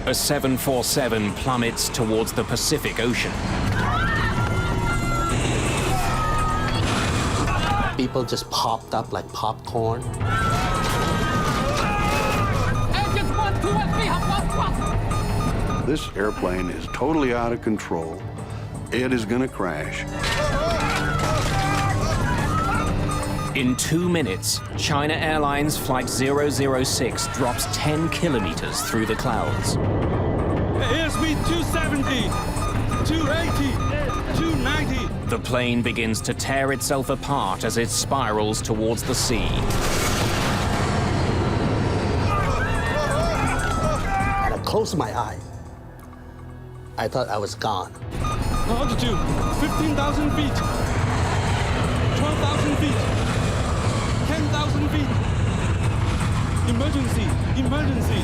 A 747 plummets towards the Pacific Ocean. People just popped up like popcorn. This airplane is totally out of control. It is going to crash. In 2 minutes, China Airlines Flight 006 drops 10 kilometers through the clouds. Airspeed 270, 280, 290. The plane begins to tear itself apart as it spirals towards the sea. And I closed my eye. I thought I was gone. Altitude 15,000 feet, 12,000 feet, 10,000 feet. Emergency, emergency.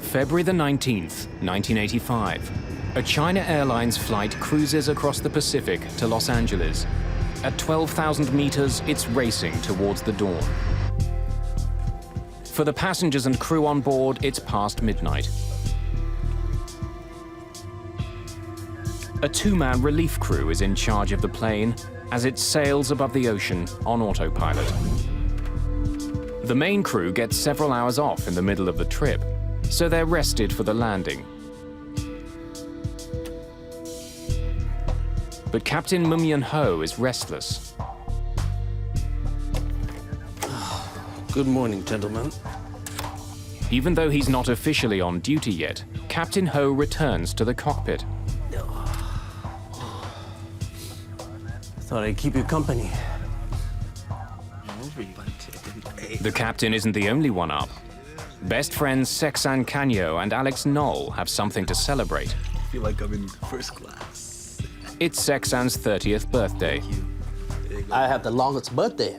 February the 19th, 1985. A China Airlines flight cruises across the Pacific to Los Angeles. At 12,000 meters, it's racing towards the dawn. For the passengers and crew on board, it's past midnight. A two-man relief crew is in charge of the plane as it sails above the ocean on autopilot. The main crew gets several hours off in the middle of the trip, so they're rested for the landing. But Captain Mumyan Ho is restless. Good morning, gentlemen. Even though he's not officially on duty yet, Captain Ho returns to the cockpit. Thought I'd keep you company. The captain isn't the only one up. Best friends Sexan Canyo and Alex Knoll have something to celebrate. I feel like I'm in first class. It's Sexan's 30th birthday. I have the longest birthday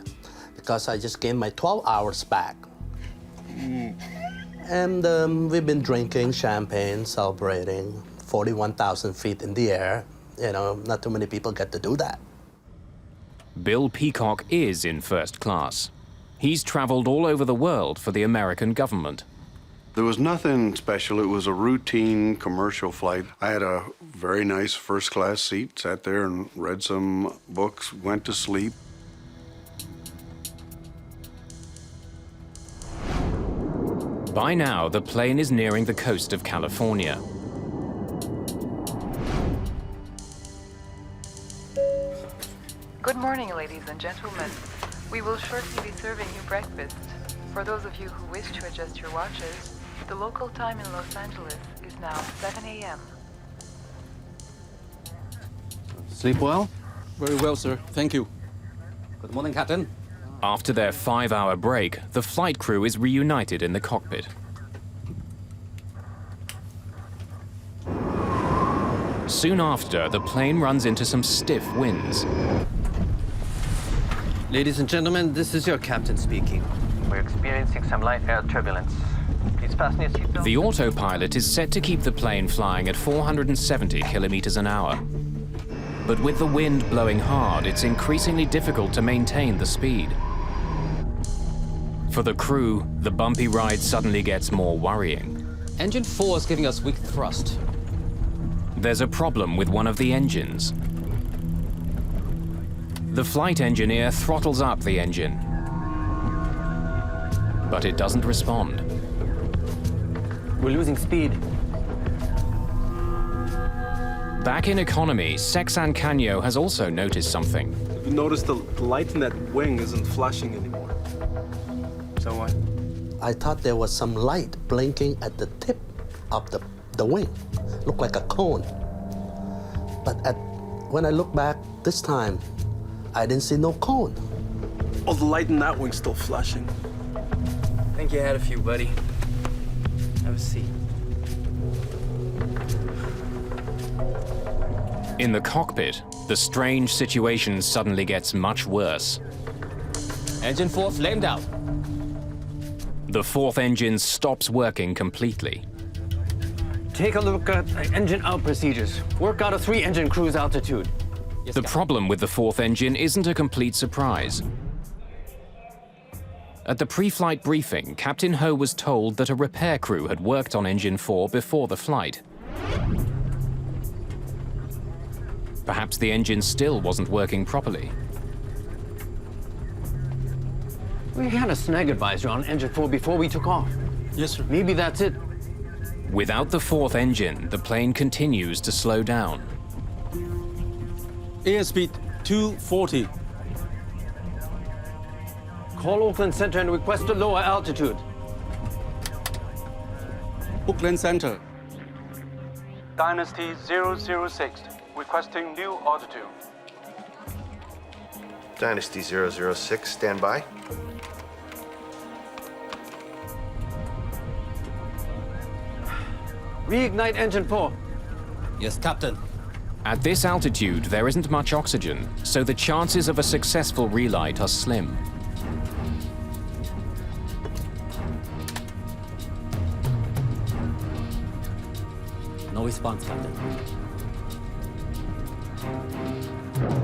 because I just gained my 12 hours back. And we've been drinking champagne, celebrating 41,000 feet in the air. You know, not too many people get to do that. Bill Peacock is in first class. He's traveled all over the world for the American government. There was nothing special. It was a routine commercial flight. I had a very nice first-class seat, sat there and read some books, went to sleep. By now, the plane is nearing the coast of California. Good morning, ladies and gentlemen. We will shortly be serving you breakfast. For those of you who wish to adjust your watches, the local time in Los Angeles is now 7 a.m. Sleep well? Very well, sir. Thank you. Good morning, Captain. After their 5-hour break, the flight crew is reunited in the cockpit. Soon after, the plane runs into some stiff winds. Ladies and gentlemen, this is your captain speaking. We're experiencing some light air turbulence. Please fasten your seatbelt. The autopilot is set to keep the plane flying at 470 kilometers an hour. But with the wind blowing hard, it's increasingly difficult to maintain the speed. For the crew, the bumpy ride suddenly gets more worrying. Engine 4 is giving us weak thrust. There's a problem with one of the engines. The flight engineer throttles up the engine, but it doesn't respond. We're losing speed. Back in economy, Sexan Canyo has also noticed something. You notice the light in that wing isn't flashing anymore. So what? I thought there was some light blinking at the tip of the wing. Looked like a cone. But when I look back this time, I didn't see no cone. Oh, the light in that wing's still flashing. I think you had a few, buddy. Have a seat. In the cockpit, the strange situation suddenly gets much worse. Engine 4 flamed out. The fourth engine stops working completely. Take a look at engine out procedures. Work out a 3-engine cruise altitude. Yes, The Captain. problem with the fourth engine isn't a complete surprise. At the pre-flight briefing, Captain Ho was told that a repair crew had worked on engine 4 before the flight. Perhaps the engine still wasn't working properly. We had a snag advisor on engine 4 before we took off. Yes, sir. Maybe that's it. Without the fourth engine, the plane continues to slow down. Airspeed 240. Call Auckland Center and request a lower altitude. Auckland Center. Dynasty 006. Requesting new altitude. Dynasty 006, stand by. Reignite engine 4. Yes, Captain. At this altitude, there isn't much oxygen, so the chances of a successful relight are slim. No response, Captain.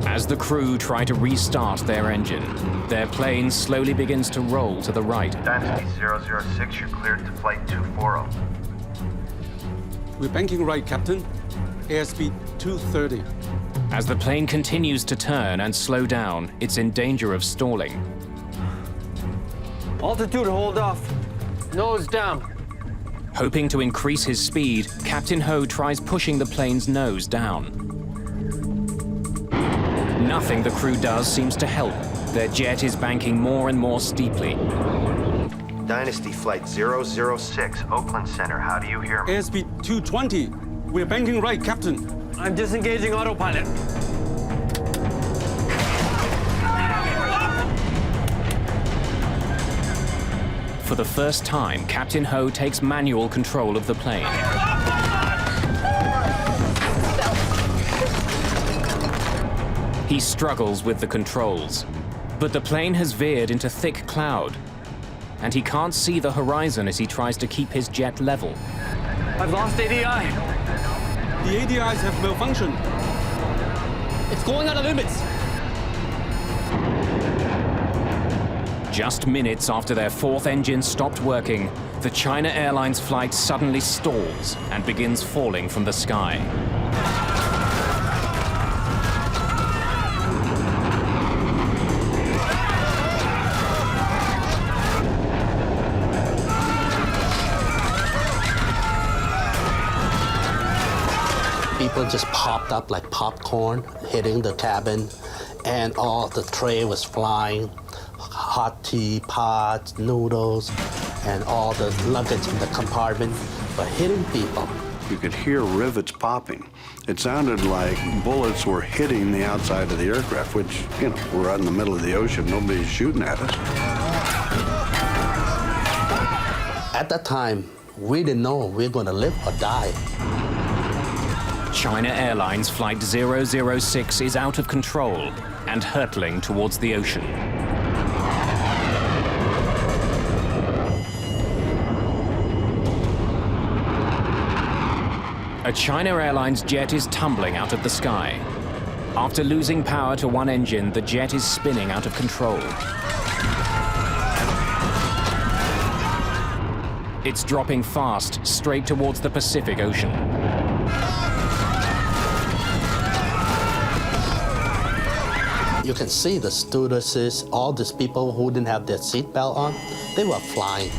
As the crew try to restart their engine, their plane slowly begins to roll to the right. Dynasty 006, you're cleared to flight 240. We're banking right, Captain. Airspeed 230. As the plane continues to turn and slow down, it's in danger of stalling. Altitude hold off. Nose down. Hoping to increase his speed, Captain Ho tries pushing the plane's nose down. Nothing the crew does seems to help. Their jet is banking more and more steeply. Dynasty flight 006, Oakland Center, how do you hear me? Airspeed 220. We're banking right, Captain. I'm disengaging autopilot. For the first time, Captain Ho takes manual control of the plane. He struggles with the controls, but the plane has veered into thick cloud, and he can't see the horizon as he tries to keep his jet level. I've lost ADI. The ADIs have malfunctioned. It's going out of limits. Just minutes after their fourth engine stopped working, the China Airlines flight suddenly stalls and begins falling from the sky. People just popped up like popcorn, hitting the cabin, and all the tray was flying. Hot tea, pots, noodles, and all the luggage in the compartment were hitting people. You could hear rivets popping. It sounded like bullets were hitting the outside of the aircraft, which, you know, we're out in the middle of the ocean. Nobody's shooting at us. At that time, we didn't know we were going to live or die. China Airlines Flight 006 is out of control and hurtling towards the ocean. A China Airlines jet is tumbling out of the sky. After losing power to one engine, the jet is spinning out of control. It's dropping fast, straight towards the Pacific Ocean. You can see the stewardesses, all these people who didn't have their seatbelt on, they were flying.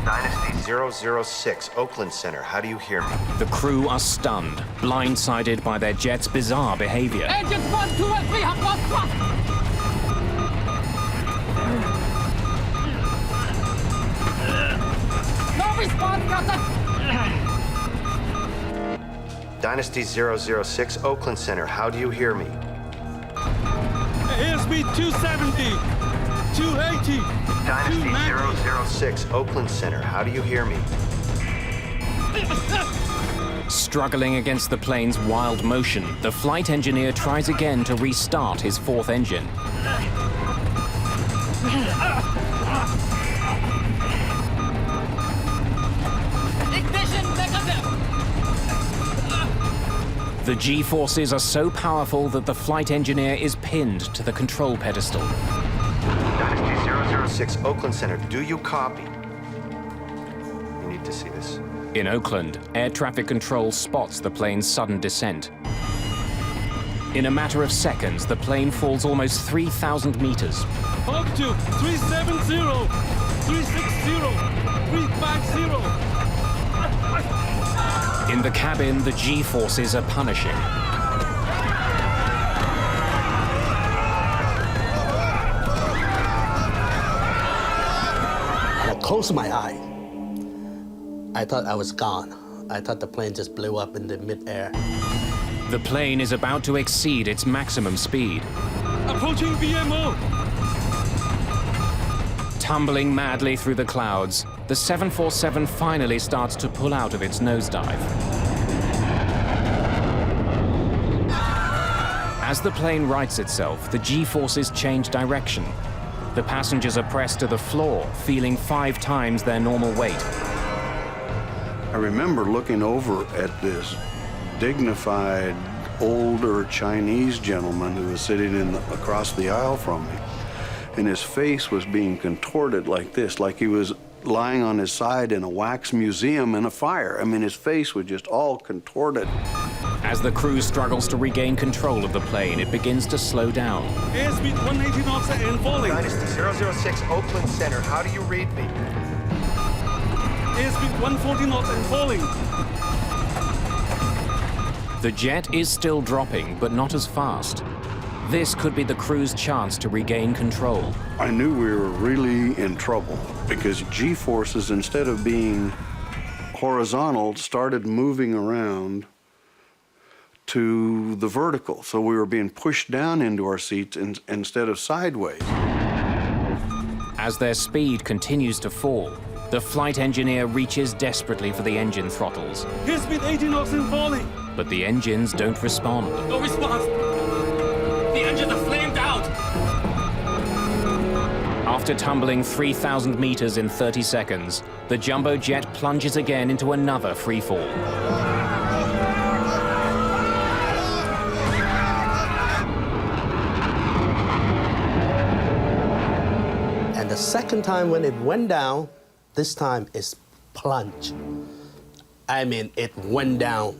Dynasty 006, Oakland Center, how do you hear me? The crew are stunned, blindsided by their jet's bizarre behavior. Engines 1, 2, and 3 have lost thrust. response, Captain! Dynasty 006, Oakland Center, how do you hear me? Airspeed 270, 280, Dynasty 006, Oakland Center, how do you hear me? Struggling against the plane's wild motion, the flight engineer tries again to restart his fourth engine. Ignition mechanism! The G-forces are so powerful that the flight engineer is pinned to the control pedestal. Dynasty 006, Oakland Center, do you copy? You need to see this. In Oakland, air traffic control spots the plane's sudden descent. In a matter of seconds, the plane falls almost 3,000 meters. Hawk 2, 370, 360, 350. In the cabin, the G-forces are punishing. I closed my eye. I thought I was gone. I thought the plane just blew up in the midair. The plane is about to exceed its maximum speed. Approaching VMO. Tumbling madly through the clouds, the 747 finally starts to pull out of its nosedive. As the plane rights itself, the G-forces change direction. The passengers are pressed to the floor, feeling 5 times their normal weight. I remember looking over at this dignified, older Chinese gentleman who was sitting across the aisle from me. And his face was being contorted like this, like he was lying on his side in a wax museum in a fire. I mean, his face was just all contorted. As the crew struggles to regain control of the plane, it begins to slow down. Airspeed 180 knots and falling. Dynasty 006, Oakland Center, how do you read me? Airspeed 140 knots and falling. The jet is still dropping, but not as fast. This could be the crew's chance to regain control. I knew we were really in trouble because G-forces, instead of being horizontal, started moving around to the vertical. So we were being pushed down into our seats instead of sideways. As their speed continues to fall, the flight engineer reaches desperately for the engine throttles. Airspeed 80 knots and falling. But the engines don't respond. No response. The engines are flamed out. After tumbling 3,000 meters in 30 seconds, the jumbo jet plunges again into another free fall. And the second time when it went down, this time is plunge. I mean, it went down.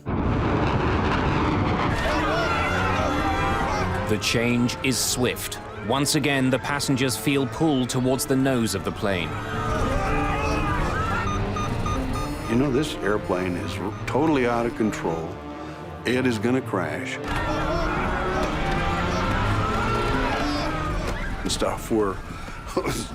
The change is swift. Once again, the passengers feel pulled towards the nose of the plane. You know, this airplane is totally out of control. It is going to crash. And stuff, we're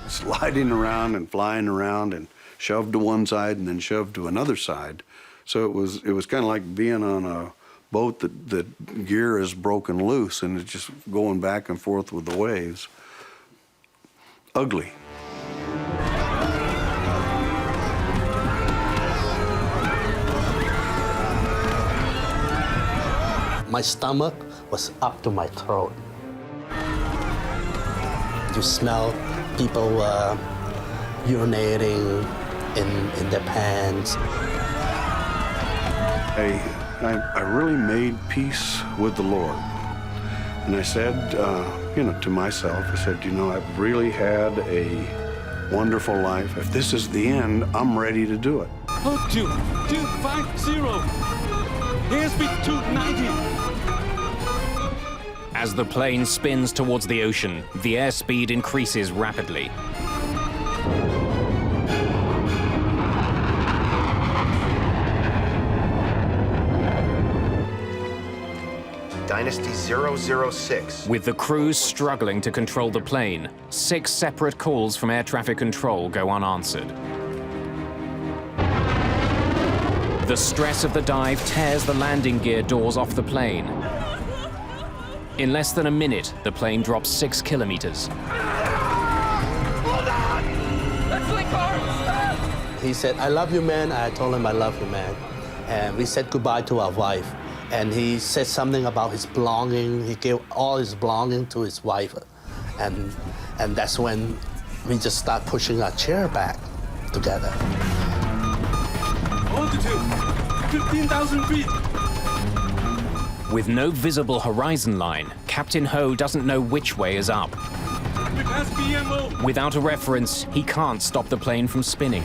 sliding around and flying around and shoved to one side and then shoved to another side. So it was kind of like being on a boat that the gear is broken loose and it's just going back and forth with the waves. Ugly. My stomach was up to my throat. You smell people urinating in their pants. I really made peace with the Lord. And I said, to myself, I said, I've really had a wonderful life. If this is the end, I'm ready to do it. Hawk 2, 250. Airspeed 290. As the plane spins towards the ocean, the airspeed increases rapidly. Dynasty 006. With the crews struggling to control the plane, 6 separate calls from air traffic control go unanswered. The stress of the dive tears the landing gear doors off the plane. In less than a minute, the plane drops 6 kilometers. He said, "I love you, man." I told him, "I love you, man." And we said goodbye to our wife. And he said something about his belonging. He gave all his belonging to his wife. And that's when we just start pushing our chair back together. Altitude, 15,000 feet. With no visible horizon line, Captain Ho doesn't know which way is up. We passed BMO. Without a reference, he can't stop the plane from spinning.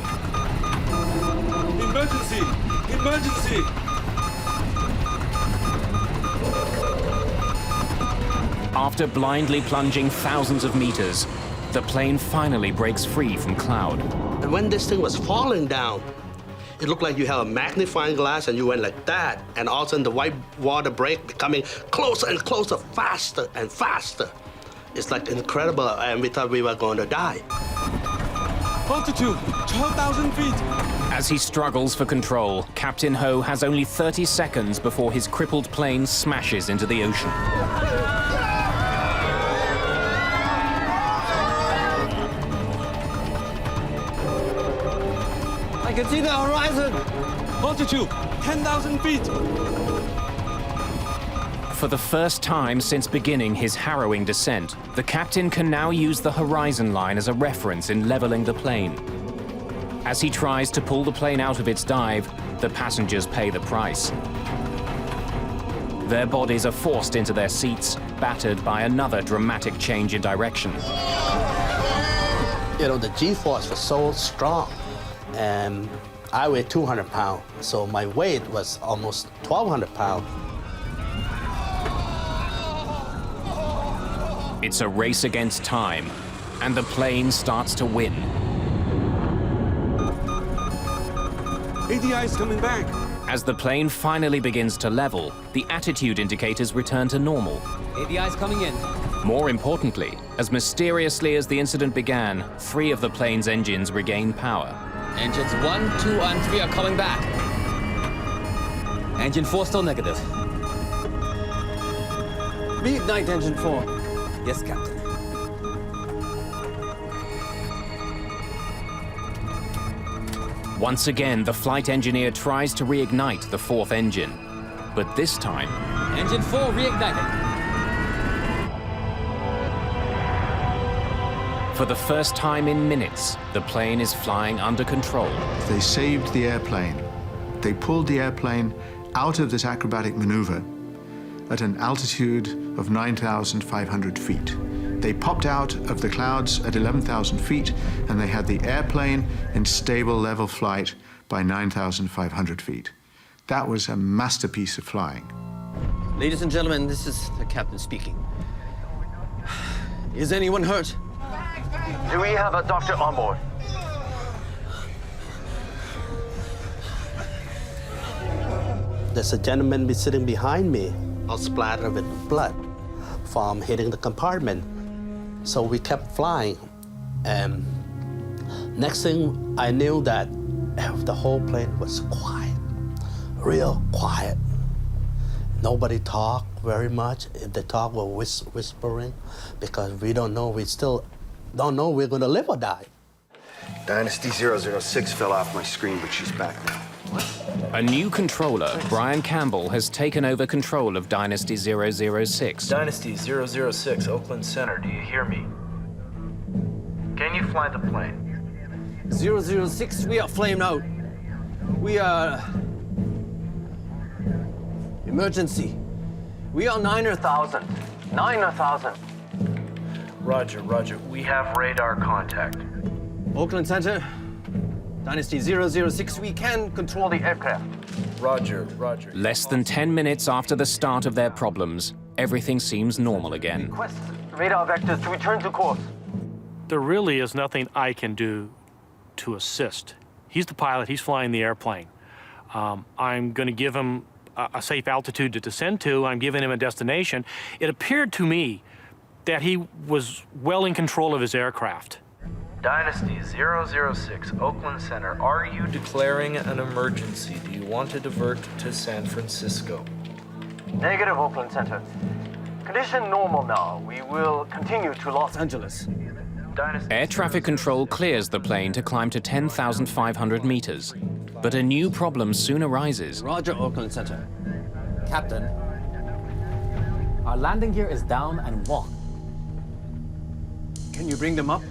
Emergency, emergency. After blindly plunging thousands of meters, the plane finally breaks free from cloud. And when this thing was falling down, it looked like you have a magnifying glass and you went like that, and all of a sudden the white water break becoming closer and closer, faster and faster. It's like incredible, and we thought we were going to die. Altitude, 12,000 feet. As he struggles for control, Captain Ho has only 30 seconds before his crippled plane smashes into the ocean. I can see the horizon. Altitude, 10,000 feet. For the first time since beginning his harrowing descent, the captain can now use the horizon line as a reference in leveling the plane. As he tries to pull the plane out of its dive, the passengers pay the price. Their bodies are forced into their seats, battered by another dramatic change in direction. You know, the G-force was so strong, and I weighed 200 pounds, so my weight was almost 1,200 pounds. It's a race against time, and the plane starts to win. ADI is coming back. As the plane finally begins to level, the attitude indicators return to normal. ADI's coming in. More importantly, as mysteriously as the incident began, 3 of the plane's engines regain power. Engines 1, 2, and 3 are coming back. Engine 4 still negative. Reignite engine 4. Yes, Captain. Once again, the flight engineer tries to reignite the 4th engine. But this time, Engine 4 reigniting. for the first time in minutes, the plane is flying under control. They saved the airplane. They pulled the airplane out of this acrobatic maneuver at an altitude of 9,500 feet. They popped out of the clouds at 11,000 feet, and they had the airplane in stable level flight by 9,500 feet. That was a masterpiece of flying. Ladies and gentlemen, this is the captain speaking. Is anyone hurt? Do we have a doctor on board? There's a gentleman sitting behind me, all splattered with blood from hitting the compartment. So we kept flying, and next thing I knew that the whole plane was quiet, real quiet. Nobody talked very much. If they talk, we're whispering, because we don't know, we still don't know we're gonna live or die. Dynasty 006 fell off my screen, but she's back now. A new controller, Brian Campbell, has taken over control of Dynasty 006. Dynasty 006, Oakland Center, do you hear me? Can you fly the plane? 006, we are flamed out. We are... Emergency. We are 9,000. 9,000. Roger, roger. We have radar contact. Oakland Center, Dynasty 006, we can control the aircraft. Roger, roger. Less than 10 minutes after the start of their problems, everything seems normal again. Request radar vectors to return to course. There really is nothing I can do to assist. He's the pilot, he's flying the airplane. I'm going to give him a safe altitude to descend to. I'm giving him a destination. It appeared to me that he was well in control of his aircraft. Dynasty 006, Oakland Center. Are you declaring an emergency? Do you want to divert to San Francisco? Negative, Oakland Center. Condition normal now. We will continue to Los Angeles. Dynasty Air traffic control clears the plane to climb to 10,500 meters. But a new problem soon arises. Roger, Oakland Center. Captain, our landing gear is down and walk. Can you bring them up?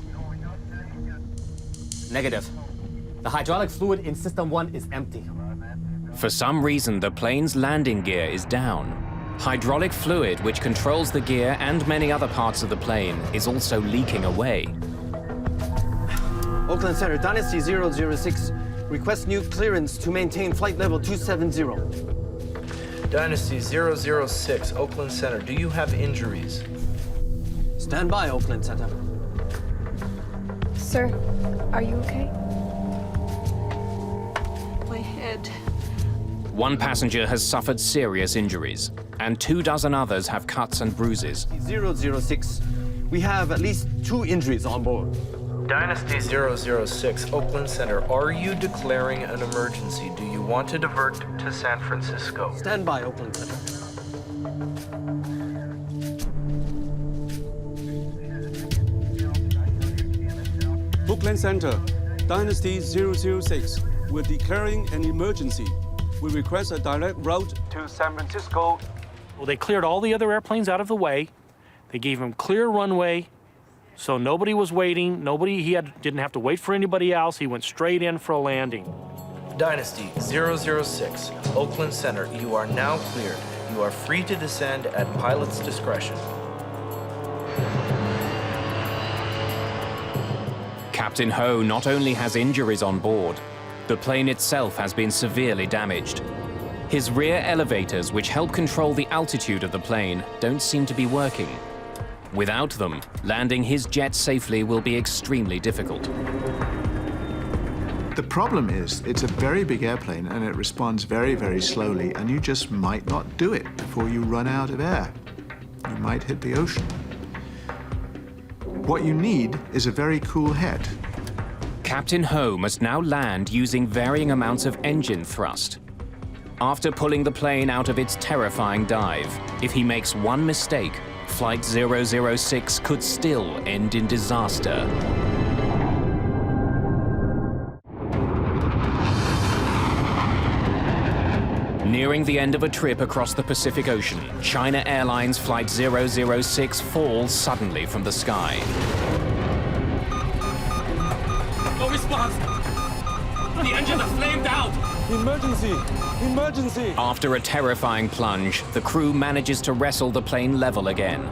Negative. The hydraulic fluid in System 1 is empty. For some reason, the plane's landing gear is down. Hydraulic fluid, which controls the gear and many other parts of the plane, is also leaking away. Oakland Center, Dynasty 006. Request new clearance to maintain flight level 270. Dynasty 006, Oakland Center. Do you have injuries? Stand by, Oakland Center. Sir, are you okay? My head. One passenger has suffered serious injuries, and 24 others have cuts and bruises. 006. We have at least 2 injuries on board. Dynasty 006, Oakland Center. Are you declaring an emergency? Do you want to divert to San Francisco? Stand by, Oakland Center. Oakland Center, Dynasty 006. We're declaring an emergency. We request a direct route to San Francisco. Well, they cleared all the other airplanes out of the way. They gave him clear runway, so nobody was waiting. Didn't have to wait for anybody else. He went straight in for a landing. Dynasty 006, Oakland Center. You are now cleared. You are free to descend at pilot's discretion. Captain Ho not only has injuries on board, the plane itself has been severely damaged. His rear elevators, which help control the altitude of the plane, don't seem to be working. Without them, landing his jet safely will be extremely difficult. The problem is, it's a very big airplane and it responds very, very slowly, and you just might not do it before you run out of air. You might hit the ocean. What you need is a very cool head. Captain Ho must now land using varying amounts of engine thrust. After pulling the plane out of its terrifying dive, if he makes one mistake, Flight 006 could still end in disaster. Nearing the end of a trip across the Pacific Ocean, China Airlines Flight 006 falls suddenly from the sky. No response! The engines are flamed out! Emergency! Emergency! After a terrifying plunge, the crew manages to wrestle the plane level again.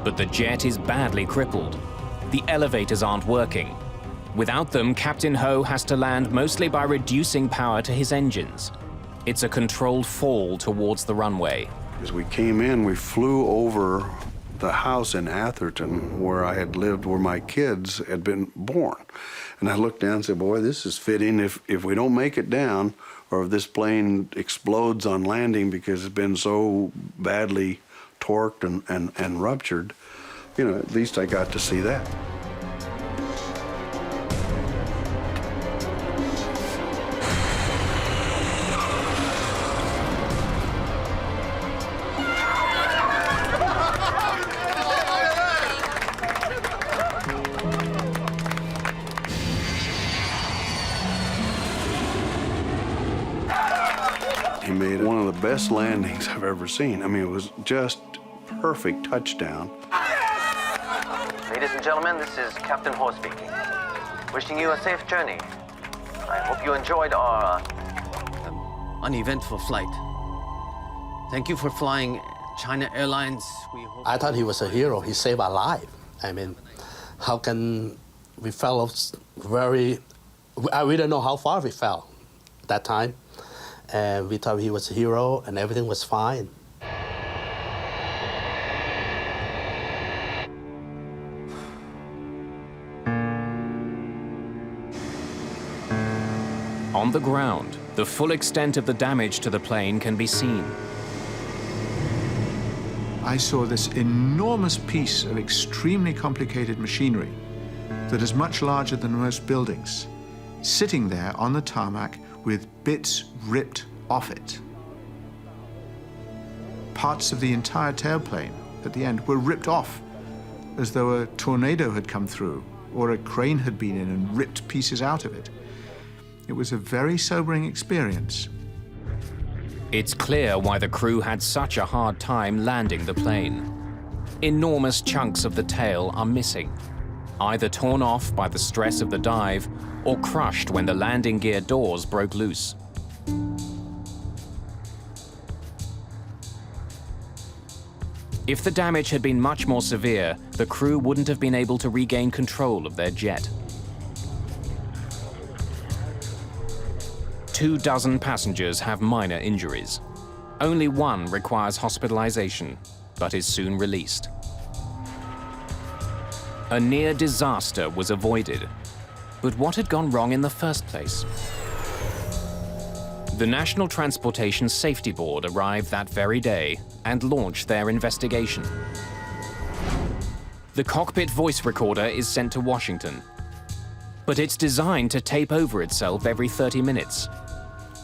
But the jet is badly crippled. The elevators aren't working. Without them, Captain Ho has to land mostly by reducing power to his engines. It's a controlled fall towards the runway. As we came in, we flew over the house in Atherton where I had lived, where my kids had been born. And I looked down and said, boy, this is fitting. If we don't make it down, or if this plane explodes on landing because it's been so badly torqued and ruptured, you know, at least I got to see that. He made one of the best landings I've ever seen. I mean, it was just perfect touchdown. Ladies and gentlemen, this is Captain Ho speaking. Wishing you a safe journey. I hope you enjoyed our uneventful flight. Thank you for flying China Airlines. I thought he was a hero. He saved our life. I mean, how can we fell we didn't know how far we fell that time. And we thought he was a hero and everything was fine. On the ground, the full extent of the damage to the plane can be seen. I saw this enormous piece of extremely complicated machinery that is much larger than most buildings, sitting there on the tarmac with bits ripped off it. Parts of the entire tailplane at the end were ripped off, as though a tornado had come through or a crane had been in and ripped pieces out of it. It was a very sobering experience. It's clear why the crew had such a hard time landing the plane. Enormous chunks of the tail are missing, either torn off by the stress of the dive or crushed when the landing gear doors broke loose. If the damage had been much more severe, the crew wouldn't have been able to regain control of their jet. 24 passengers have minor injuries. Only one requires hospitalization, but is soon released. A near disaster was avoided. But what had gone wrong in the first place? The National Transportation Safety Board arrived that very day and launched their investigation. The cockpit voice recorder is sent to Washington, but it's designed to tape over itself every 30 minutes.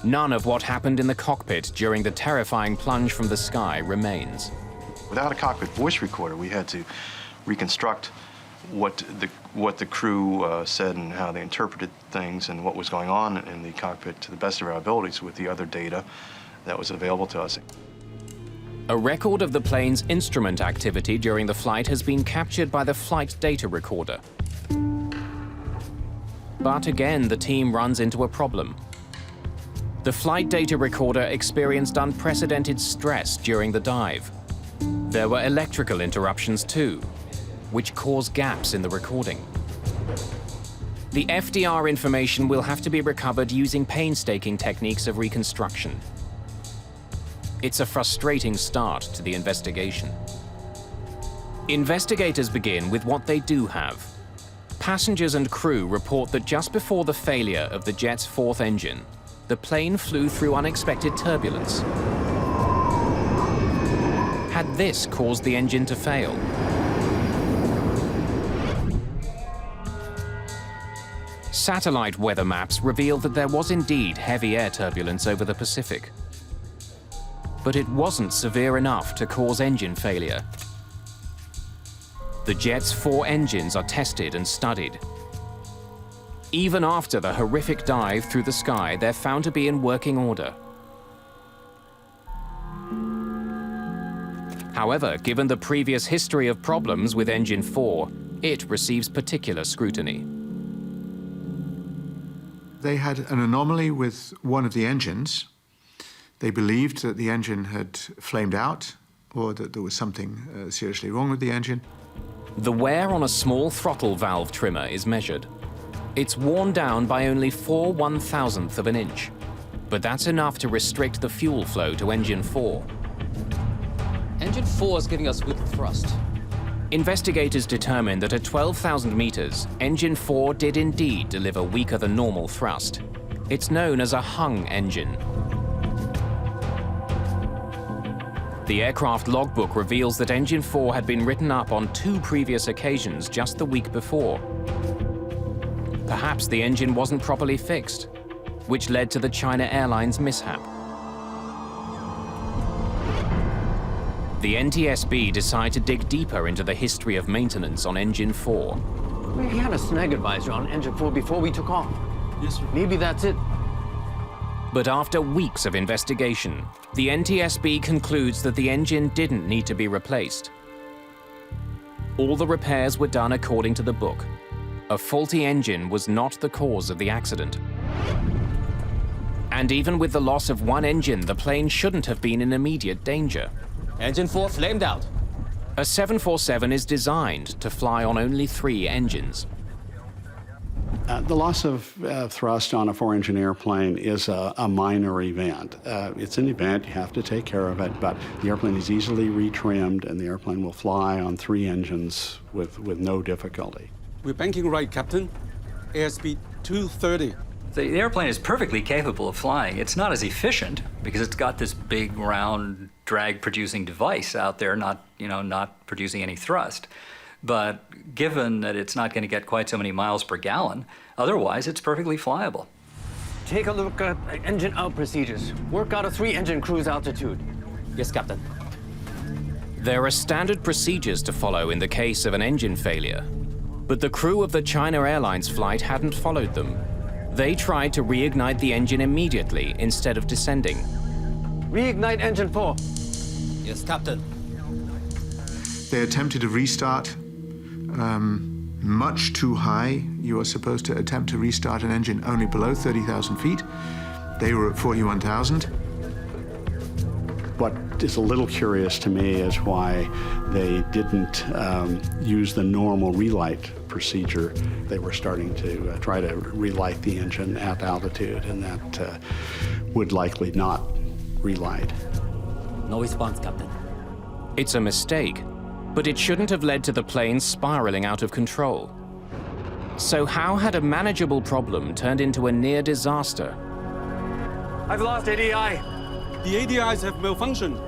None of what happened in the cockpit during the terrifying plunge from the sky remains. Without a cockpit voice recorder, we had to reconstruct what the crew said and how they interpreted things and what was going on in the cockpit to the best of our abilities with the other data that was available to us. A record of the plane's instrument activity during the flight has been captured by the flight data recorder. But again, the team runs into a problem. The flight data recorder experienced unprecedented stress during the dive. There were electrical interruptions too, which caused gaps in the recording. The FDR information will have to be recovered using painstaking techniques of reconstruction. It's a frustrating start to the investigation. Investigators begin with what they do have. Passengers and crew report that just before the failure of the jet's fourth engine, the plane flew through unexpected turbulence. Had this caused the engine to fail? Satellite weather maps revealed that there was indeed heavy air turbulence over the Pacific. But it wasn't severe enough to cause engine failure. The jet's 4 engines are tested and studied. Even after the horrific dive through the sky, they're found to be in working order. However, given the previous history of problems with Engine 4, it receives particular scrutiny. They had an anomaly with one of the engines. They believed that the engine had flamed out or that there was something seriously wrong with the engine. The wear on a small throttle valve trimmer is measured. It's worn down by only 4/1000th of an inch, but that's enough to restrict the fuel flow to Engine 4. Engine 4 is giving us weak thrust. Investigators determined that at 12,000 meters, Engine 4 did indeed deliver weaker than normal thrust. It's known as a hung engine. The aircraft logbook reveals that Engine 4 had been written up on 2 previous occasions just the week before. Perhaps the engine wasn't properly fixed, which led to the China Airlines mishap. The NTSB decided to dig deeper into the history of maintenance on Engine 4. We had a snag advisor on Engine 4 before we took off. Yes, sir. Maybe that's it. But after weeks of investigation, the NTSB concludes that the engine didn't need to be replaced. All the repairs were done according to the book. A faulty engine was not the cause of the accident. And even with the loss of one engine, the plane shouldn't have been in immediate danger. Engine 4 flamed out. A 747 is designed to fly on only 3 engines. The loss of thrust on a 4-engine airplane is a minor event. It's an event, you have to take care of it, but the airplane is easily retrimmed and the airplane will fly on 3 engines with no difficulty. We're banking right, Captain. Airspeed 230. The airplane is perfectly capable of flying. It's not as efficient because it's got this big, round, drag-producing device out there, not producing any thrust. But given that it's not going to get quite so many miles per gallon, otherwise it's perfectly flyable. Take a look at engine out procedures. Work out a 3-engine cruise altitude. Yes, Captain. There are standard procedures to follow in the case of an engine failure, but the crew of the China Airlines flight hadn't followed them. They tried to reignite the engine immediately instead of descending. Reignite engine 4. Yes, Captain. They attempted to restart much too high. You are supposed to attempt to restart an engine only below 30,000 feet. They were at 41,000. What is a little curious to me is why they didn't use the normal relight procedure. They were starting to try to relight the engine at altitude, and that would likely not relight. No response, Captain. It's a mistake, but it shouldn't have led to the plane spiraling out of control. So how had a manageable problem turned into a near disaster? I've lost ADI. The ADIs have malfunctioned.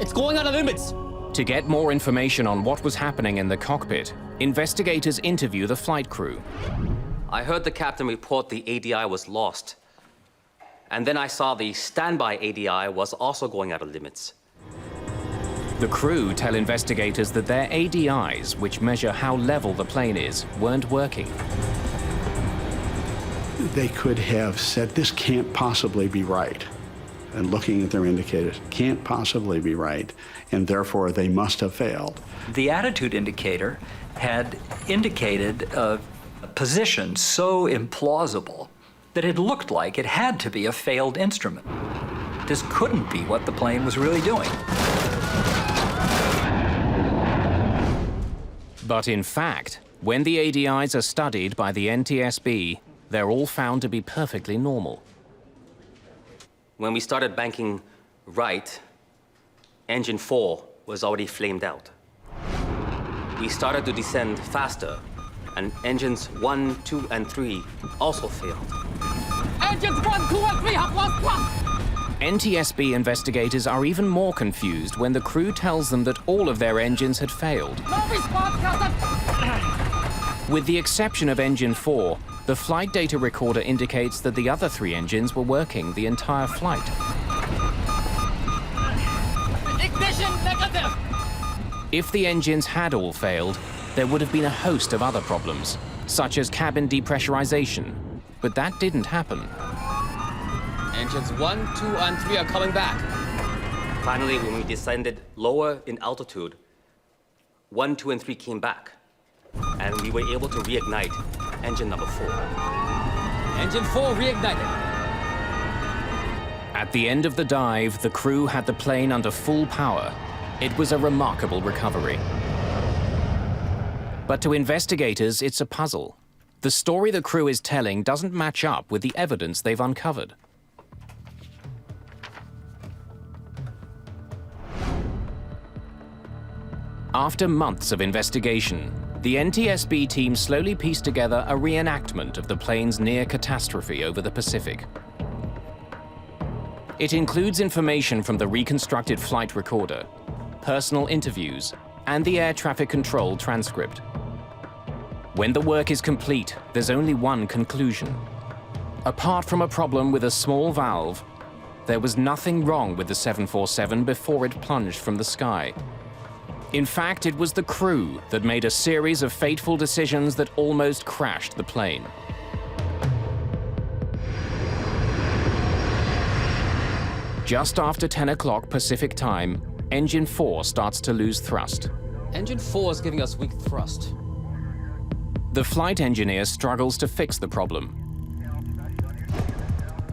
It's going out of limits. To get more information on what was happening in the cockpit, investigators interview the flight crew. I heard the captain report the ADI was lost. And then I saw the standby ADI was also going out of limits. The crew tell investigators that their ADIs, which measure how level the plane is, weren't working. They could have said, this can't possibly be right. And looking at their indicators, can't possibly be right, and therefore they must have failed. The attitude indicator had indicated a position so implausible that it looked like it had to be a failed instrument. This couldn't be what the plane was really doing. But in fact, when the ADIs are studied by the NTSB, they're all found to be perfectly normal. When we started banking right, engine 4 was already flamed out. We started to descend faster, and engines 1, 2, and 3 also failed. Engines 1, 2, and 3 have lost thrust. NTSB investigators are even more confused when the crew tells them that all of their engines had failed. No response, Captain. With the exception of engine 4, the flight data recorder indicates that the other 3 engines were working the entire flight. Ignition negative. If the engines had all failed, there would have been a host of other problems, such as cabin depressurization, but that didn't happen. Engines 1, 2, and 3 are coming back. Finally, when we descended lower in altitude, 1, 2, and 3 came back, and we were able to reignite engine number 4. Engine 4 reignited. At the end of the dive, the crew had the plane under full power. It was a remarkable recovery. But to investigators, it's a puzzle. The story the crew is telling doesn't match up with the evidence they've uncovered. After months of investigation, the NTSB team slowly pieced together a reenactment of the plane's near catastrophe over the Pacific. It includes information from the reconstructed flight recorder, personal interviews, and the air traffic control transcript. When the work is complete, there's only one conclusion. Apart from a problem with a small valve, there was nothing wrong with the 747 before it plunged from the sky. In fact, it was the crew that made a series of fateful decisions that almost crashed the plane. Just after 10 o'clock Pacific time, engine 4 starts to lose thrust. Engine 4 is giving us weak thrust. The flight engineer struggles to fix the problem.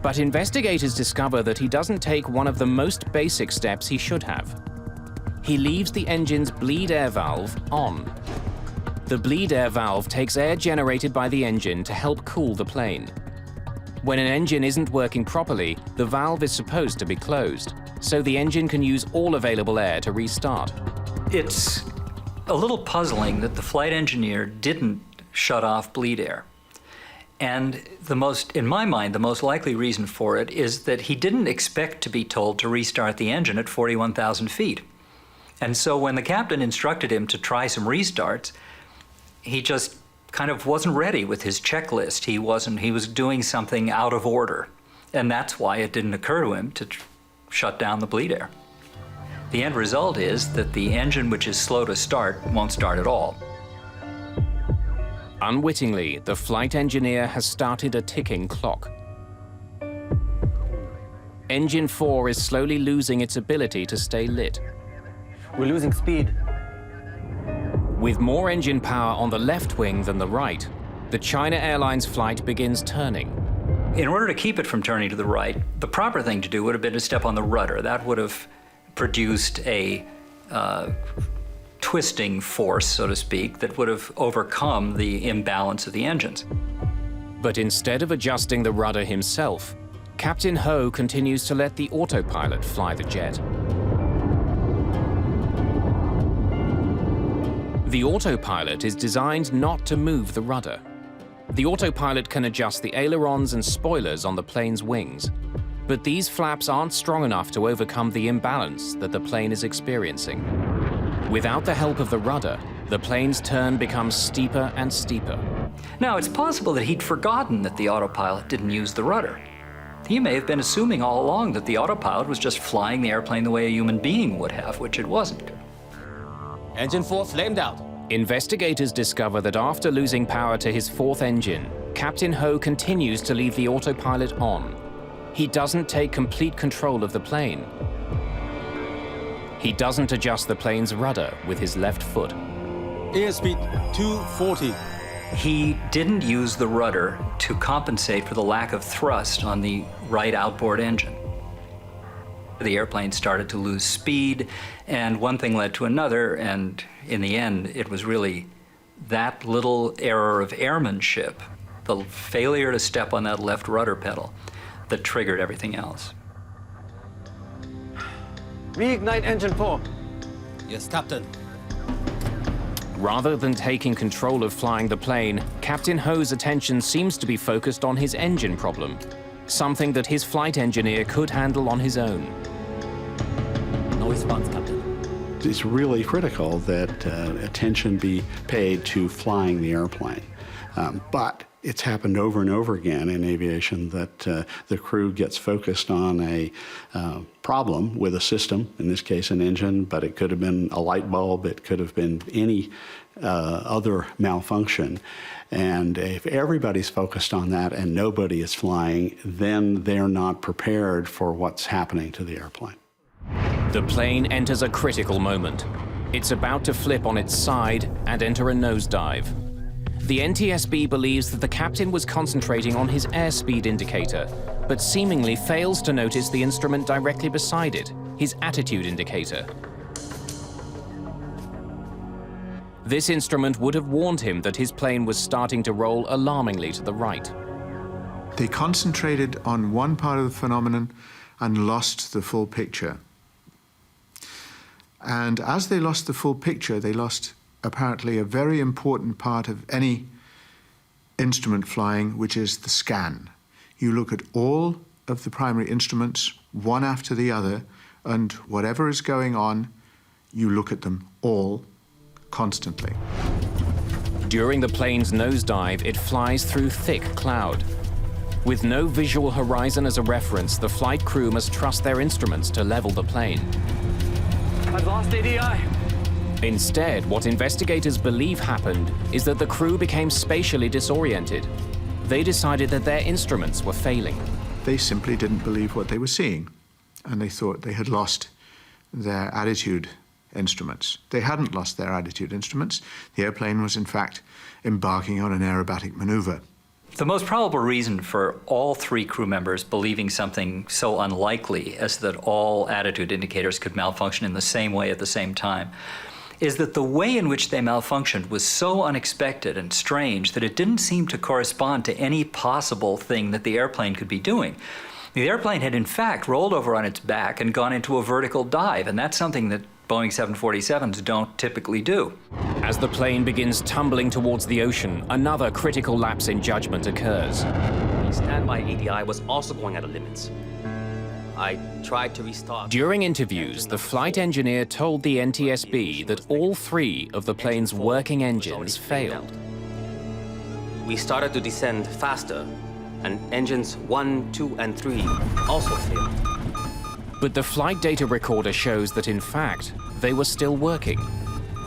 But investigators discover that he doesn't take one of the most basic steps he should have. He leaves the engine's bleed air valve on. The bleed air valve takes air generated by the engine to help cool the plane. When an engine isn't working properly, the valve is supposed to be closed, so the engine can use all available air to restart. It's a little puzzling that the flight engineer didn't shut off bleed air. And in my mind, the most likely reason for it is that he didn't expect to be told to restart the engine at 41,000 feet. And so when the captain instructed him to try some restarts, he just kind of wasn't ready with his checklist. He was doing something out of order. And that's why it didn't occur to him to shut down the bleed air. The end result is that the engine, which is slow to start, won't start at all. Unwittingly, the flight engineer has started a ticking clock. Engine 4 is slowly losing its ability to stay lit. We're losing speed. With more engine power on the left wing than the right, the China Airlines flight begins turning. In order to keep it from turning to the right, the proper thing to do would have been to step on the rudder. That would have produced a twisting force, so to speak, that would have overcome the imbalance of the engines. But instead of adjusting the rudder himself, Captain Ho continues to let the autopilot fly the jet. The autopilot is designed not to move the rudder. The autopilot can adjust the ailerons and spoilers on the plane's wings, but these flaps aren't strong enough to overcome the imbalance that the plane is experiencing. Without the help of the rudder, the plane's turn becomes steeper and steeper. Now, it's possible that he'd forgotten that the autopilot didn't use the rudder. He may have been assuming all along that the autopilot was just flying the airplane the way a human being would have, which it wasn't. Engine 4 flamed out. Investigators discover that after losing power to his fourth engine, Captain Ho continues to leave the autopilot on. He doesn't take complete control of the plane. He doesn't adjust the plane's rudder with his left foot. Airspeed 240. He didn't use the rudder to compensate for the lack of thrust on the right outboard engine. The airplane started to lose speed, and one thing led to another, and in the end, it was really that little error of airmanship, the failure to step on that left rudder pedal, that triggered everything else. Reignite engine 4. Yes, Captain. Rather than taking control of flying the plane, Captain Ho's attention seems to be focused on his engine problem, something that his flight engineer could handle on his own. No response, Captain. It's really critical that attention be paid to flying the airplane. But it's happened over and over again in aviation that the crew gets focused on a problem with a system, in this case an engine, but it could have been a light bulb, it could have been any other malfunction. And if everybody's focused on that and nobody is flying, then they're not prepared for what's happening to the airplane. The plane enters a critical moment. It's about to flip on its side and enter a nosedive. The NTSB believes that the captain was concentrating on his airspeed indicator, but seemingly fails to notice the instrument directly beside it, his attitude indicator. This instrument would have warned him that his plane was starting to roll alarmingly to the right. They concentrated on one part of the phenomenon and lost the full picture. And as they lost the full picture, they lost apparently a very important part of any instrument flying, which is the scan. You look at all of the primary instruments, one after the other, and whatever is going on, you look at them all constantly. During the plane's nosedive, it flies through thick cloud. With no visual horizon as a reference, the flight crew must trust their instruments to level the plane. I've lost ADI. Instead, what investigators believe happened is that the crew became spatially disoriented. They decided that their instruments were failing. They simply didn't believe what they were seeing, and they thought they had lost their attitude instruments. They hadn't lost their attitude instruments. The airplane was, in fact, embarking on an aerobatic maneuver. The most probable reason for all three crew members believing something so unlikely as that all attitude indicators could malfunction in the same way at the same time is that the way in which they malfunctioned was so unexpected and strange that it didn't seem to correspond to any possible thing that the airplane could be doing. The airplane had in fact rolled over on its back and gone into a vertical dive, and that's something that Boeing 747s don't typically do. As the plane begins tumbling towards the ocean, another critical lapse in judgment occurs. The standby ADI was also going out of limits. I tried to restart. During interviews, the flight engineer told the NTSB that all 3 of the plane's working engines failed. We started to descend faster, and engines 1, 2, and 3 also failed. But the flight data recorder shows that, in fact, they were still working.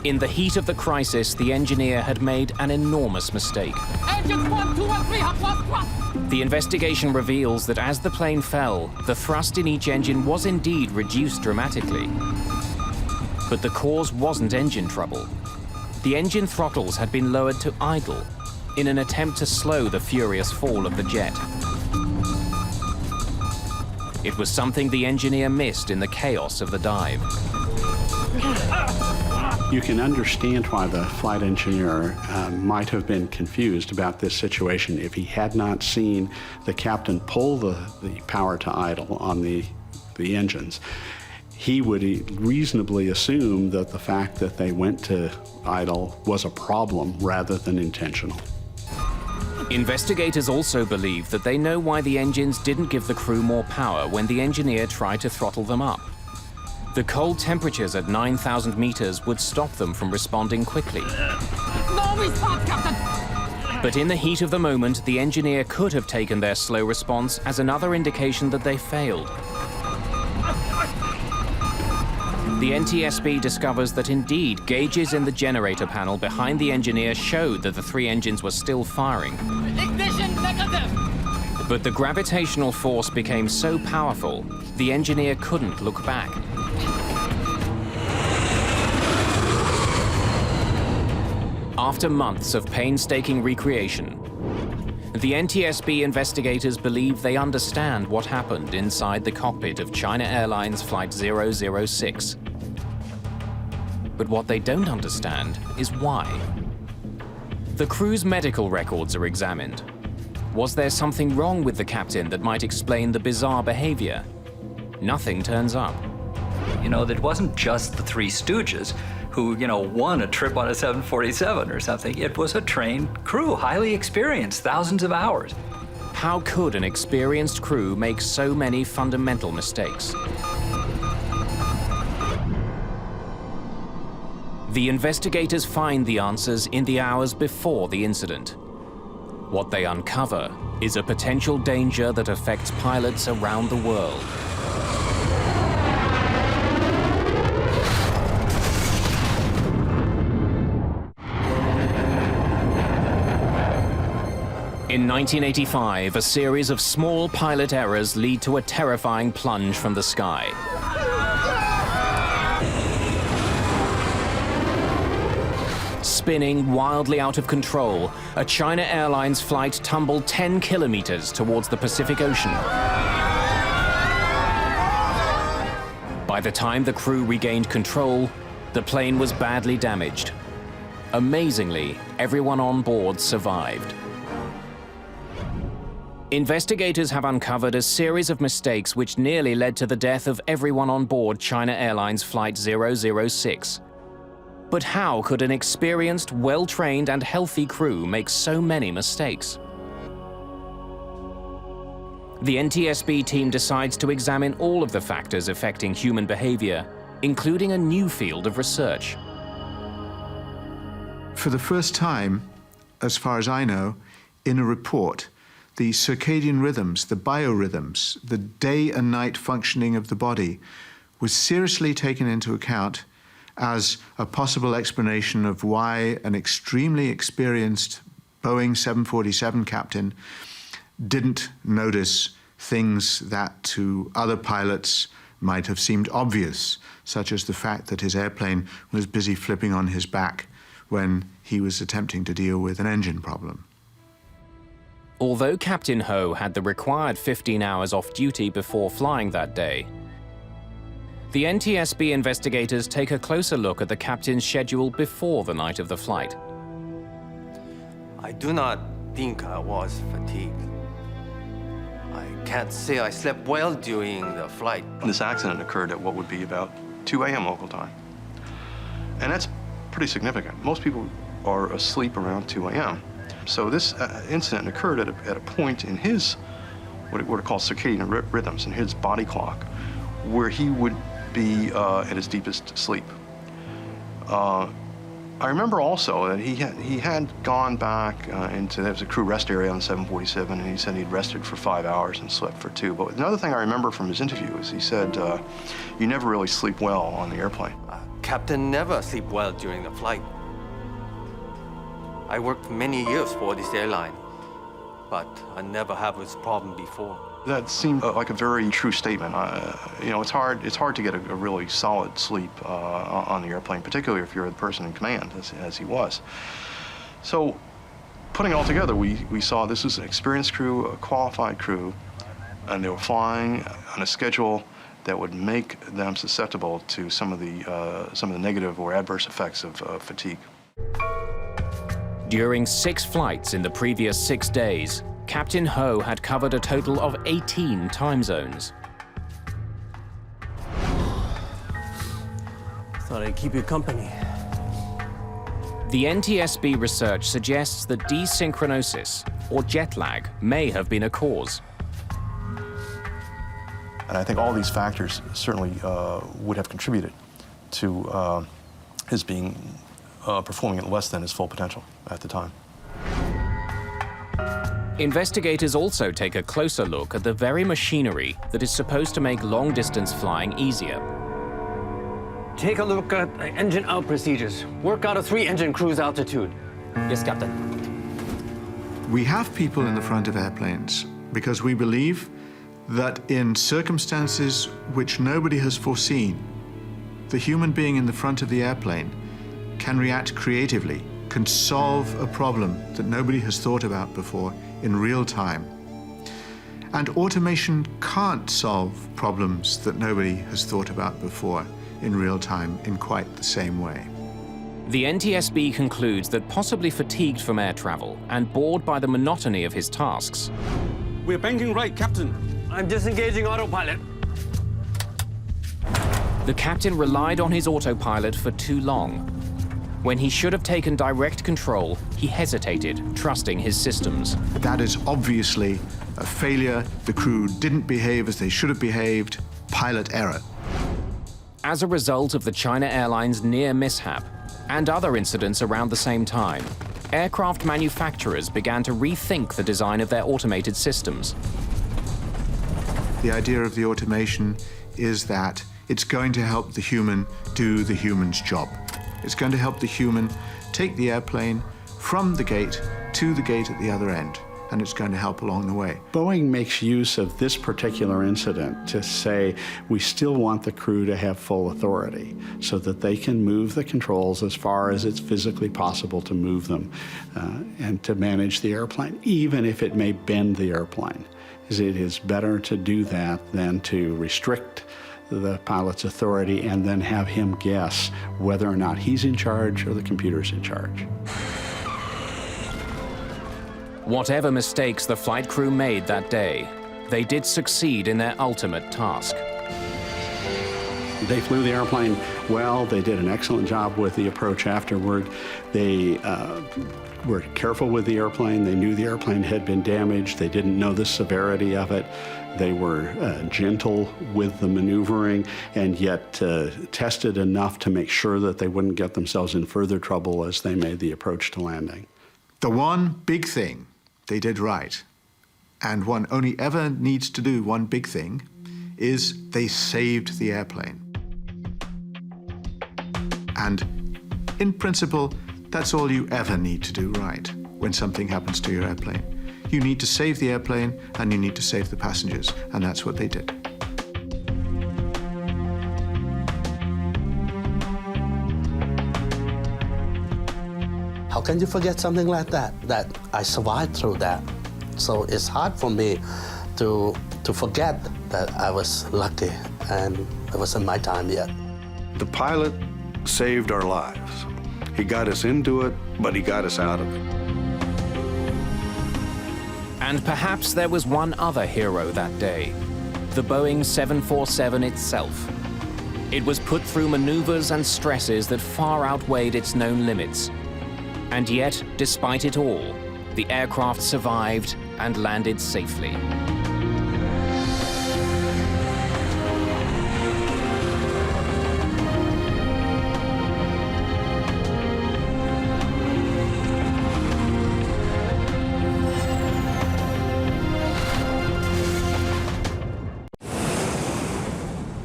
In the heat of the crisis, the engineer had made an enormous mistake. Engines 1, 2, and 3 have lost thrust. The investigation reveals that as the plane fell, the thrust in each engine was indeed reduced dramatically. But the cause wasn't engine trouble. The engine throttles had been lowered to idle in an attempt to slow the furious fall of the jet. It was something the engineer missed in the chaos of the dive. You can understand why the flight engineer might have been confused about this situation if he had not seen the captain pull the power to idle on the engines. He would reasonably assume that the fact that they went to idle was a problem rather than intentional. Investigators also believe that they know why the engines didn't give the crew more power when the engineer tried to throttle them up. The cold temperatures at 9,000 meters would stop them from responding quickly. No response, Captain! But in the heat of the moment, the engineer could have taken their slow response as another indication that they failed. The NTSB discovers that indeed gauges in the generator panel behind the engineer showed that the 3 engines were still firing. Ignition negative! But the gravitational force became so powerful, the engineer couldn't look back. After months of painstaking recreation, the NTSB investigators believe they understand what happened inside the cockpit of China Airlines Flight 006. But what they don't understand is why. The crew's medical records are examined. Was there something wrong with the captain that might explain the bizarre behavior? Nothing turns up. You know, it wasn't just the 3 stooges who, won a trip on a 747 or something. It was a trained crew, highly experienced, thousands of hours. How could an experienced crew make so many fundamental mistakes? The investigators find the answers in the hours before the incident. What they uncover is a potential danger that affects pilots around the world. In 1985, a series of small pilot errors lead to a terrifying plunge from the sky. Spinning wildly out of control, a China Airlines flight tumbled 10 kilometers towards the Pacific Ocean. By the time the crew regained control, the plane was badly damaged. Amazingly, everyone on board survived. Investigators have uncovered a series of mistakes which nearly led to the death of everyone on board China Airlines Flight 006. But how could an experienced, well-trained and healthy crew make so many mistakes? The NTSB team decides to examine all of the factors affecting human behavior, including a new field of research. For the first time, as far as I know, in a report, the circadian rhythms, the biorhythms, the day and night functioning of the body was seriously taken into account as a possible explanation of why an extremely experienced Boeing 747 captain didn't notice things that to other pilots might have seemed obvious, such as the fact that his airplane was busy flipping on his back when he was attempting to deal with an engine problem. Although Captain Ho had the required 15 hours off duty before flying that day, the NTSB investigators take a closer look at the captain's schedule before the night of the flight. I do not think I was fatigued. I can't say I slept well during the flight. This accident occurred at what would be about 2 a.m. local time. And that's pretty significant. Most people are asleep around 2 a.m. So this incident occurred at a point in his what are called circadian rhythms in his body clock, where he would be at his deepest sleep. I remember also that he had gone back into, there was a crew rest area on the 747, and he said he'd rested for 5 hours and slept for 2. But another thing I remember from his interview is he said, you never really sleep well on the airplane. Captain never sleep well during the flight. I worked many years for this airline, but I never had this problem before. That seemed like a very true statement. You know, it's hard to get a really solid sleep on the airplane, particularly if you're the person in command, as he was. So, putting it all together, we saw this was an experienced crew, a qualified crew, and they were flying on a schedule that would make them susceptible to some of the negative or adverse effects of fatigue. During 6 flights in the previous 6 days, Captain Ho had covered a total of 18 time zones. Thought I'd keep you company. The NTSB research suggests that desynchronisis, or jet lag, may have been a cause. And I think all these factors certainly would have contributed to his being performing at less than his full potential at the time. Investigators also take a closer look at the very machinery that is supposed to make long-distance flying easier. Take a look at engine out procedures. Work out a 3-engine cruise altitude. Yes, Captain. We have people in the front of airplanes because we believe that in circumstances which nobody has foreseen, the human being in the front of the airplane can react creatively, can solve a problem that nobody has thought about before in real time. And automation can't solve problems that nobody has thought about before in real time in quite the same way. The NTSB concludes that possibly fatigued from air travel and bored by the monotony of his tasks. We're banking right, Captain. I'm disengaging autopilot. The captain relied on his autopilot for too long. When he should have taken direct control, he hesitated, trusting his systems. That is obviously a failure. The crew didn't behave as they should have behaved. Pilot error. As a result of the China Airlines near mishap and other incidents around the same time, aircraft manufacturers began to rethink the design of their automated systems. The idea of the automation is that it's going to help the human do the human's job. It's going to help the human take the airplane from the gate to the gate at the other end, and it's going to help along the way. Boeing makes use of this particular incident to say we still want the crew to have full authority so that they can move the controls as far as it's physically possible to move them and to manage the airplane, even if it may bend the airplane. It is better to do that than to restrict the pilot's authority and then have him guess whether or not he's in charge or the computer's in charge. Whatever mistakes the flight crew made that day, they did succeed in their ultimate task. They flew the airplane well. They did an excellent job with the approach afterward. They were careful with the airplane. They knew the airplane had been damaged. They didn't know the severity of it. They were gentle with the maneuvering and yet tested enough to make sure that they wouldn't get themselves in further trouble as they made the approach to landing. The one big thing they did right, and one only ever needs to do one big thing, is they saved the airplane. And in principle, that's all you ever need to do right when something happens to your airplane. You need to save the airplane and you need to save the passengers, and that's what they did. How can you forget something like that? That I survived through that. So it's hard for me to forget that I was lucky and it wasn't my time yet. The pilot saved our lives. He got us into it, but he got us out of it. And perhaps there was one other hero that day, the Boeing 747 itself. It was put through maneuvers and stresses that far outweighed its known limits. And yet, despite it all, the aircraft survived and landed safely.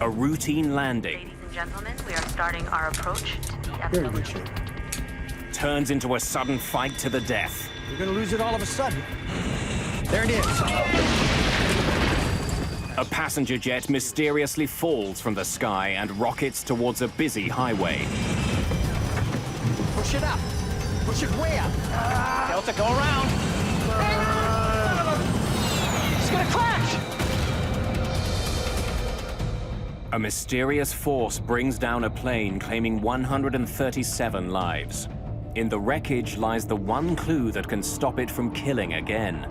A routine landing Ladies and gentlemen, we are starting our approach to the Very good shape. turns into a sudden fight to the death. You're gonna lose it all of a sudden. There it is. A passenger jet mysteriously falls from the sky and rockets towards a busy highway. Push it up. Push it way up. Delta, go around. It's gonna crash. A mysterious force brings down a plane claiming 137 lives. In the wreckage lies the one clue that can stop it from killing again.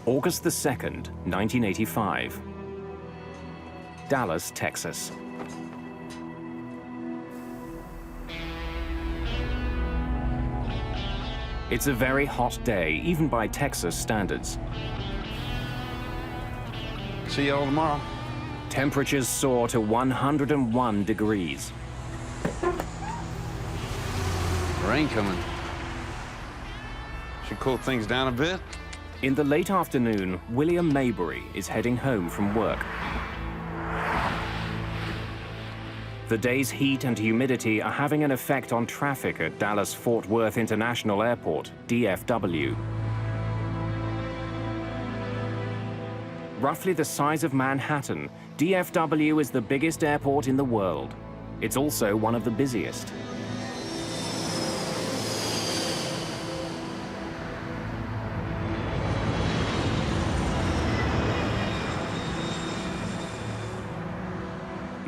August the 2nd, 1985. Dallas, Texas. It's a very hot day, even by Texas standards. See y'all tomorrow. Temperatures soar to 101 degrees. Rain coming. Should cool things down a bit. In the late afternoon, William Maybury is heading home from work. The day's heat and humidity are having an effect on traffic at Dallas-Fort Worth International Airport, DFW. Roughly the size of Manhattan, DFW is the biggest airport in the world. It's also one of the busiest.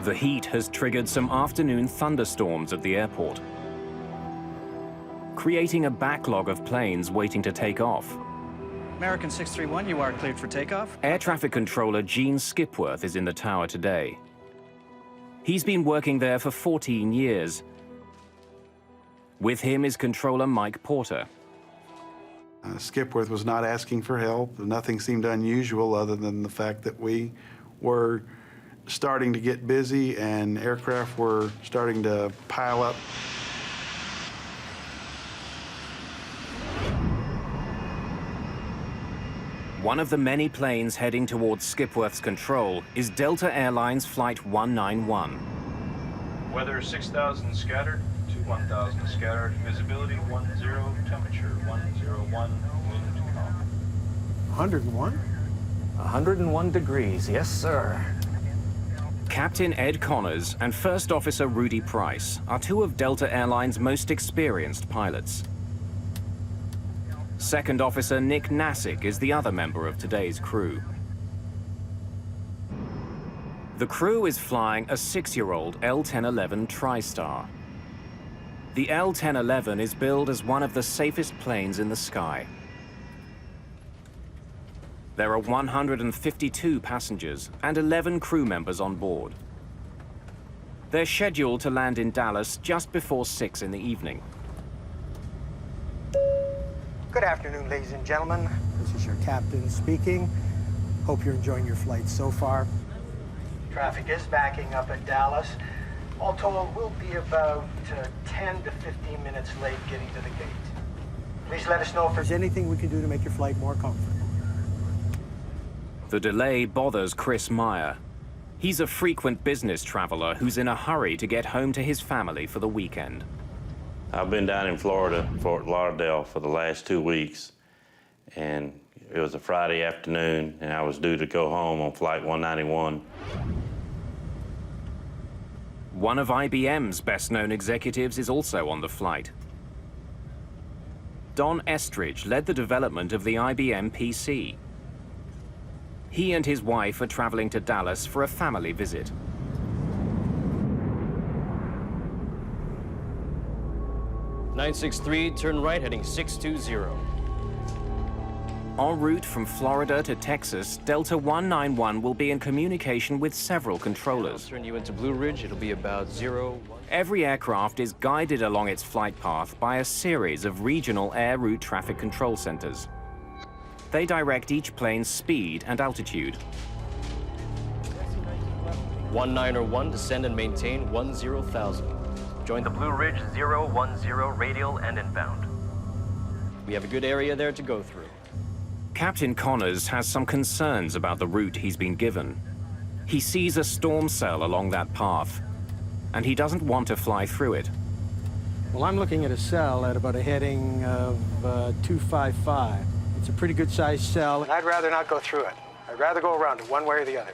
The heat has triggered some afternoon thunderstorms at the airport, creating a backlog of planes waiting to take off. American 631, you are cleared for takeoff. Air traffic controller Gene Skipworth is in the tower today. He's been working there for 14 years. With him is controller Mike Porter. Skipworth was not asking for help. Nothing seemed unusual other than the fact that we were starting to get busy and aircraft were starting to pile up. One of the many planes heading towards Skipworth's control is Delta Airlines Flight 191. Weather 6,000 scattered to 1,000 scattered. Visibility 10, temperature 101, wind calm. 101? 101 degrees, yes, sir. Captain Ed Connors and First Officer Rudy Price are two of Delta Airlines' most experienced pilots. Second Officer Nick Nassick is the other member of today's crew. The crew is flying a 6-year-old L-1011 TriStar. The L-1011 is billed as one of the safest planes in the sky. There are 152 passengers and 11 crew members on board. They're scheduled to land in Dallas just before 6 in the evening. Good afternoon, ladies and gentlemen. This is your captain speaking. Hope you're enjoying your flight so far. Traffic is backing up at Dallas. All told, we'll be about 10 to 15 minutes late getting to the gate. Please let us know if there's anything we can do to make your flight more comfortable. The delay bothers Chris Meyer. He's a frequent business traveler who's in a hurry to get home to his family for the weekend. I've been down in Florida, Fort Lauderdale, for the last 2 weeks, and it was a Friday afternoon, and I was due to go home on Flight 191. One of IBM's best-known executives is also on the flight. Don Estridge led the development of the IBM PC. He and his wife are traveling to Dallas for a family visit. "963, turn right, heading 620. En route from Florida to Texas, Delta 191 will be in communication with several controllers. I'll turn you into Blue Ridge. It'll be about 0. Every aircraft is guided along its flight path by a series of regional air route traffic control centers. They direct each plane's speed and altitude. 1901, descend and maintain 10,000. Join the Blue Ridge 010 radial and inbound. We have a good area there to go through. Captain Connors has some concerns about the route he's been given. He sees a storm cell along that path, and he doesn't want to fly through it. Well, I'm looking at a cell at about a heading of 255. It's a pretty good-sized cell, and I'd rather not go through it. I'd rather go around it one way or the other.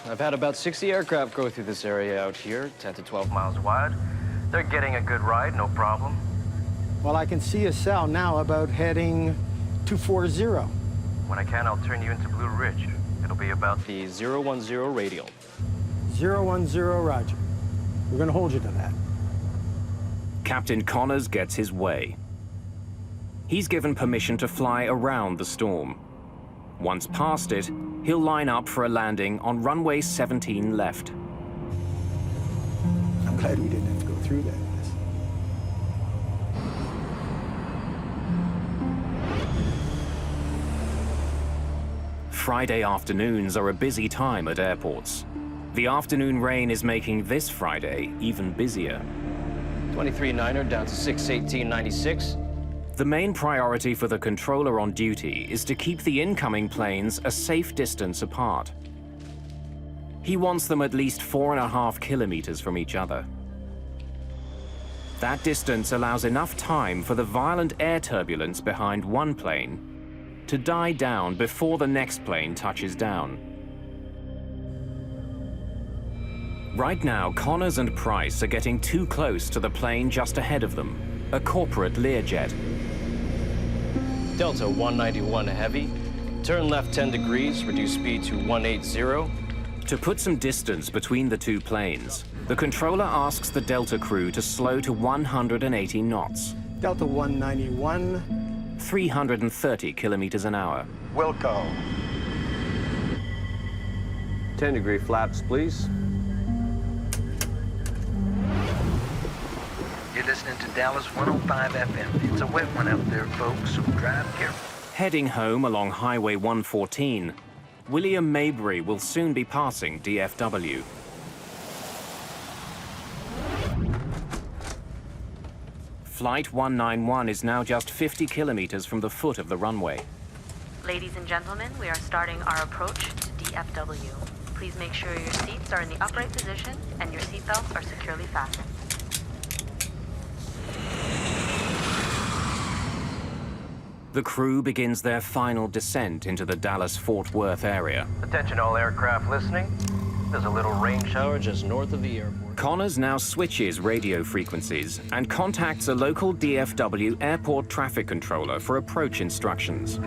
I've had about 60 aircraft go through this area out here, 10 to 12 miles wide. They're getting a good ride, no problem. Well, I can see a cell now about heading 240. When I can, I'll turn you into Blue Ridge. It'll be about the 010 radial. 010, roger. We're going to hold you to that. Captain Connors gets his way. He's given permission to fly around the storm. Once past it, he'll line up for a landing on runway 17 left. I'm glad we didn't have to go through that. Friday afternoons are a busy time at airports. The afternoon rain is making this Friday even busier. 23-9er down to 618.96. The main priority for the controller on duty is to keep the incoming planes a safe distance apart. He wants them at least 4.5 kilometers from each other. That distance allows enough time for the violent air turbulence behind one plane to die down before the next plane touches down. Right now, Connors and Price are getting too close to the plane just ahead of them, a corporate Learjet. Delta 191 heavy. Turn left 10 degrees, reduce speed to 180. To put some distance between the two planes, the controller asks the Delta crew to slow to 180 knots. Delta 191. 330 kilometers an hour. Wilco. 10-degree flaps, please. You're listening to Dallas 105 FM. It's a wet one out there, folks, so drive careful. Heading home along Highway 114, William Maybury will soon be passing DFW. Flight 191 is now just 50 kilometers from the foot of the runway. Ladies and gentlemen, we are starting our approach to DFW. Please make sure your seats are in the upright position and your seatbelts are securely fastened. The crew begins their final descent into the Dallas-Fort Worth area. Attention all aircraft listening. There's a little rain shower just north of the airport. Connors now switches radio frequencies and contacts a local DFW airport traffic controller for approach instructions.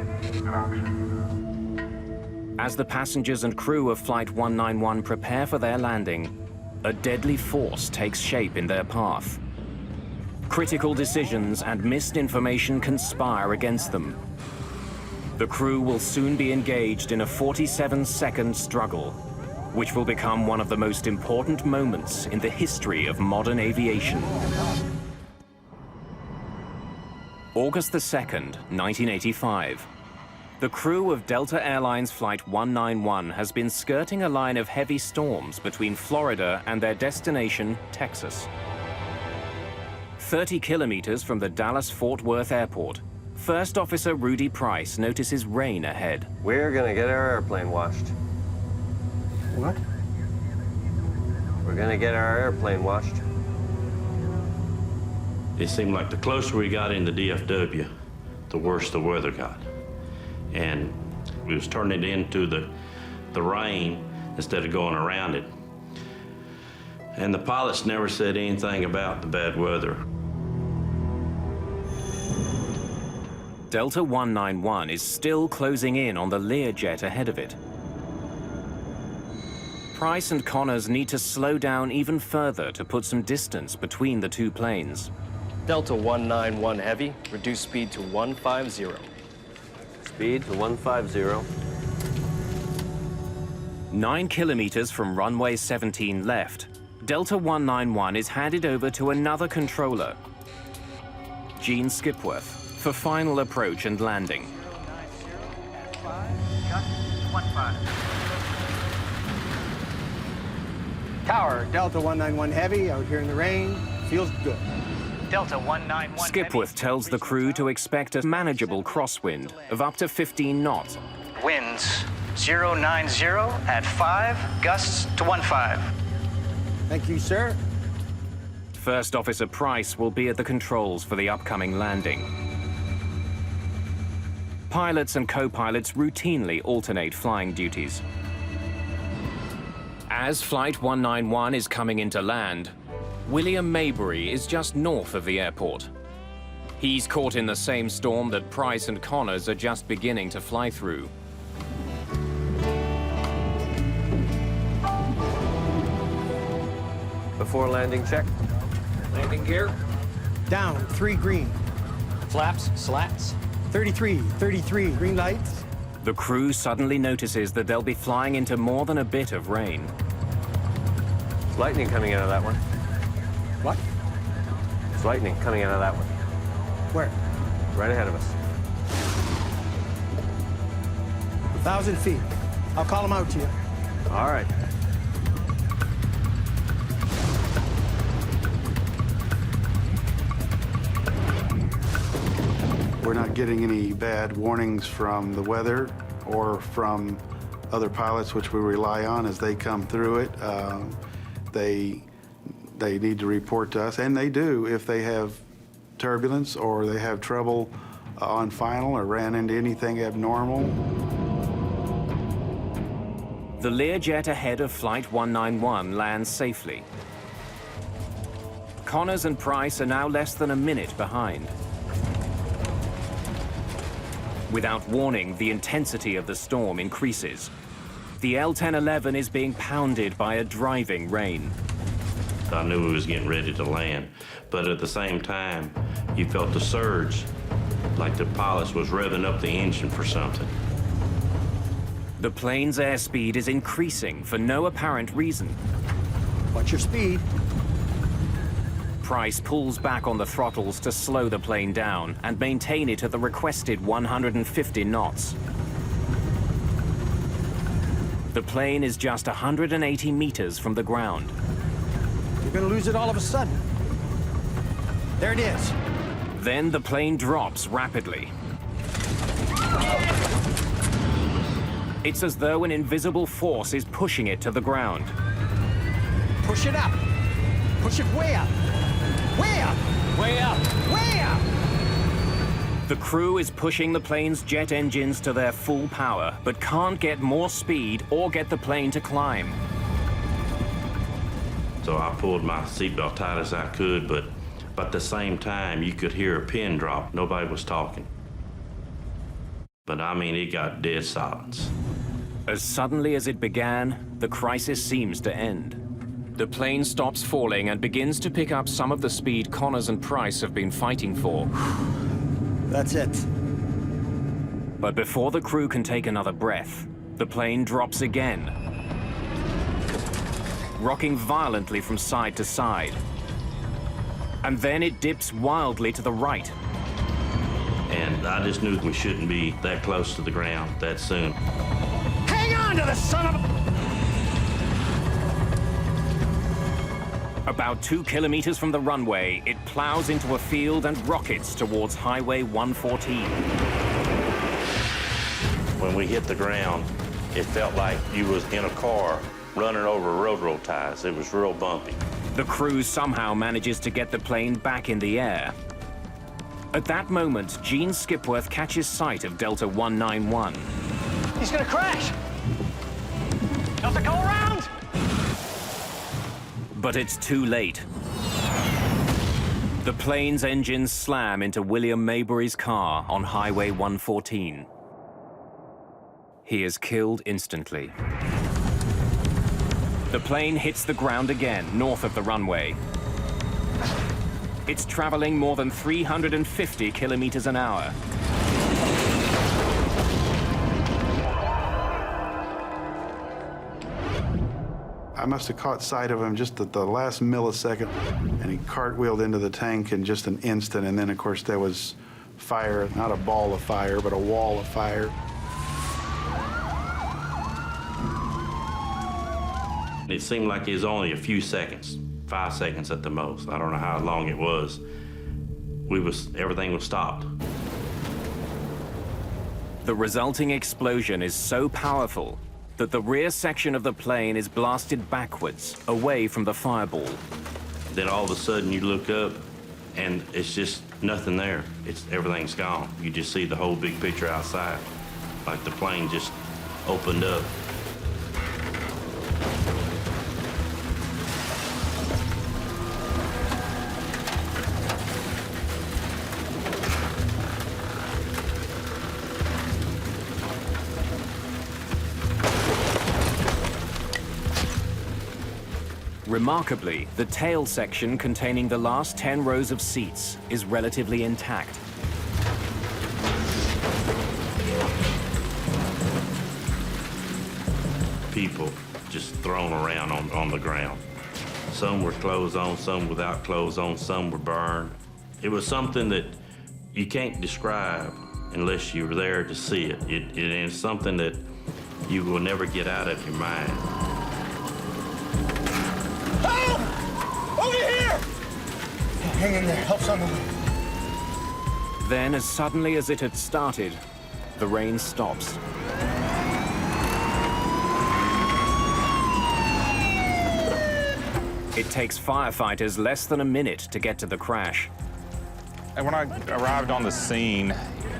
As the passengers and crew of Flight 191 prepare for their landing, a deadly force takes shape in their path. Critical decisions and missed information conspire against them. The crew will soon be engaged in a 47-second struggle, which will become one of the most important moments in the history of modern aviation. August the 2nd, 1985. The crew of Delta Airlines Flight 191 has been skirting a line of heavy storms between Florida and their destination, Texas. 30 kilometers from the Dallas-Fort Worth airport, First Officer Rudy Price notices rain ahead. We're gonna get our airplane washed. What? We're gonna get our airplane washed. It seemed like the closer we got into DFW, the worse the weather got. And we was turning it into the rain instead of going around it. And the pilots never said anything about the bad weather. Delta 191 is still closing in on the Learjet ahead of it. Price and Connors need to slow down even further to put some distance between the two planes. Delta 191 heavy, reduce speed to 150. Speed to 150. 9 kilometers from runway 17 left, Delta 191 is handed over to another controller, Gene Skipworth, for final approach and landing. 090 Tower, Delta 191 Heavy, out here in the rain. Feels good. Delta 191 Skipworth tells the crew to expect a manageable crosswind of up to 15 knots. Winds 090 at 5, gusts to 15. Thank you, sir. First Officer Price will be at the controls for the upcoming landing. Pilots and co-pilots routinely alternate flying duties. As Flight 191 is coming into land, William Maybury is just north of the airport. He's caught in the same storm that Price and Connors are just beginning to fly through. Before landing check. Landing gear. Down, 3 green. Flaps, slats. 33, 33, green lights. The crew suddenly notices that they'll be flying into more than a bit of rain. It's lightning coming out of that one. What? It's lightning coming out of that one. Where? Right ahead of us. 1,000 feet. I'll call them out to you. All right. We're not getting any bad warnings from the weather or from other pilots, which we rely on as they come through it. They need to report to us, and they do if they have turbulence or they have trouble on final or ran into anything abnormal. The Learjet ahead of Flight 191 lands safely. Connors and Price are now less than a minute behind. Without warning, the intensity of the storm increases. The L-1011 is being pounded by a driving rain. I knew we was getting ready to land, but at the same time, you felt the surge, like the pilot was revving up the engine for something. The plane's airspeed is increasing for no apparent reason. What's your speed? Price pulls back on the throttles to slow the plane down and maintain it at the requested 150 knots. The plane is just 180 meters from the ground. You're gonna lose it all of a sudden. There it is. Then the plane drops rapidly. It's as though an invisible force is pushing it to the ground. Push it up. Push it way up. Way up. Way up. Way up. The crew is pushing the plane's jet engines to their full power, but can't get more speed or get the plane to climb. So I pulled my seatbelt tight as I could, but at the same time, you could hear a pin drop. Nobody was talking. But I mean, it got dead silence. As suddenly as it began, the crisis seems to end. The plane stops falling and begins to pick up some of the speed Connors and Price have been fighting for. That's it. But before the crew can take another breath, the plane drops again, rocking violently from side to side. And then it dips wildly to the right. And I just knew we shouldn't be that close to the ground that soon. Hang on to the son of a... About 2 kilometers from the runway, it plows into a field and rockets towards Highway 114. When we hit the ground, it felt like you was in a car running over railroad ties. It was real bumpy. The crew somehow manages to get the plane back in the air. At that moment, Gene Skipworth catches sight of Delta 191. He's gonna crash. Delta, go around. But it's too late. The plane's engines slam into William Maybury's car on Highway 114. He is killed instantly. The plane hits the ground again, north of the runway. It's traveling more than 350 kilometers an hour. must have caught sight of him just at the last millisecond, and he cartwheeled into the tank in just an instant, and then, of course, there was fire, not a ball of fire, but a wall of fire. It seemed like it was only a few seconds, 5 seconds at the most. I don't know how long it was. Everything was stopped. The resulting explosion is so powerful that the rear section of the plane is blasted backwards, away from the fireball. Then all of a sudden you look up and it's just nothing there. Everything's gone. You just see the whole big picture outside, like the plane just opened up. Remarkably, the tail section containing the last 10 rows of seats is relatively intact. People just thrown around on the ground. Some were clothes on, some without clothes on, some were burned. It was something that you can't describe unless you were there to see it. It is something that you will never get out of your mind. Hang in there, help's on the way. Then, as suddenly as it had started, the rain stops. It takes firefighters less than a minute to get to the crash. And when I arrived on the scene,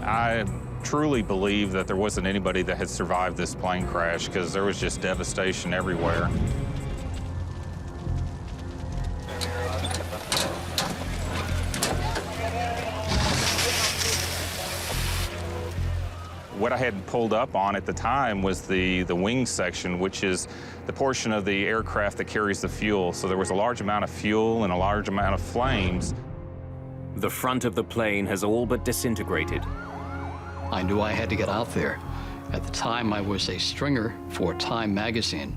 I truly believed that there wasn't anybody that had survived this plane crash because there was just devastation everywhere. What I had pulled up on at the time was the wing section, which is the portion of the aircraft that carries the fuel. So there was a large amount of fuel and a large amount of flames. The front of the plane has all but disintegrated. I knew I had to get out there. At the time, I was a stringer for Time magazine,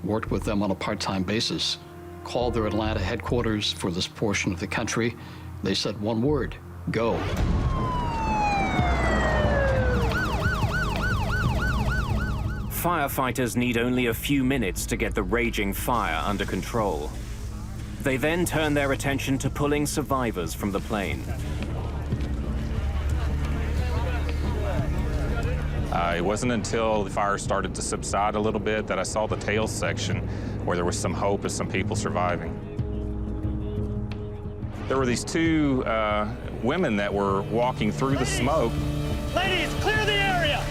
worked with them on a part-time basis, called their Atlanta headquarters for this portion of the country. They said one word, go. Firefighters need only a few minutes to get the raging fire under control. They then turn their attention to pulling survivors from the plane. It wasn't until the fire started to subside a little bit that I saw the tail section where there was some hope of some people surviving. There were these two women that were walking through the smoke. Ladies, clear the area!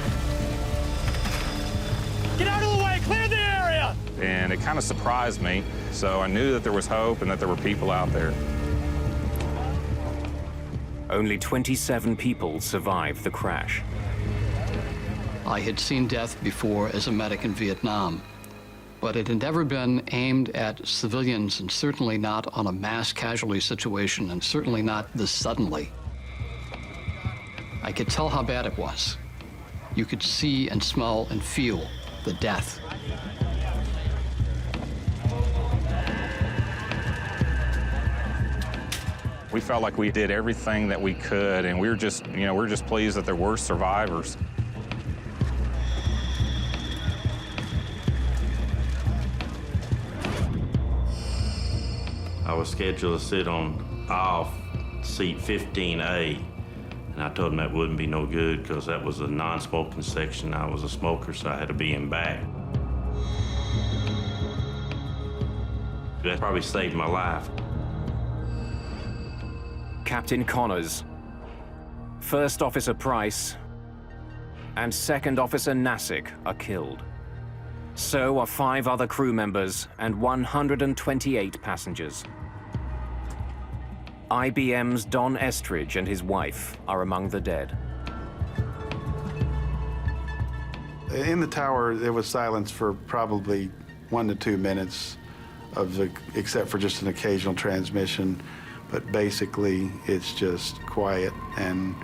Get out of the way, clear the area! And it kind of surprised me, so I knew that there was hope and that there were people out there. Only 27 people survived the crash. I had seen death before as a medic in Vietnam, but it had never been aimed at civilians, and certainly not on a mass casualty situation, and certainly not this suddenly. I could tell how bad it was. You could see and smell and feel the death. We felt like we did everything that we could, and we were just pleased that there were survivors. I was scheduled to sit on aisle seat 15A, and I told them that wouldn't be no good because that was a non-smoking section. I was a smoker, so I had to be in back. That probably saved my life. Captain Connors, First Officer Price, and Second Officer Nassick are killed. So are 5 other crew members and 128 passengers. IBM's Don Estridge and his wife are among the dead. In the tower, there was silence for probably 1 to 2 minutes, except for just an occasional transmission. But basically, it's just quiet, and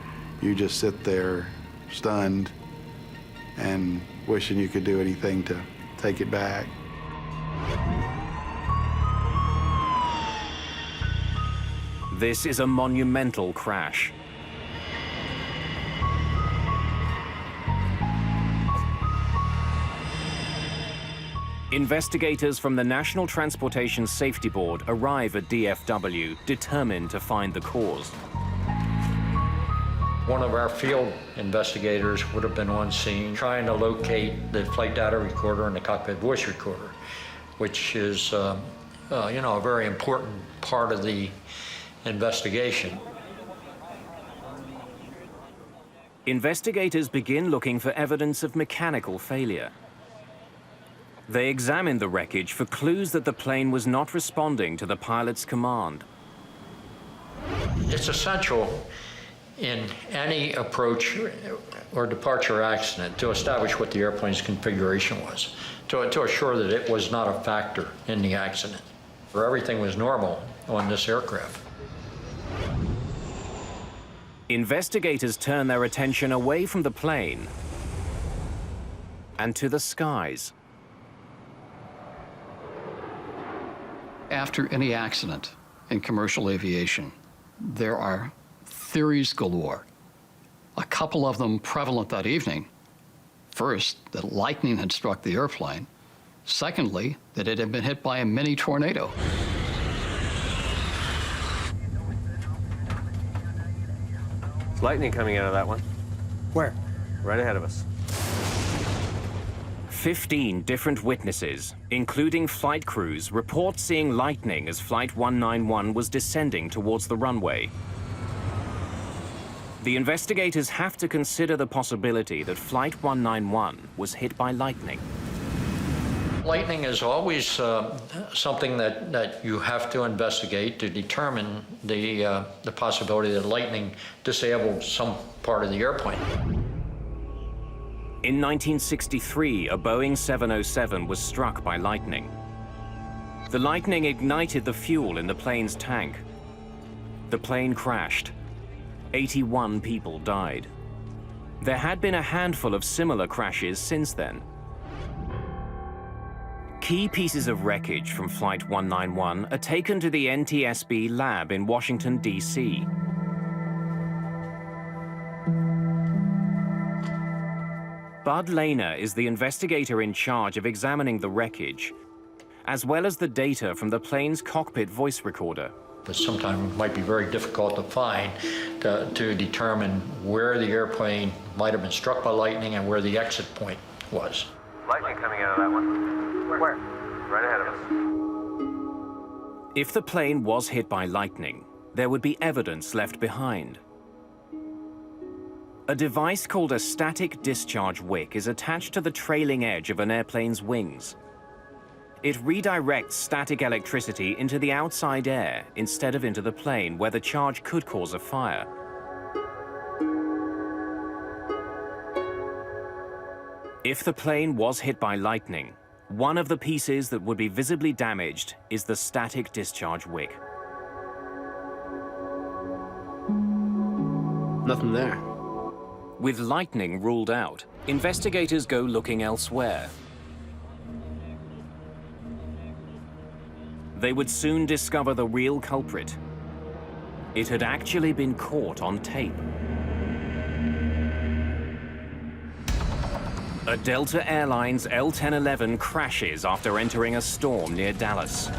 you just sit there stunned and wishing you could do anything to take it back. This is a monumental crash. Investigators from the National Transportation Safety Board arrive at DFW, determined to find the cause. One of our field investigators would have been on scene trying to locate the flight data recorder and the cockpit voice recorder, which is, a very important part of the investigation. Investigators begin looking for evidence of mechanical failure. They examine the wreckage for clues that the plane was not responding to the pilot's command. It's essential in any approach or departure accident to establish what the airplane's configuration was, to assure that it was not a factor in the accident, where everything was normal on this aircraft. Investigators turn their attention away from the plane and to the skies. After any accident in commercial aviation, there are theories galore. A couple of them prevalent that evening. First, that lightning had struck the airplane. Secondly, that it had been hit by a mini tornado. There's lightning coming out of that one. Where? Right ahead of us. 15 different witnesses, including flight crews, report seeing lightning as Flight 191 was descending towards the runway. The investigators have to consider the possibility that Flight 191 was hit by lightning. Lightning is always something that you have to investigate to determine the possibility that lightning disabled some part of the airplane. In 1963, a Boeing 707 was struck by lightning. The lightning ignited the fuel in the plane's tank. The plane crashed. 81 people died. There had been a handful of similar crashes since then. Key pieces of wreckage from Flight 191 are taken to the NTSB lab in Washington, D.C. Bud Lehner is the investigator in charge of examining the wreckage, as well as the data from the plane's cockpit voice recorder. But sometimes it might be very difficult to find to determine where the airplane might have been struck by lightning and where the exit point was. Lightning coming out of that one. Where? Right ahead of us. If the plane was hit by lightning, there would be evidence left behind. A device called a static discharge wick is attached to the trailing edge of an airplane's wings. It redirects static electricity into the outside air instead of into the plane, where the charge could cause a fire. If the plane was hit by lightning, one of the pieces that would be visibly damaged is the static discharge wick. Nothing there. With lightning ruled out, investigators go looking elsewhere. They would soon discover the real culprit. It had actually been caught on tape. A Delta Airlines L-1011 crashes after entering a storm near Dallas.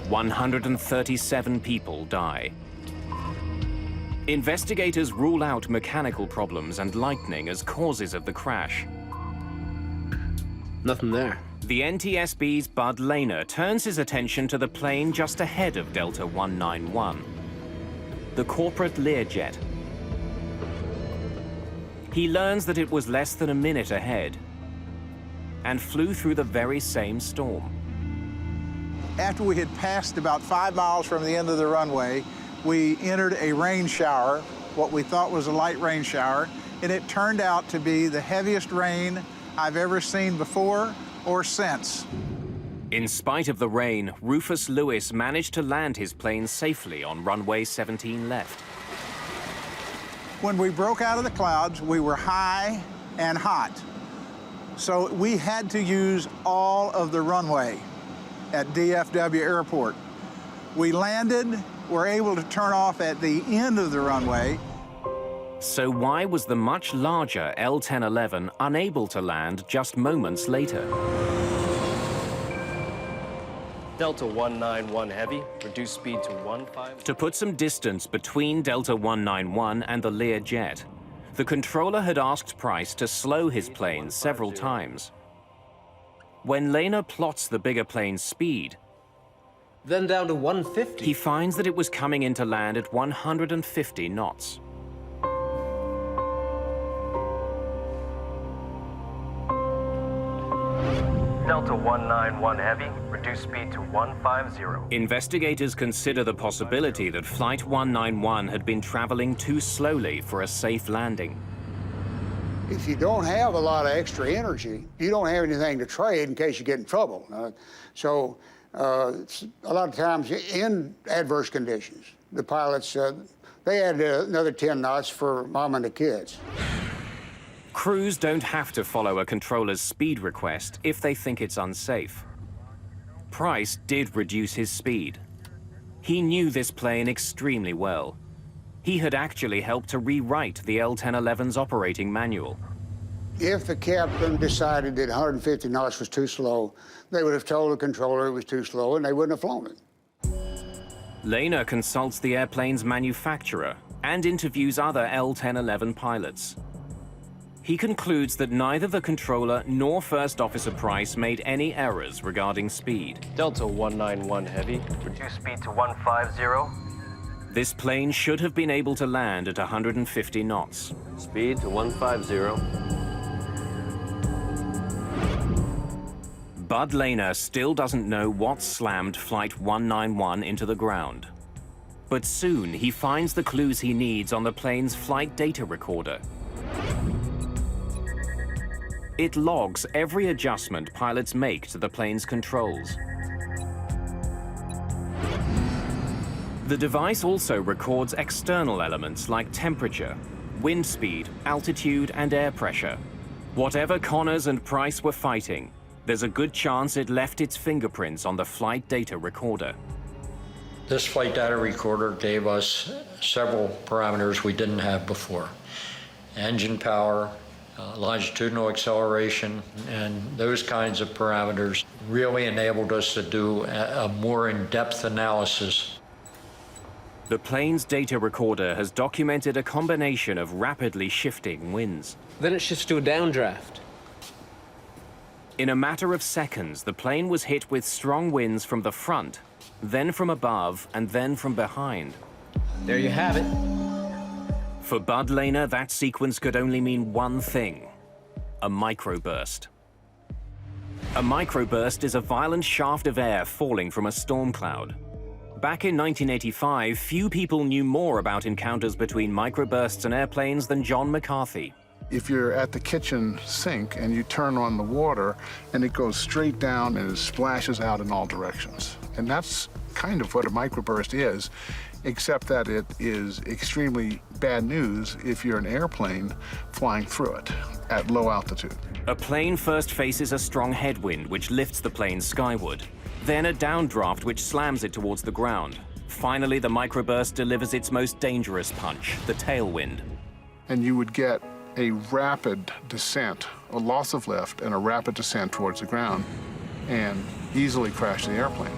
"137 people die. Investigators rule out mechanical problems and lightning as causes of the crash. Nothing there. The NTSB's Bud Lehner turns his attention to the plane just ahead of Delta 191, the corporate Learjet. He learns that it was less than a minute ahead and flew through the very same storm. After we had passed about 5 miles from the end of the runway, we entered a rain shower, what we thought was a light rain shower, and it turned out to be the heaviest rain I've ever seen before or since. In spite of the rain, Rufus Lewis managed to land his plane safely on runway 17 left. When we broke out of the clouds, we were high and hot. So we had to use all of the runway at DFW Airport. We landed, were able to turn off at the end of the runway. So why was the much larger L-1011 unable to land just moments later? Delta 191 Heavy, reduce speed to 15. To put some distance between Delta 191 and the Learjet, the controller had asked Price to slow his plane several times. When Lehner plots the bigger plane's speed, then down to 150. He finds that it was coming in to land at 150 knots. Delta 191 Heavy, reduce speed to 150. Investigators consider the possibility that Flight 191 had been traveling too slowly for a safe landing. If you don't have a lot of extra energy, you don't have anything to trade in case you get in trouble. So a lot of times in adverse conditions, the pilots, they add another 10 knots for mom and the kids. Crews don't have to follow a controller's speed request if they think it's unsafe. Price did reduce his speed. He knew this plane extremely well. He had actually helped to rewrite the L-1011's operating manual. If the captain decided that 150 knots was too slow, they would have told the controller it was too slow and they wouldn't have flown it. Lehner consults the airplane's manufacturer and interviews other L-1011 pilots. He concludes that neither the controller nor First Officer Price made any errors regarding speed. Delta 191 Heavy, reduce speed to 150. This plane should have been able to land at 150 knots. Speed to 150. Bud Lehner still doesn't know what slammed Flight 191 into the ground. But soon he finds the clues he needs on the plane's flight data recorder. It logs every adjustment pilots make to the plane's controls. The device also records external elements like temperature, wind speed, altitude, and air pressure. Whatever Connors and Price were fighting, there's a good chance it left its fingerprints on the flight data recorder. This flight data recorder gave us several parameters we didn't have before. Engine power, longitudinal acceleration, and those kinds of parameters really enabled us to do a more in-depth analysis. The plane's data recorder has documented a combination of rapidly shifting winds. Then it shifts to a downdraft. In a matter of seconds, the plane was hit with strong winds from the front, then from above, and then from behind. There you have it. For Bud Lehner, that sequence could only mean one thing: a microburst. A microburst is a violent shaft of air falling from a storm cloud. Back in 1985, few people knew more about encounters between microbursts and airplanes than John McCarthy. If you're at the kitchen sink and you turn on the water and it goes straight down and it splashes out in all directions. And that's kind of what a microburst is, except that it is extremely bad news if you're an airplane flying through it at low altitude. A plane first faces a strong headwind which lifts the plane skyward, then a downdraft which slams it towards the ground. Finally, the microburst delivers its most dangerous punch, the tailwind. And you would get a rapid descent, a loss of lift, and a rapid descent towards the ground, and easily crash the airplane.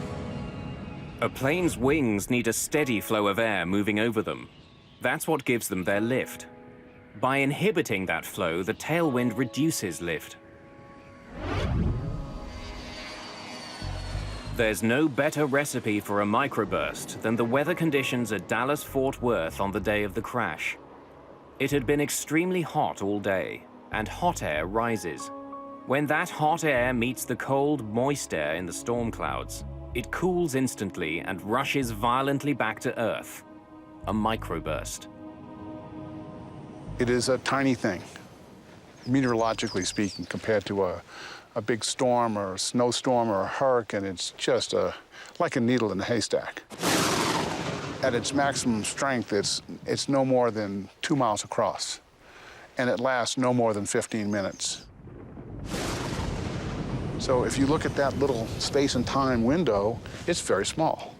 A plane's wings need a steady flow of air moving over them. That's what gives them their lift. By inhibiting that flow, the tailwind reduces lift. There's no better recipe for a microburst than the weather conditions at Dallas-Fort Worth on the day of the crash. It had been extremely hot all day, and hot air rises. When that hot air meets the cold, moist air in the storm clouds, it cools instantly and rushes violently back to Earth. A microburst. It is a tiny thing, meteorologically speaking, compared to a big storm or a snowstorm or a hurricane. It's just like a needle in a haystack. At its maximum strength, it's no more than 2 miles across, and it lasts no more than 15 minutes. So if you look at that little space and time window, it's very small.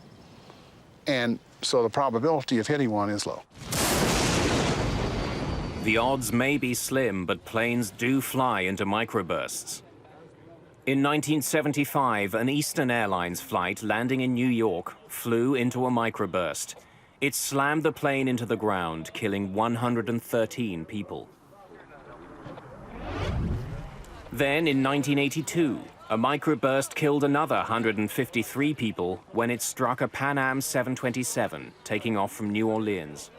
And so the probability of hitting one is low. The odds may be slim, but planes do fly into microbursts. In 1975, an Eastern Airlines flight landing in New York flew into a microburst. It slammed the plane into the ground, killing 113 people. Then, in 1982, a microburst killed another 153 people when it struck a Pan Am 727, taking off from New Orleans.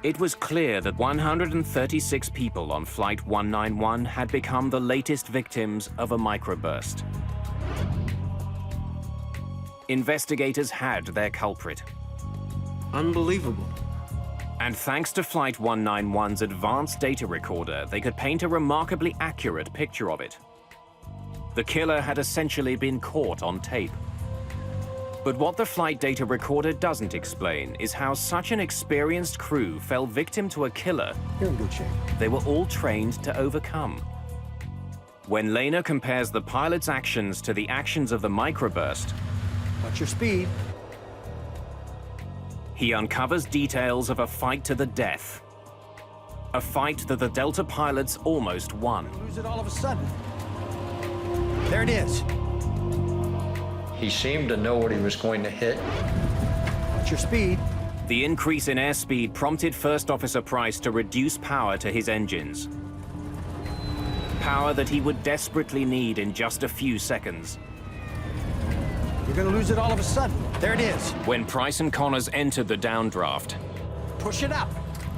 It was clear that 136 people on Flight 191 had become the latest victims of a microburst. Investigators had their culprit. Unbelievable. And thanks to Flight 191's advanced data recorder, they could paint a remarkably accurate picture of it. The killer had essentially been caught on tape. But what the flight data recorder doesn't explain is how such an experienced crew fell victim to a killer You're in good shape. they were all trained to overcome. When Lehner compares the pilot's actions to the actions of the microburst, What's your speed? he uncovers details of a fight to the death. A fight that the Delta pilots almost won. Lose it all of a sudden. There it is. He seemed to know what he was going to hit. What's your speed? The increase in airspeed prompted First Officer Price to reduce power to his engines. Power that he would desperately need in just a few seconds. You're gonna lose it all of a sudden. There it is. When Price and Connors entered the downdraft, Push it up.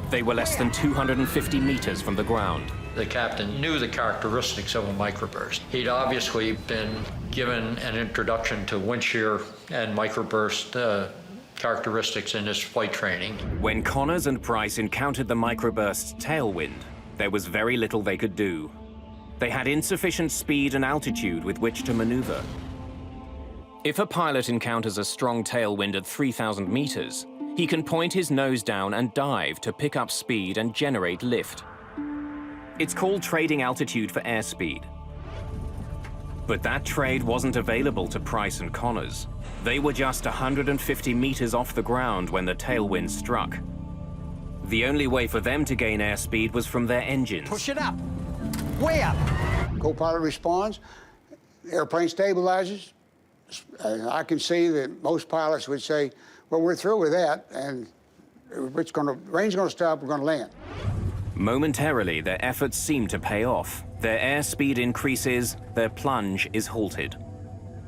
they were less than 250 meters from the ground. The captain knew the characteristics of a microburst. He'd obviously been given an introduction to wind shear and microburst characteristics in his flight training. When Connors and Price encountered the microburst's tailwind, there was very little they could do. They had insufficient speed and altitude with which to maneuver. If a pilot encounters a strong tailwind at 3,000 meters, he can point his nose down and dive to pick up speed and generate lift. It's called trading altitude for airspeed. But that trade wasn't available to Price and Connors. They were just 150 meters off the ground when the tailwind struck. The only way for them to gain airspeed was from their engines. Push it up. Way up. Co-pilot responds, the airplane stabilizes. I can see that most pilots would say, well, we're through with that, and rain's gonna stop, we're gonna land. Momentarily, their efforts seem to pay off. Their airspeed increases, their plunge is halted.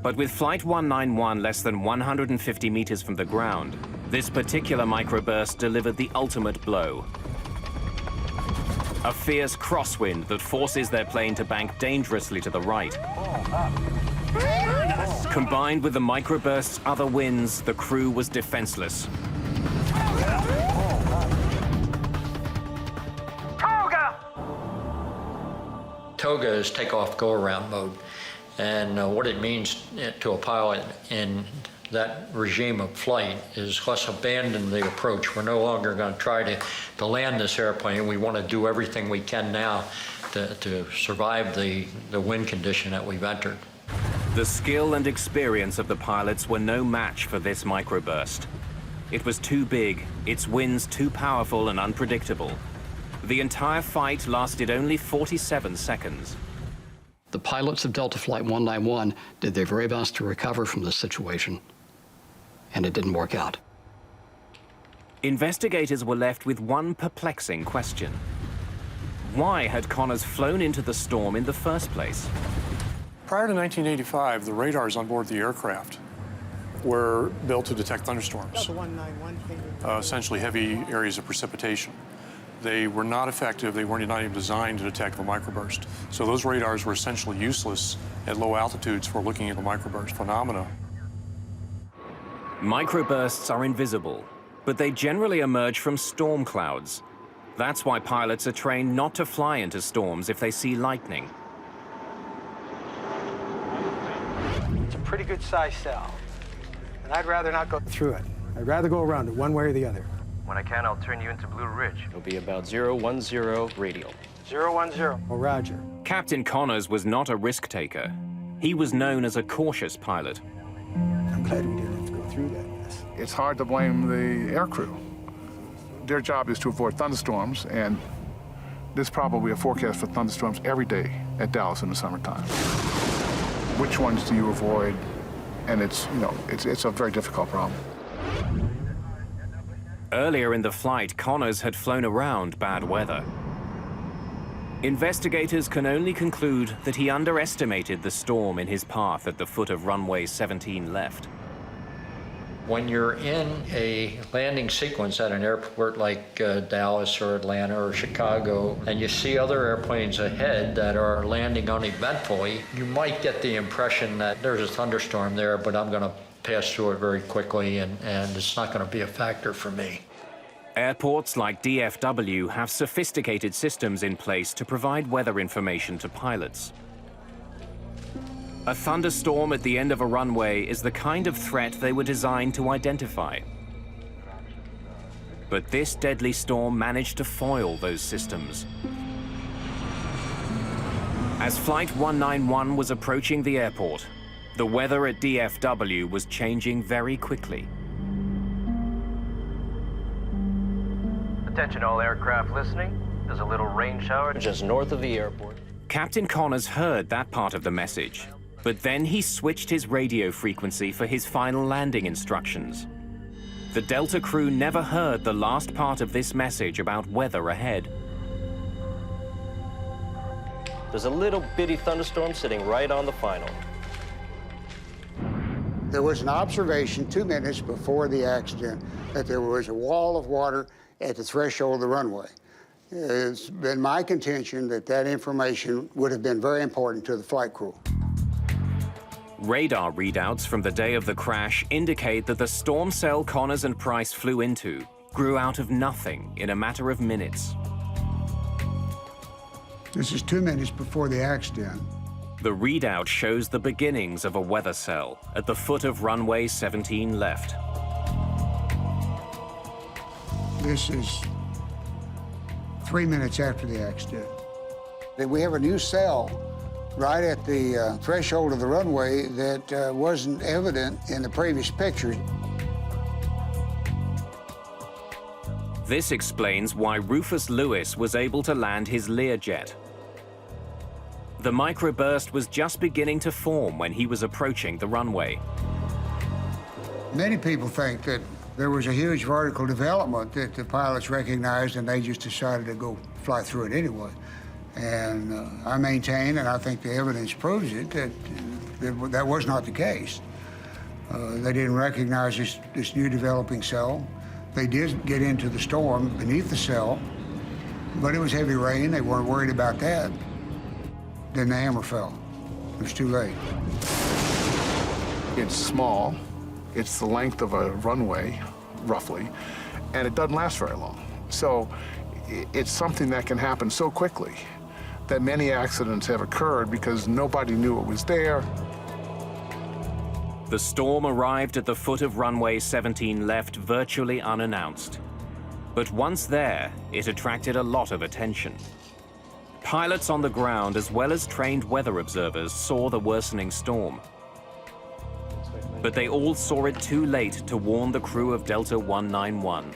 But with Flight 191 less than 150 meters from the ground, this particular microburst delivered the ultimate blow. A fierce crosswind that forces their plane to bank dangerously to the right. Combined with the microburst's other winds, the crew was defenseless. Toga is takeoff go-around mode. And what it means to a pilot in that regime of flight is let's abandon the approach. We're no longer going to try to land this airplane. We want to do everything we can now to survive the wind condition that we've entered. The skill and experience of the pilots were no match for this microburst. It was too big, its winds too powerful and unpredictable. The entire fight lasted only 47 seconds. The pilots of Delta Flight 191 did their very best to recover from this situation, and it didn't work out. Investigators were left with one perplexing question. Why had Connors flown into the storm in the first place? Prior to 1985, the radars on board the aircraft were built to detect thunderstorms, essentially heavy areas of precipitation. They were not effective. They weren't not even designed to detect the microburst. So those radars were essentially useless at low altitudes for looking at the microburst phenomena. Microbursts are invisible, but they generally emerge from storm clouds. That's why pilots are trained not to fly into storms if they see lightning. It's a pretty good size cell, and I'd rather not go through it. I'd rather go around it one way or the other. When I can, I'll turn you into Blue Ridge. It'll be about 010 radial. 010. Oh, roger. Captain Connors was not a risk taker. He was known as a cautious pilot. I'm glad we didn't have to go through that mess. It's hard to blame the aircrew. Their job is to avoid thunderstorms, and there's probably a forecast for thunderstorms every day at Dallas in the summertime. Which ones do you avoid? And it's a very difficult problem. Earlier in the flight, Connors had flown around bad weather. Investigators can only conclude that he underestimated the storm in his path at the foot of runway 17 left. When you're in a landing sequence at an airport like Dallas or Atlanta or Chicago, and you see other airplanes ahead that are landing uneventfully, you might get the impression that there's a thunderstorm there, but I'm going to pass through it very quickly, and it's not going to be a factor for me. Airports like DFW have sophisticated systems in place to provide weather information to pilots. A thunderstorm at the end of a runway is the kind of threat they were designed to identify. But this deadly storm managed to foil those systems. As Flight 191 was approaching the airport, the weather at DFW was changing very quickly. Attention all aircraft listening. There's a little rain shower just north of the airport. Captain Connors heard that part of the message, but then he switched his radio frequency for his final landing instructions. The Delta crew never heard the last part of this message about weather ahead. There's a little bitty thunderstorm sitting right on the final. There was an observation 2 minutes before the accident that there was a wall of water at the threshold of the runway. It's been my contention that that information would have been very important to the flight crew. Radar readouts from the day of the crash indicate that the storm cell Connors and Price flew into grew out of nothing in a matter of minutes. This is 2 minutes before the accident. The readout shows the beginnings of a weather cell at the foot of runway 17 left. This is 3 minutes after the accident. We have a new cell right at the threshold of the runway that wasn't evident in the previous pictures. This explains why Rufus Lewis was able to land his Learjet. The microburst was just beginning to form when he was approaching the runway. Many people think that there was a huge vertical development that the pilots recognized and they just decided to go fly through it anyway. And I maintain, and I think the evidence proves it, that that was not the case. They didn't recognize this new developing cell. They did get into the storm beneath the cell, but it was heavy rain. They weren't worried about that. Then the hammer fell. It was too late. It's small. It's the length of a runway, roughly, and it doesn't last very long. So it's something that can happen so quickly that many accidents have occurred because nobody knew it was there. The storm arrived at the foot of runway 17 left virtually unannounced. But once there, it attracted a lot of attention. Pilots on the ground, as well as trained weather observers, saw the worsening storm. But they all saw it too late to warn the crew of Delta 191.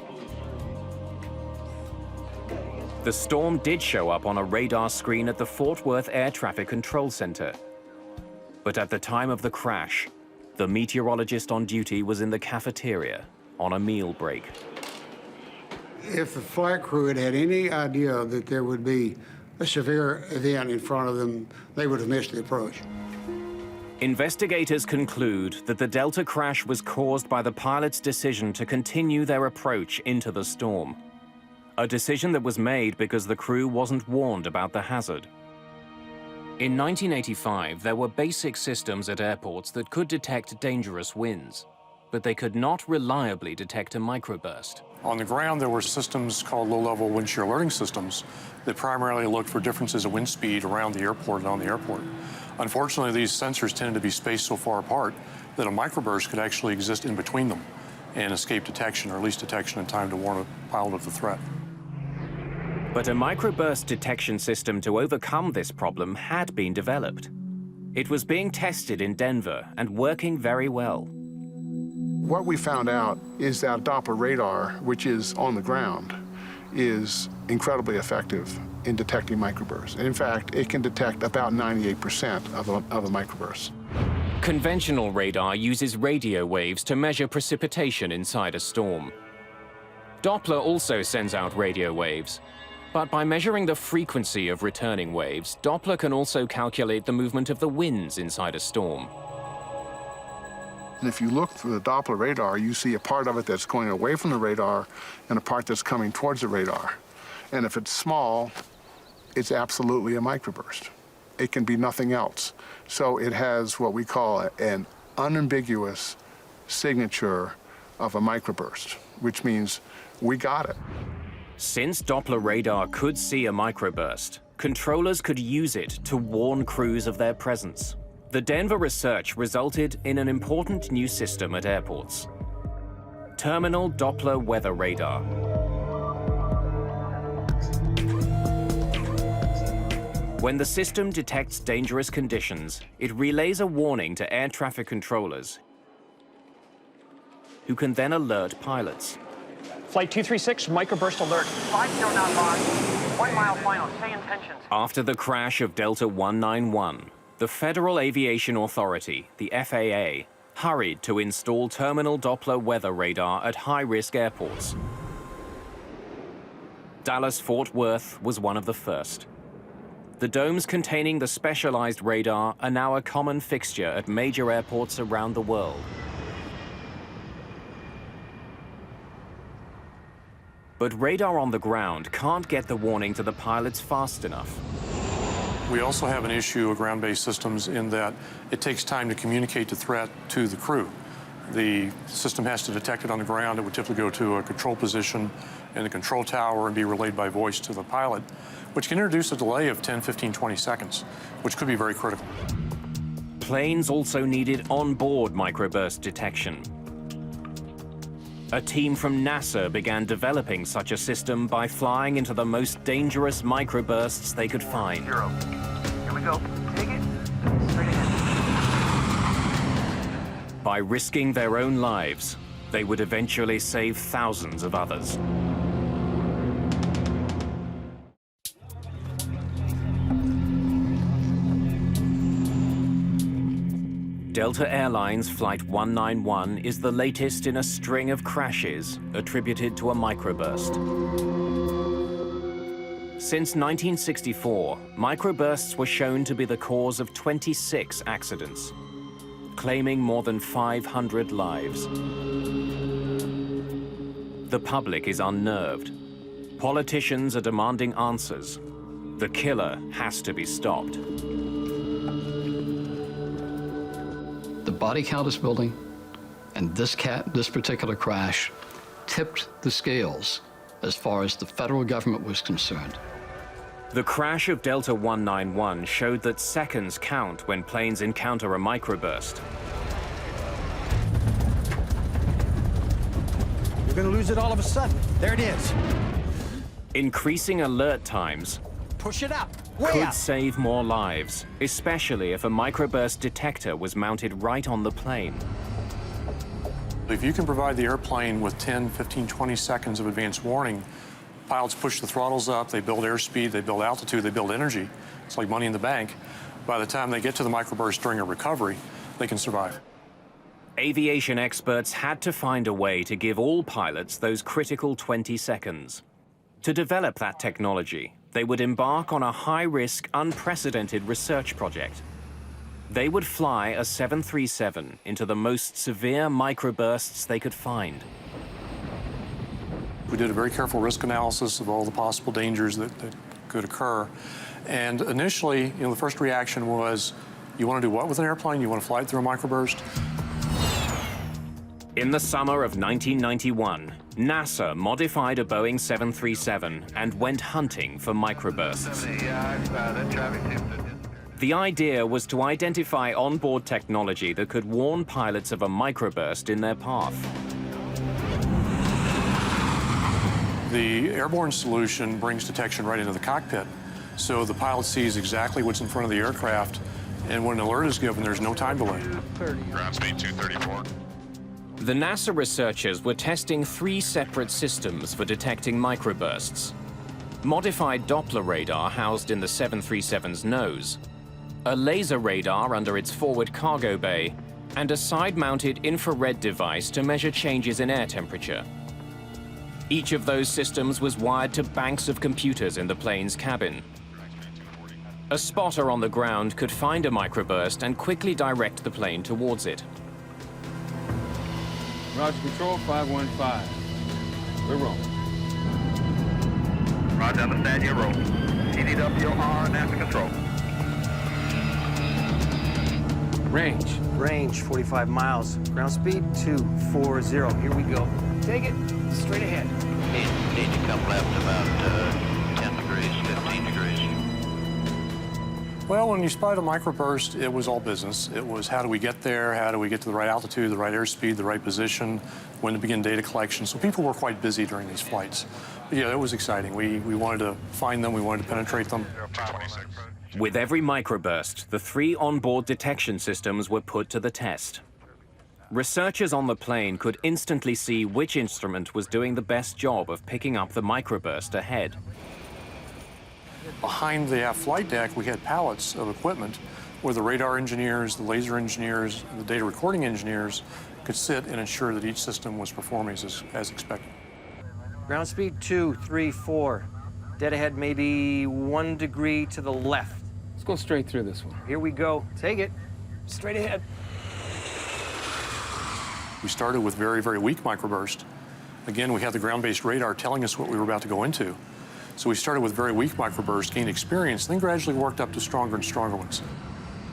The storm did show up on a radar screen at the Fort Worth Air Traffic Control Center. But at the time of the crash, the meteorologist on duty was in the cafeteria on a meal break. If the flight crew had had any idea that there would be a severe event in front of them, they would have missed the approach. Investigators conclude that the Delta crash was caused by the pilot's decision to continue their approach into the storm. A decision that was made because the crew wasn't warned about the hazard. In 1985, there were basic systems at airports that could detect dangerous winds, but they could not reliably detect a microburst. On the ground, there were systems called low-level wind shear alerting systems that primarily looked for differences of wind speed around the airport and on the airport. Unfortunately, these sensors tended to be spaced so far apart that a microburst could actually exist in between them and escape detection, or at least detection in time to warn a pilot of the threat. But a microburst detection system to overcome this problem had been developed. It was being tested in Denver and working very well. What we found out is that Doppler radar, which is on the ground, is incredibly effective in detecting microbursts. And in fact, it can detect about 98% of a microburst. Conventional radar uses radio waves to measure precipitation inside a storm. Doppler also sends out radio waves, but by measuring the frequency of returning waves, Doppler can also calculate the movement of the winds inside a storm. And if you look through the Doppler radar, you see a part of it that's going away from the radar and a part that's coming towards the radar. And if it's small, it's absolutely a microburst. It can be nothing else. So it has what we call an unambiguous signature of a microburst, which means we got it. Since Doppler radar could see a microburst, controllers could use it to warn crews of their presence. The Denver research resulted in an important new system at airports: Terminal Doppler Weather Radar. When the system detects dangerous conditions, it relays a warning to air traffic controllers, who can then alert pilots. Flight 236, microburst alert. 509 log, 1 mile final, stay in tension. After the crash of Delta 191, the Federal Aviation Authority, the FAA, hurried to install terminal Doppler weather radar at high-risk airports. Dallas-Fort Worth was one of the first. The domes containing the specialized radar are now a common fixture at major airports around the world. But radar on the ground can't get the warning to the pilots fast enough. We also have an issue of ground-based systems in that it takes time to communicate the threat to the crew. The system has to detect it on the ground. It would typically go to a control position in the control tower and be relayed by voice to the pilot, which can introduce a delay of 10, 15, 20 seconds, which could be very critical. Planes also needed onboard microburst detection. A team from NASA began developing such a system by flying into the most dangerous microbursts they could find. Here we go. Take it. Straight ahead. By risking their own lives, they would eventually save thousands of others. Delta Airlines Flight 191 is the latest in a string of crashes attributed to a microburst. Since 1964, microbursts were shown to be the cause of 26 accidents, claiming more than 500 lives. The public is unnerved. Politicians are demanding answers. The killer has to be stopped. The body count is building, and this particular crash tipped the scales as far as the federal government was concerned. The crash of Delta 191 showed that seconds count when planes encounter a microburst. You're going to lose it all of a sudden. There it is. Increasing alert times Push it up. Way could up. save more lives, especially if a microburst detector was mounted right on the plane. If you can provide the airplane with 10, 15, 20 seconds of advance warning, pilots push the throttles up, they build airspeed, they build altitude, they build energy. It's like money in the bank. By the time they get to the microburst during a recovery, they can survive. Aviation experts had to find a way to give all pilots those critical 20 seconds. To develop that technology, they would embark on a high-risk, unprecedented research project. They would fly a 737 into the most severe microbursts they could find. We did a very careful risk analysis of all the possible dangers that could occur. And initially, the first reaction was, you want to do what with an airplane? You want to fly it through a microburst? In the summer of 1991, NASA modified a Boeing 737 and went hunting for microbursts. The idea was to identify onboard technology that could warn pilots of a microburst in their path. The airborne solution brings detection right into the cockpit, so the pilot sees exactly what's in front of the aircraft, and when an alert is given, there's no time delay. Ground speed 234. The NASA researchers were testing 3 separate systems for detecting microbursts. Modified Doppler radar housed in the 737's nose, a laser radar under its forward cargo bay, and a side-mounted infrared device to measure changes in air temperature. Each of those systems was wired to banks of computers in the plane's cabin. A spotter on the ground could find a microburst and quickly direct the plane towards it. Roger, control 515. We're rolling. Roger, understand your roll. TDWR and after control. Range. Range 45 miles. Ground speed 240. Here we go. Take it straight ahead. Need to come left about 10 degrees, 15 degrees. Well, when you spotted a microburst, it was all business. It was how do we get there, how do we get to the right altitude, the right airspeed, the right position, when to begin data collection. So people were quite busy during these flights. But yeah, it was exciting. We wanted to find them, we wanted to penetrate them. With every microburst, the 3 onboard detection systems were put to the test. Researchers on the plane could instantly see which instrument was doing the best job of picking up the microburst ahead. Behind the aft flight deck, we had pallets of equipment where the radar engineers, the laser engineers, the data recording engineers could sit and ensure that each system was performing as expected. Ground speed 234. Dead ahead maybe 1 degree to the left. Let's go straight through this one. Here we go. Take it. Straight ahead. We started with very, very weak microburst. Again, we had the ground-based radar telling us what we were about to go into. So we started with very weak microburst, gained experience, then gradually worked up to stronger and stronger ones.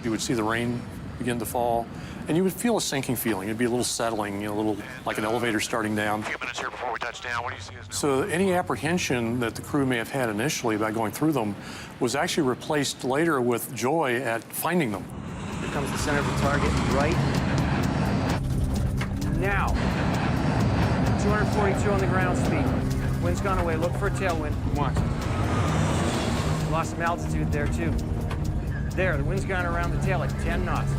You would see the rain begin to fall, and you would feel a sinking feeling. It'd be a little settling, you know, a little like an elevator starting down. A few minutes here before we touch down. What do you see us doing? So any apprehension that the crew may have had initially about going through them was actually replaced later with joy at finding them. Here comes the center of the target, right now. 242 on the ground speed. Wind's gone away. Look for a tailwind. Watch. Lost some altitude there, too. There, the wind's gone around the tail at 10 knots.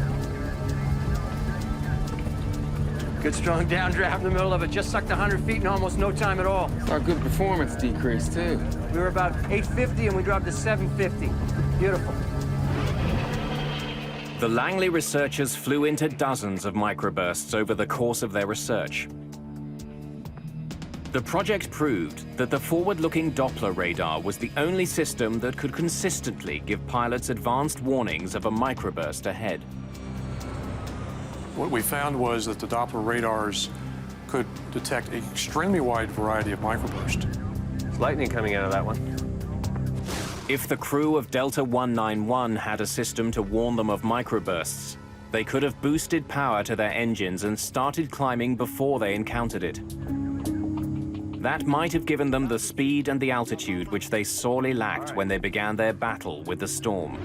Good strong downdraft in the middle of it. Just sucked 100 feet in almost no time at all. Our good performance decreased, too. We were about 850 and we dropped to 750. Beautiful. The Langley researchers flew into dozens of microbursts over the course of their research. The project proved that the forward-looking Doppler radar was the only system that could consistently give pilots advanced warnings of a microburst ahead. What we found was that the Doppler radars could detect an extremely wide variety of microburst. There's lightning coming out of that one. If the crew of Delta 191 had a system to warn them of microbursts, they could have boosted power to their engines and started climbing before they encountered it. That might have given them the speed and the altitude which they sorely lacked when they began their battle with the storm.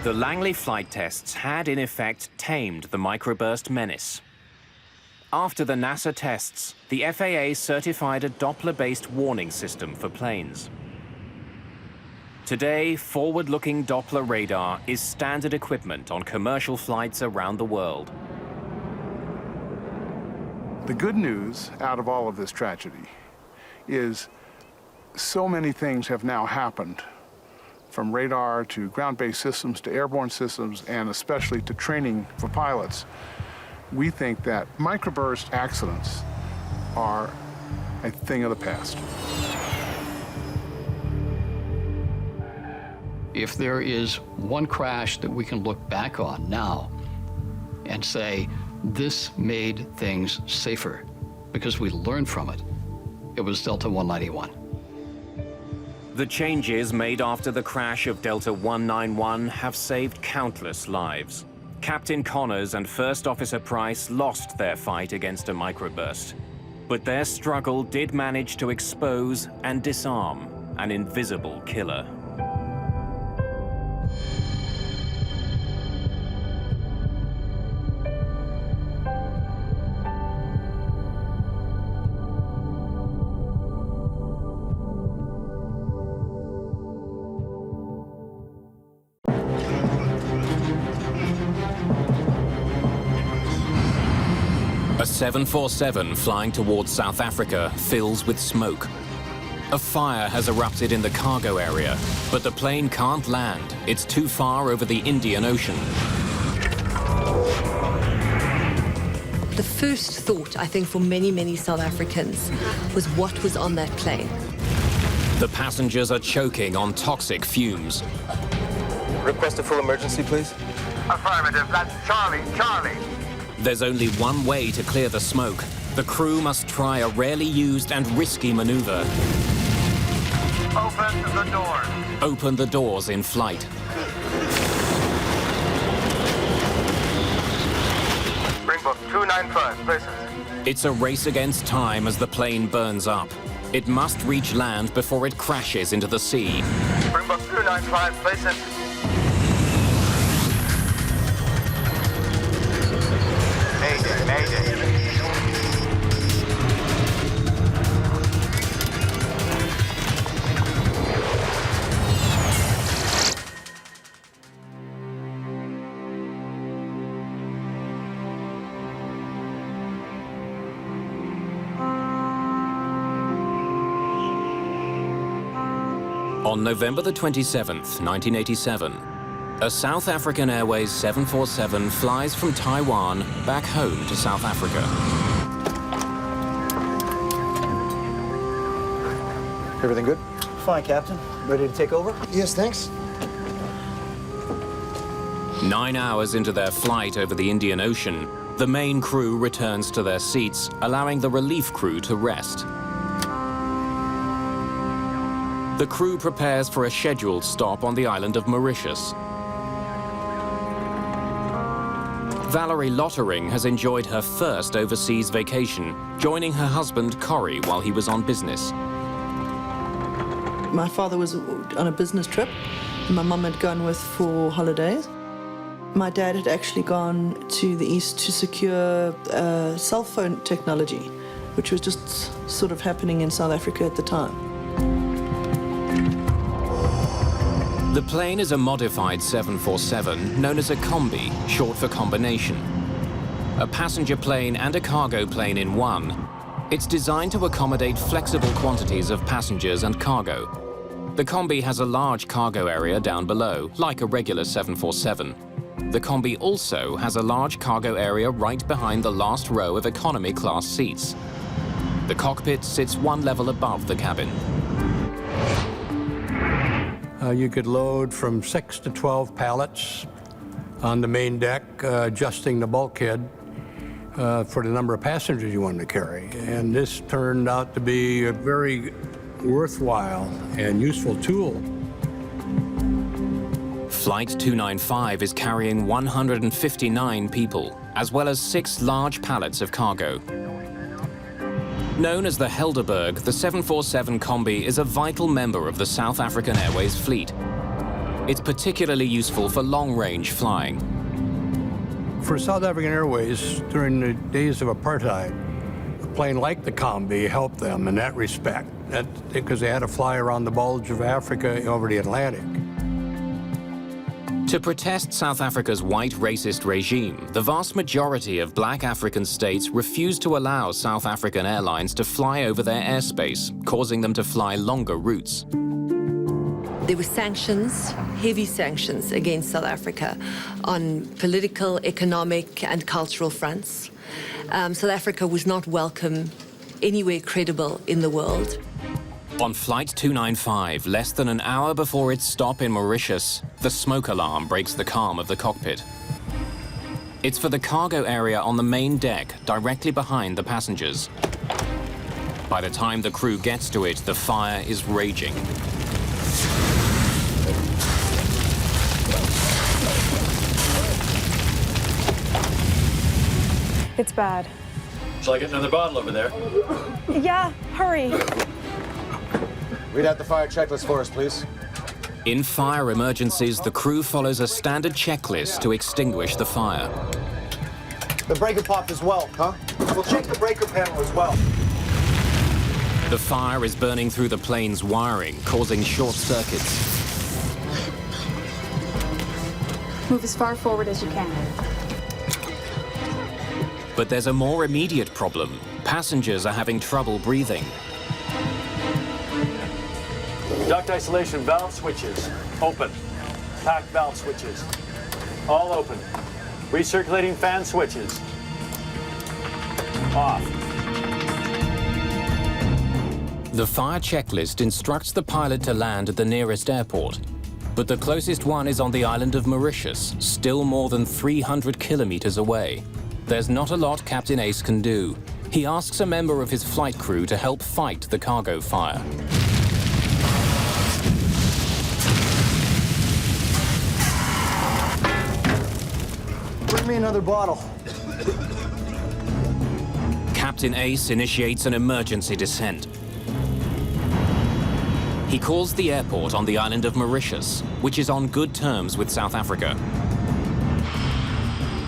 The Langley flight tests had, in effect, tamed the microburst menace. After the NASA tests, the FAA certified a Doppler-based warning system for planes. Today, forward-looking Doppler radar is standard equipment on commercial flights around the world. The good news out of all of this tragedy is so many things have now happened, from radar to ground-based systems to airborne systems, and especially to training for pilots. We think that microburst accidents are a thing of the past. If there is one crash that we can look back on now and say, this made things safer because we learned from it, it was Delta 191. The changes made after the crash of Delta 191 have saved countless lives. Captain Connors and First Officer Price lost their fight against a microburst, but their struggle did manage to expose and disarm an invisible killer. A 747 flying towards South Africa fills with smoke. A fire has erupted in the cargo area, but the plane can't land. It's too far over the Indian Ocean. The first thought, I think, for many, many South Africans was what was on that plane. The passengers are choking on toxic fumes. Request a full emergency, please. Affirmative, that's Charlie, Charlie. There's only one way to clear the smoke. The crew must try a rarely used and risky maneuver. Open the doors. Open the doors in flight. Springbok 295, places. It's a race against time as the plane burns up. It must reach land before it crashes into the sea. Springbok 295, places. Mayday, Mayday. On November the 27th, 1987, a South African Airways 747 flies from Taiwan back home to South Africa. Everything good? Fine, Captain. Ready to take over? Yes, thanks. 9 hours into their flight over the Indian Ocean, the main crew returns to their seats, allowing the relief crew to rest. The crew prepares for a scheduled stop on the island of Mauritius. Valerie Lottering has enjoyed her first overseas vacation, joining her husband Corrie while he was on business. My father was on a business trip, and my mum had gone with for holidays. My dad had actually gone to the east to secure cell phone technology, which was just sort of happening in South Africa at the time. The plane is a modified 747 known as a combi, short for combination. A passenger plane and a cargo plane in one, it's designed to accommodate flexible quantities of passengers and cargo. The combi has a large cargo area down below, like a regular 747. The combi also has a large cargo area right behind the last row of economy class seats. The cockpit sits one level above the cabin. You could load from 6 to 12 pallets on the main deck, adjusting the bulkhead for the number of passengers you wanted to carry. And this turned out to be a very worthwhile and useful tool. Flight 295 is carrying 159 people, as well as 6 large pallets of cargo. Known as the Helderberg, the 747 Combi is a vital member of the South African Airways fleet. It's particularly useful for long-range flying. For South African Airways, during the days of apartheid, a plane like the Combi helped them in that respect, because they had to fly around the bulge of Africa over the Atlantic. To protest South Africa's white racist regime, the vast majority of black African states refused to allow South African airlines to fly over their airspace, causing them to fly longer routes. There were sanctions, heavy sanctions against South Africa on political, economic, and cultural fronts. South Africa was not welcome anywhere credible in the world. On Flight 295, less than an hour before its stop in Mauritius, the smoke alarm breaks the calm of the cockpit. It's for the cargo area on the main deck, directly behind the passengers. By the time the crew gets to it, the fire is raging. It's bad. Shall I get another bottle over there? Yeah, hurry. Read out the fire checklist for us, please. In fire emergencies, the crew follows a standard checklist to extinguish the fire. The breaker popped as well, huh? We'll check the breaker panel as well. The fire is burning through the plane's wiring, causing short circuits. Move as far forward as you can. But there's a more immediate problem. Passengers are having trouble breathing. Duct isolation valve switches, open. Pack valve switches, all open. Recirculating fan switches, off. The fire checklist instructs the pilot to land at the nearest airport, but the closest one is on the island of Mauritius, still more than 300 kilometers away. There's not a lot Captain Ace can do. He asks a member of his flight crew to help fight the cargo fire. Bring me another bottle. Captain Ace initiates an emergency descent. He calls the airport on the island of Mauritius, which is on good terms with South Africa.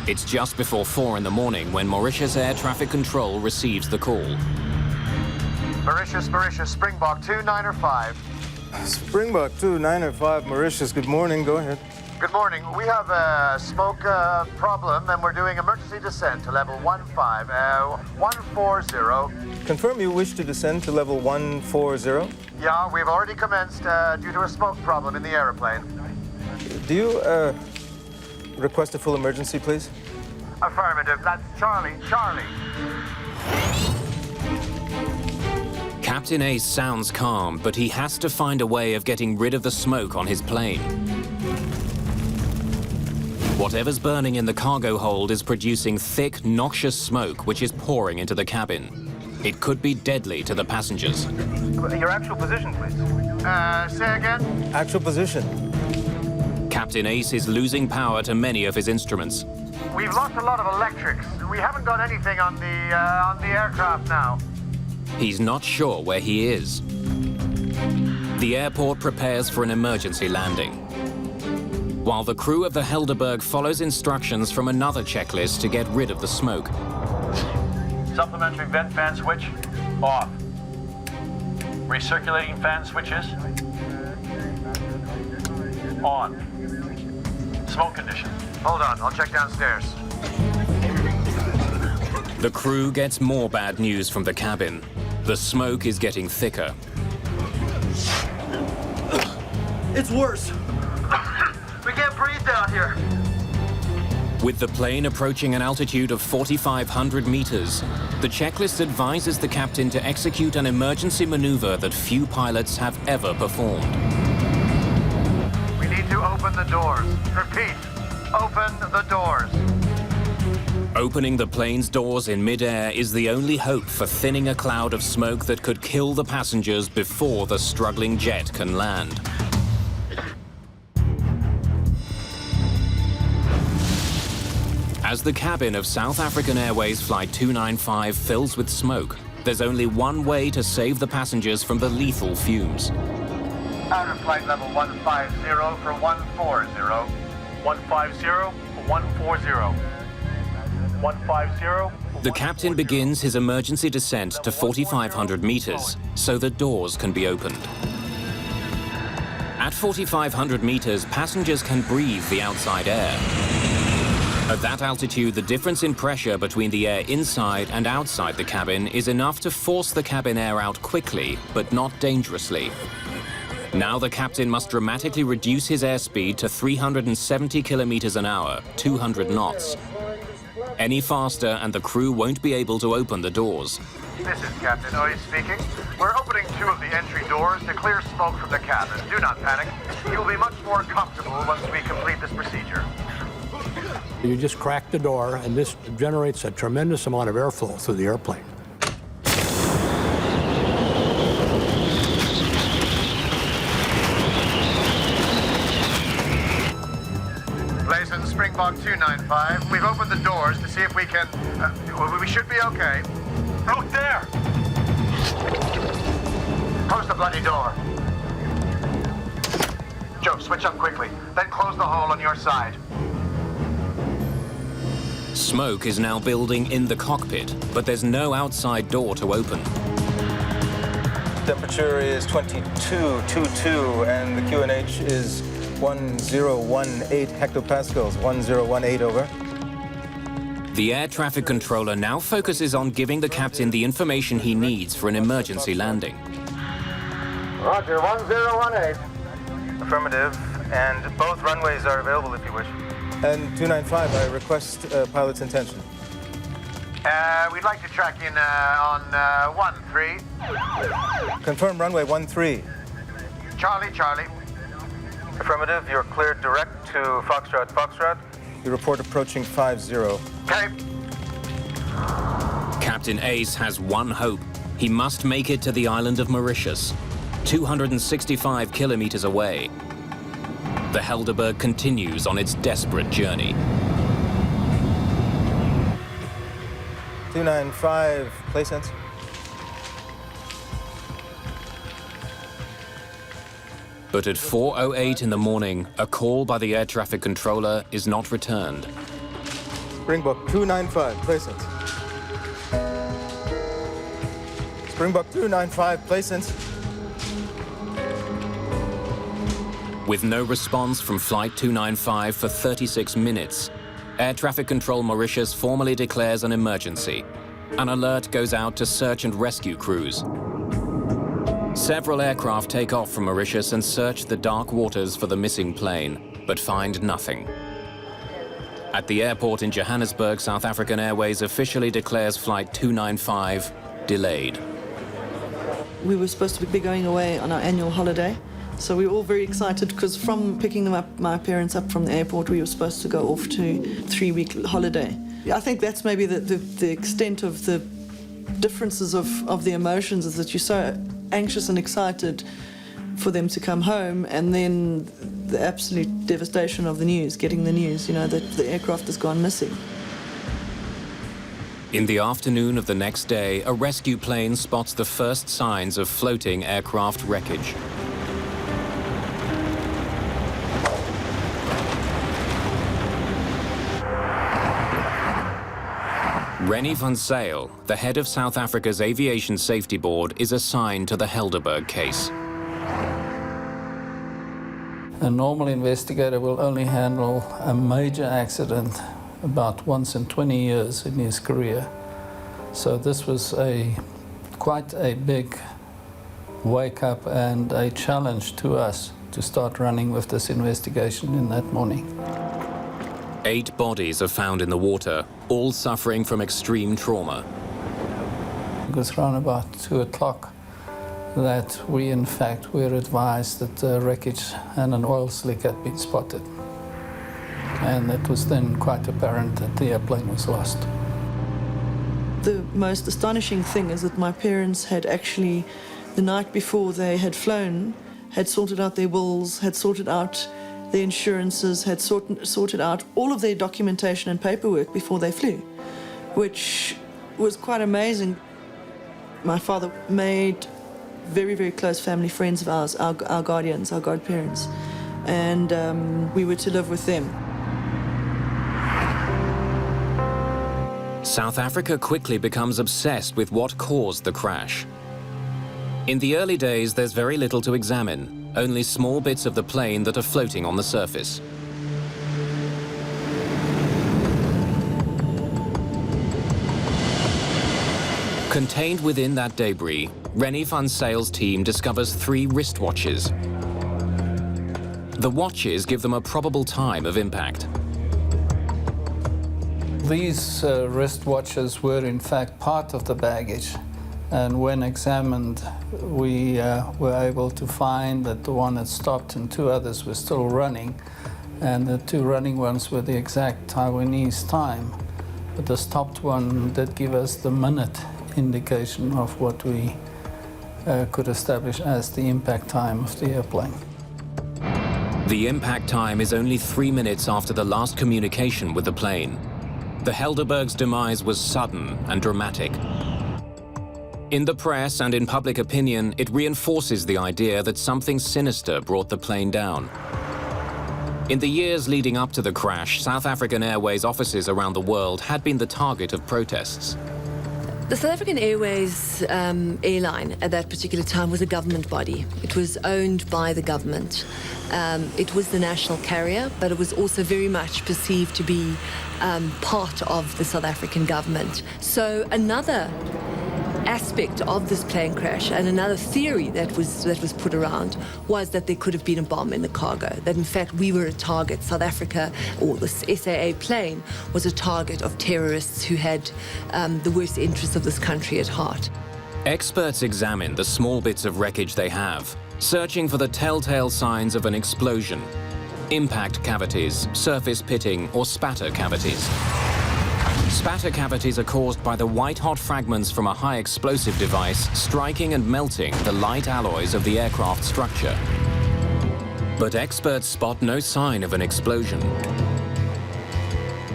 It's just before 4 in the morning when Mauritius Air Traffic Control receives the call. Mauritius, Springbok 2905. Springbok 2905, Mauritius, good morning, go ahead. Good morning. We have a smoke problem and we're doing emergency descent to level 140. Confirm you wish to descend to level 140? Yeah, we've already commenced due to a smoke problem in the airplane. Do you request a full emergency, please? Affirmative. That's Charlie. Captain Ace sounds calm, but he has to find a way of getting rid of the smoke on his plane. Whatever's burning in the cargo hold is producing thick, noxious smoke which is pouring into the cabin. It could be deadly to the passengers. Your actual position, please. Say again? Actual position. Captain Ace is losing power to many of his instruments. We've lost a lot of electrics. We haven't got anything on the aircraft now. He's not sure where he is. The airport prepares for an emergency landing, while the crew of the Helderberg follows instructions from another checklist to get rid of the smoke. Supplementary vent fan switch, off. Recirculating fan switches, on. Smoke condition. Hold on, I'll check downstairs. The crew gets more bad news from the cabin. The smoke is getting thicker. It's worse. We can't breathe down here. With the plane approaching an altitude of 4,500 meters, the checklist advises the captain to execute an emergency maneuver that few pilots have ever performed. We need to open the doors. Repeat, open the doors. Opening the plane's doors in midair is the only hope for thinning a cloud of smoke that could kill the passengers before the struggling jet can land. As the cabin of South African Airways Flight 295 fills with smoke, there's only one way to save the passengers from the lethal fumes. Out of flight level 150 for 140. 150 for 140. 150. The captain begins his emergency descent to 4,500 meters, so the doors can be opened. At 4,500 meters, passengers can breathe the outside air. At that altitude, the difference in pressure between the air inside and outside the cabin is enough to force the cabin air out quickly, but not dangerously. Now the captain must dramatically reduce his airspeed to 370 kilometers an hour, 200 knots. Any faster and the crew won't be able to open the doors. This is Captain Oye speaking. We're opening 2 of the entry doors to clear smoke from the cabin. Do not panic. You'll be much more comfortable once we complete this procedure. You just crack the door, and this generates a tremendous amount of airflow through the airplane. Blazin' Springbok 295. We've opened the doors to see if we can... we should be okay. Out there! Close the bloody door. Joe, switch up quickly. Then close the hole on your side. Smoke is now building in the cockpit, but there's no outside door to open. Temperature is 22.22 and the QNH is 1018 hectopascals. 1018 over. The air traffic controller now focuses on giving the captain the information he needs for an emergency landing. Roger, 1018. Affirmative, and both runways are available if you wish. And 295, I request pilot's intention. We'd like to track in on 13. Confirm runway 13. Charlie, Charlie. Affirmative, you're cleared direct to Foxtrot, Foxtrot. You report approaching 50. Okay. Captain Ace has one hope. He must make it to the island of Mauritius, 265 kilometers away. The Helderberg continues on its desperate journey. 295, place sense. But at 4:08 in the morning, a call by the air traffic controller is not returned. Springbok 295, place sense. Springbok 295, place sense. With no response from Flight 295 for 36 minutes, Air Traffic Control Mauritius formally declares an emergency. An alert goes out to search and rescue crews. Several aircraft take off from Mauritius and search the dark waters for the missing plane, but find nothing. At the airport in Johannesburg, South African Airways officially declares Flight 295 delayed. We were supposed to be going away on our annual holiday, so we were all very excited because from picking them up, my parents up from the airport, we were supposed to go off to 3-week holiday. I think that's maybe the extent of the differences of the emotions, is that you're so anxious and excited for them to come home, and then the absolute devastation of the news, getting the news, you know, that the aircraft has gone missing. In the afternoon of the next day, a rescue plane spots the first signs of floating aircraft wreckage. Rennie van Zyl, the head of South Africa's Aviation Safety Board, is assigned to the Helderberg case. A normal investigator will only handle a major accident about once in 20 years in his career. So this was quite a big wake-up and a challenge to us to start running with this investigation in that morning. 8 bodies are found in the water, all suffering from extreme trauma. It was around about 2 o'clock that we, in fact, were advised that wreckage and an oil slick had been spotted. And it was then quite apparent that the airplane was lost. The most astonishing thing is that my parents had actually, the night before they had flown, had sorted out their wills, had sorted out their insurances, had sorted out all of their documentation and paperwork before they flew, which was quite amazing. My father made very, very close family friends of ours, our guardians, our godparents, and we were to live with them. South Africa quickly becomes obsessed with what caused the crash. In the early days, there's very little to examine, only small bits of the plane that are floating on the surface. Contained within that debris, Rennie van Zyl's team discovers 3 wristwatches. The watches give them a probable time of impact. These wristwatches were in fact part of the baggage, and when examined we were able to find that the one had stopped and 2 others were still running, and the 2 running ones were the exact Taiwanese time, but the stopped one did give us the minute indication of what we could establish as the impact time of the airplane. The impact time is only 3 minutes after the last communication with the plane. The Helderberg's demise was sudden and dramatic. In the press and in public opinion, it reinforces the idea that something sinister brought the plane down. In the years leading up to the crash, South African Airways offices around the world had been the target of protests. The South African Airways airline at that particular time was a government body. It was owned by the government. It was the national carrier, but it was also very much perceived to be part of the South African government. So another aspect of this plane crash and another theory that was put around was that there could have been a bomb in the cargo, that in fact we were a target. South Africa, or this SAA plane, was a target of terrorists who had the worst interests of this country at heart. Experts examine the small bits of wreckage they have, searching for the telltale signs of an explosion: impact cavities, surface pitting, or spatter cavities. Spatter cavities are caused by the white-hot fragments from a high-explosive device striking and melting the light alloys of the aircraft structure. But experts spot no sign of an explosion.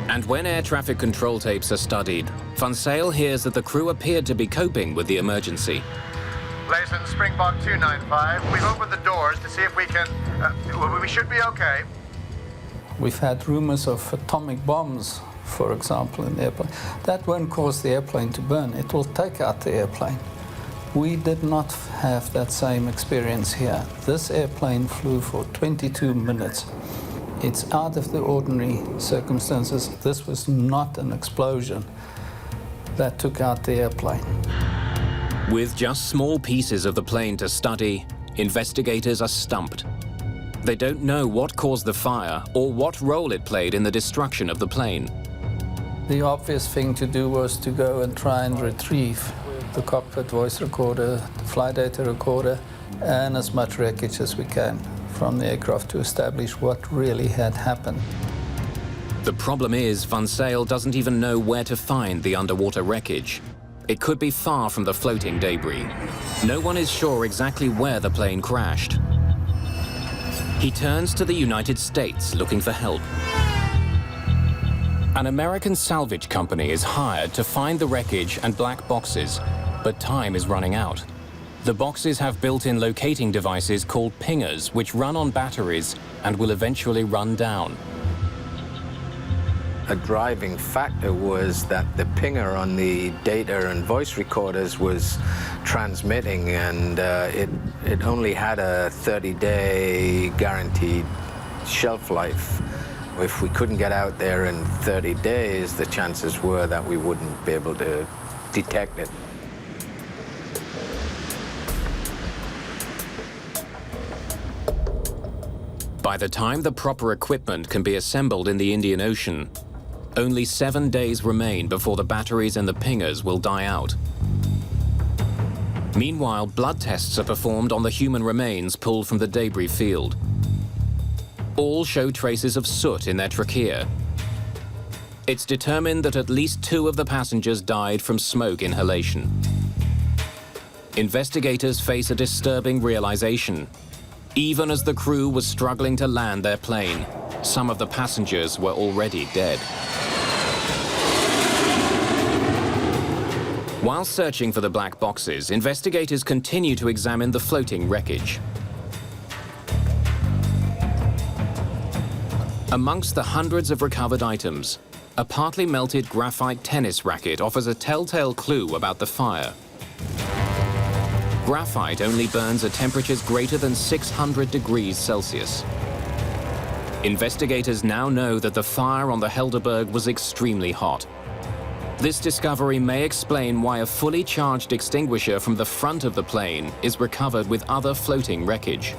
And when air traffic control tapes are studied, Van Zyl hears that the crew appeared to be coping with the emergency. License Springbok 295, we've opened the doors to see if we can... we should be okay. We've had rumors of atomic bombs, for example, in the airplane. That won't cause the airplane to burn. It will take out the airplane. We did not have that same experience here. This airplane flew for 22 minutes. It's out of the ordinary circumstances. This was not an explosion that took out the airplane. With just small pieces of the plane to study, investigators are stumped. They don't know what caused the fire or what role it played in the destruction of the plane. The obvious thing to do was to go and try and retrieve the cockpit voice recorder, the flight data recorder, and as much wreckage as we can from the aircraft to establish what really had happened. The problem is, Van Zyl doesn't even know where to find the underwater wreckage. It could be far from the floating debris. No one is sure exactly where the plane crashed. He turns to the United States looking for help. An American salvage company is hired to find the wreckage and black boxes, but time is running out. The boxes have built-in locating devices called pingers, which run on batteries and will eventually run down. A driving factor was that the pinger on the data and voice recorders was transmitting, and it only had a 30-day guaranteed shelf life. If we couldn't get out there in 30 days, the chances were that we wouldn't be able to detect it. By the time the proper equipment can be assembled in the Indian Ocean, only 7 days remain before the batteries and the pingers will die out. Meanwhile, blood tests are performed on the human remains pulled from the debris field. All show traces of soot in their trachea. It's determined that at least 2 of the passengers died from smoke inhalation. Investigators face a disturbing realization. Even as the crew was struggling to land their plane, some of the passengers were already dead. While searching for the black boxes, investigators continue to examine the floating wreckage. Amongst the hundreds of recovered items, a partly melted graphite tennis racket offers a telltale clue about the fire. Graphite only burns at temperatures greater than 600 degrees Celsius. Investigators now know that the fire on the Helderberg was extremely hot. This discovery may explain why a fully charged extinguisher from the front of the plane is recovered with other floating wreckage.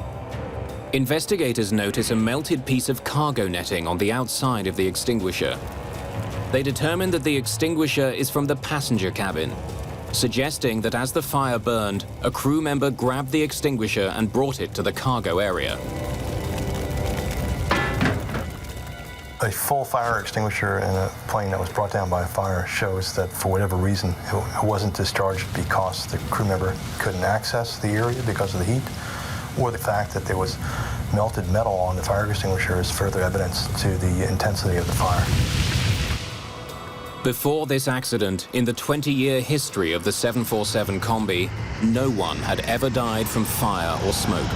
Investigators notice a melted piece of cargo netting on the outside of the extinguisher. They determine that the extinguisher is from the passenger cabin, suggesting that as the fire burned, a crew member grabbed the extinguisher and brought it to the cargo area. A full fire extinguisher in a plane that was brought down by a fire shows that for whatever reason it wasn't discharged because the crew member couldn't access the area because of the heat, or the fact that there was melted metal on the fire extinguisher is further evidence to the intensity of the fire. Before this accident, in the 20-year history of the 747 Combi, no one had ever died from fire or smoke.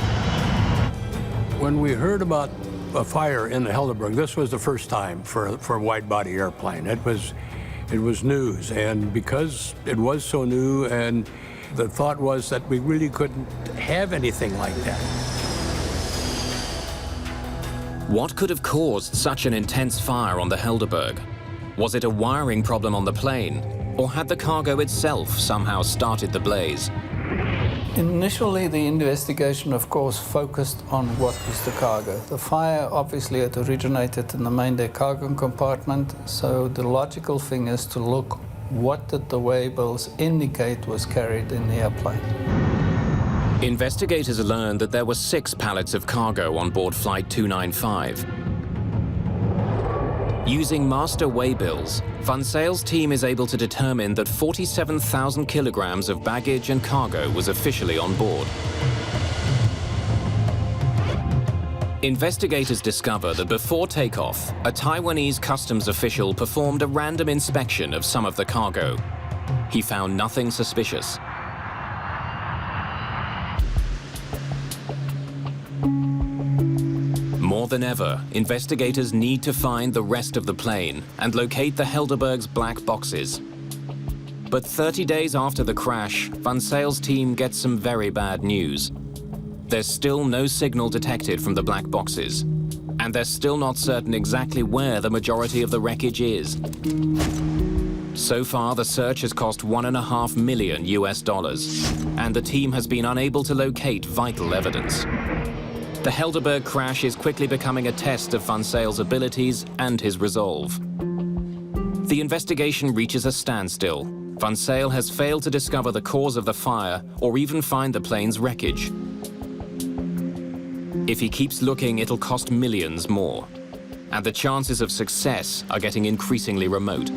When we heard about a fire in the Helderberg, this was the first time for a wide-body airplane. It was It was news, and because it was so new, and the thought was that we really couldn't have anything like that. What could have caused such an intense fire on the Helderberg? Was it a wiring problem on the plane, or had the cargo itself somehow started the blaze? Initially, the investigation, of course, focused on what was the cargo. The fire obviously had originated in the Mayday cargo compartment, so the logical thing is to look what did the waybills indicate was carried in the airplane. Investigators learned that there were 6 pallets of cargo on board Flight 295. Using master waybills, Van Zyle's team is able to determine that 47,000 kilograms of baggage and cargo was officially on board. Investigators discover that before takeoff, a Taiwanese customs official performed a random inspection of some of the cargo. He found nothing suspicious. More than ever, investigators need to find the rest of the plane and locate the Helderberg's black boxes. But 30 days after the crash, Van Zyle's team gets some very bad news. There's still no signal detected from the black boxes, and they're still not certain exactly where the majority of the wreckage is. So far, the search has cost $1.5 million, and the team has been unable to locate vital evidence. The Helderberg crash is quickly becoming a test of Van Zyle's abilities and his resolve. The investigation reaches a standstill. Van Zyl has failed to discover the cause of the fire or even find the plane's wreckage. If he keeps looking, it'll cost millions more. And the chances of success are getting increasingly remote.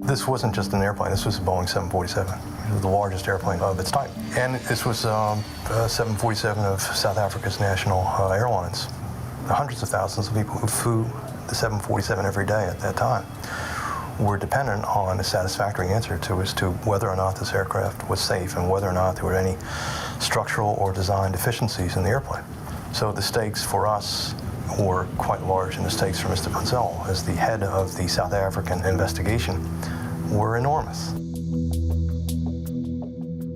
This wasn't just an airplane, this was a Boeing 747. It was the largest airplane of its type. And this was a 747 of South Africa's national airlines. Hundreds of thousands of people who flew the 747 every day at that time were dependent on a satisfactory answer as to whether or not this aircraft was safe and whether or not there were any structural or design deficiencies in the airplane. So the stakes for us were quite large, and the stakes for Mr. Van Zyl as the head of the South African investigation were enormous.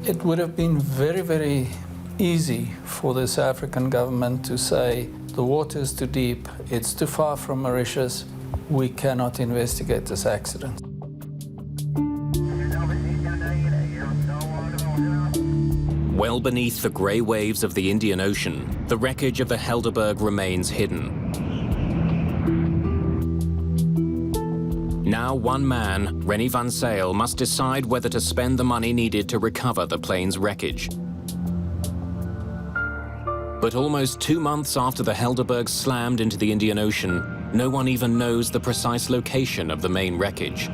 It would have been very, very easy for the South African government to say, the water is too deep, it's too far from Mauritius, we cannot investigate this accident. Well beneath the grey waves of the Indian Ocean, the wreckage of the Helderberg remains hidden. Now one man, René Van Zyl, must decide whether to spend the money needed to recover the plane's wreckage. But almost 2 months after the Helderberg slammed into the Indian Ocean, no one even knows the precise location of the main wreckage.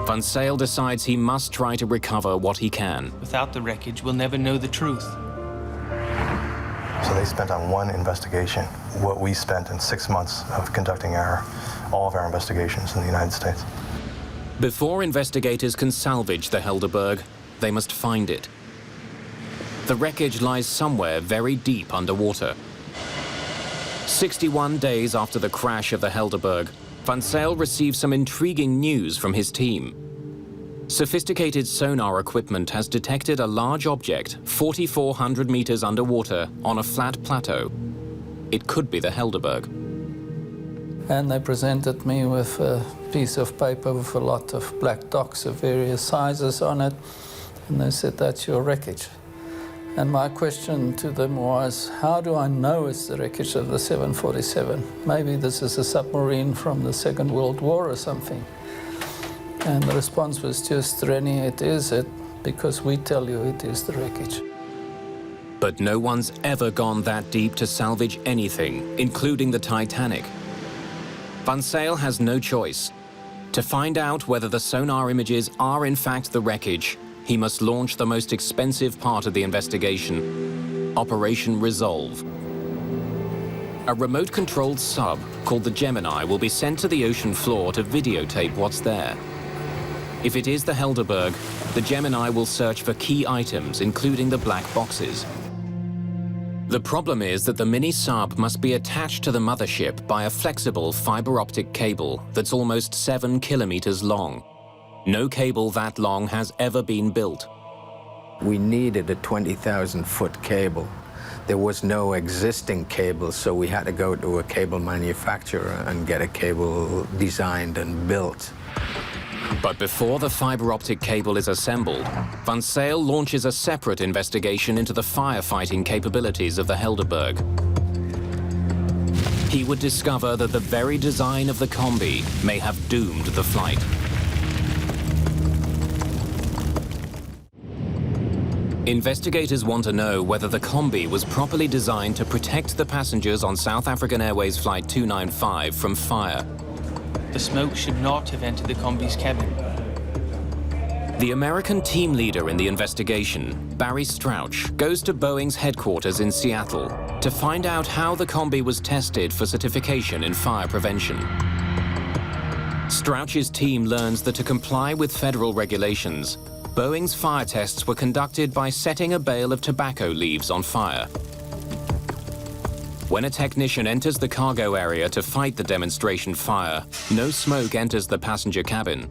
Van Zyl decides he must try to recover what he can. Without the wreckage, we'll never know the truth. So they spent on one investigation what we spent in 6 months of conducting all of our investigations in the United States. Before investigators can salvage the Helderberg, they must find it. The wreckage lies somewhere very deep underwater. 61 days after the crash of the Helderberg, Van Zyl receives some intriguing news from his team. Sophisticated sonar equipment has detected a large object 4,400 meters underwater on a flat plateau. It could be the Helderberg. And they presented me with a piece of paper with a lot of black dots of various sizes on it, and they said, that's your wreckage. And my question to them was, how do I know it's the wreckage of the 747? Maybe this is a submarine from the Second World War or something. And the response was just, René, it is it, because we tell you it is the wreckage. But no one's ever gone that deep to salvage anything, including the Titanic. Van Zyl has no choice. To find out whether the sonar images are in fact the wreckage, he must launch the most expensive part of the investigation, Operation Resolve. A remote-controlled sub called the Gemini will be sent to the ocean floor to videotape what's there. If it is the Helderberg, the Gemini will search for key items, including the black boxes. The problem is that the mini-sub must be attached to the mothership by a flexible fiber optic cable that's almost 7 kilometers long. No cable that long has ever been built. We needed a 20,000-foot cable. There was no existing cable, so we had to go to a cable manufacturer and get a cable designed and built. But before the fiber optic cable is assembled, Van Zyl launches a separate investigation into the firefighting capabilities of the Helderberg. He would discover that the very design of the combi may have doomed the flight. Investigators want to know whether the combi was properly designed to protect the passengers on South African Airways Flight 295 from fire. The smoke should not have entered the combi's cabin. The American team leader in the investigation, Barry Strauch, goes to Boeing's headquarters in Seattle to find out how the combi was tested for certification in fire prevention. Strauch's team learns that to comply with federal regulations, Boeing's fire tests were conducted by setting a bale of tobacco leaves on fire. When a technician enters the cargo area to fight the demonstration fire, no smoke enters the passenger cabin.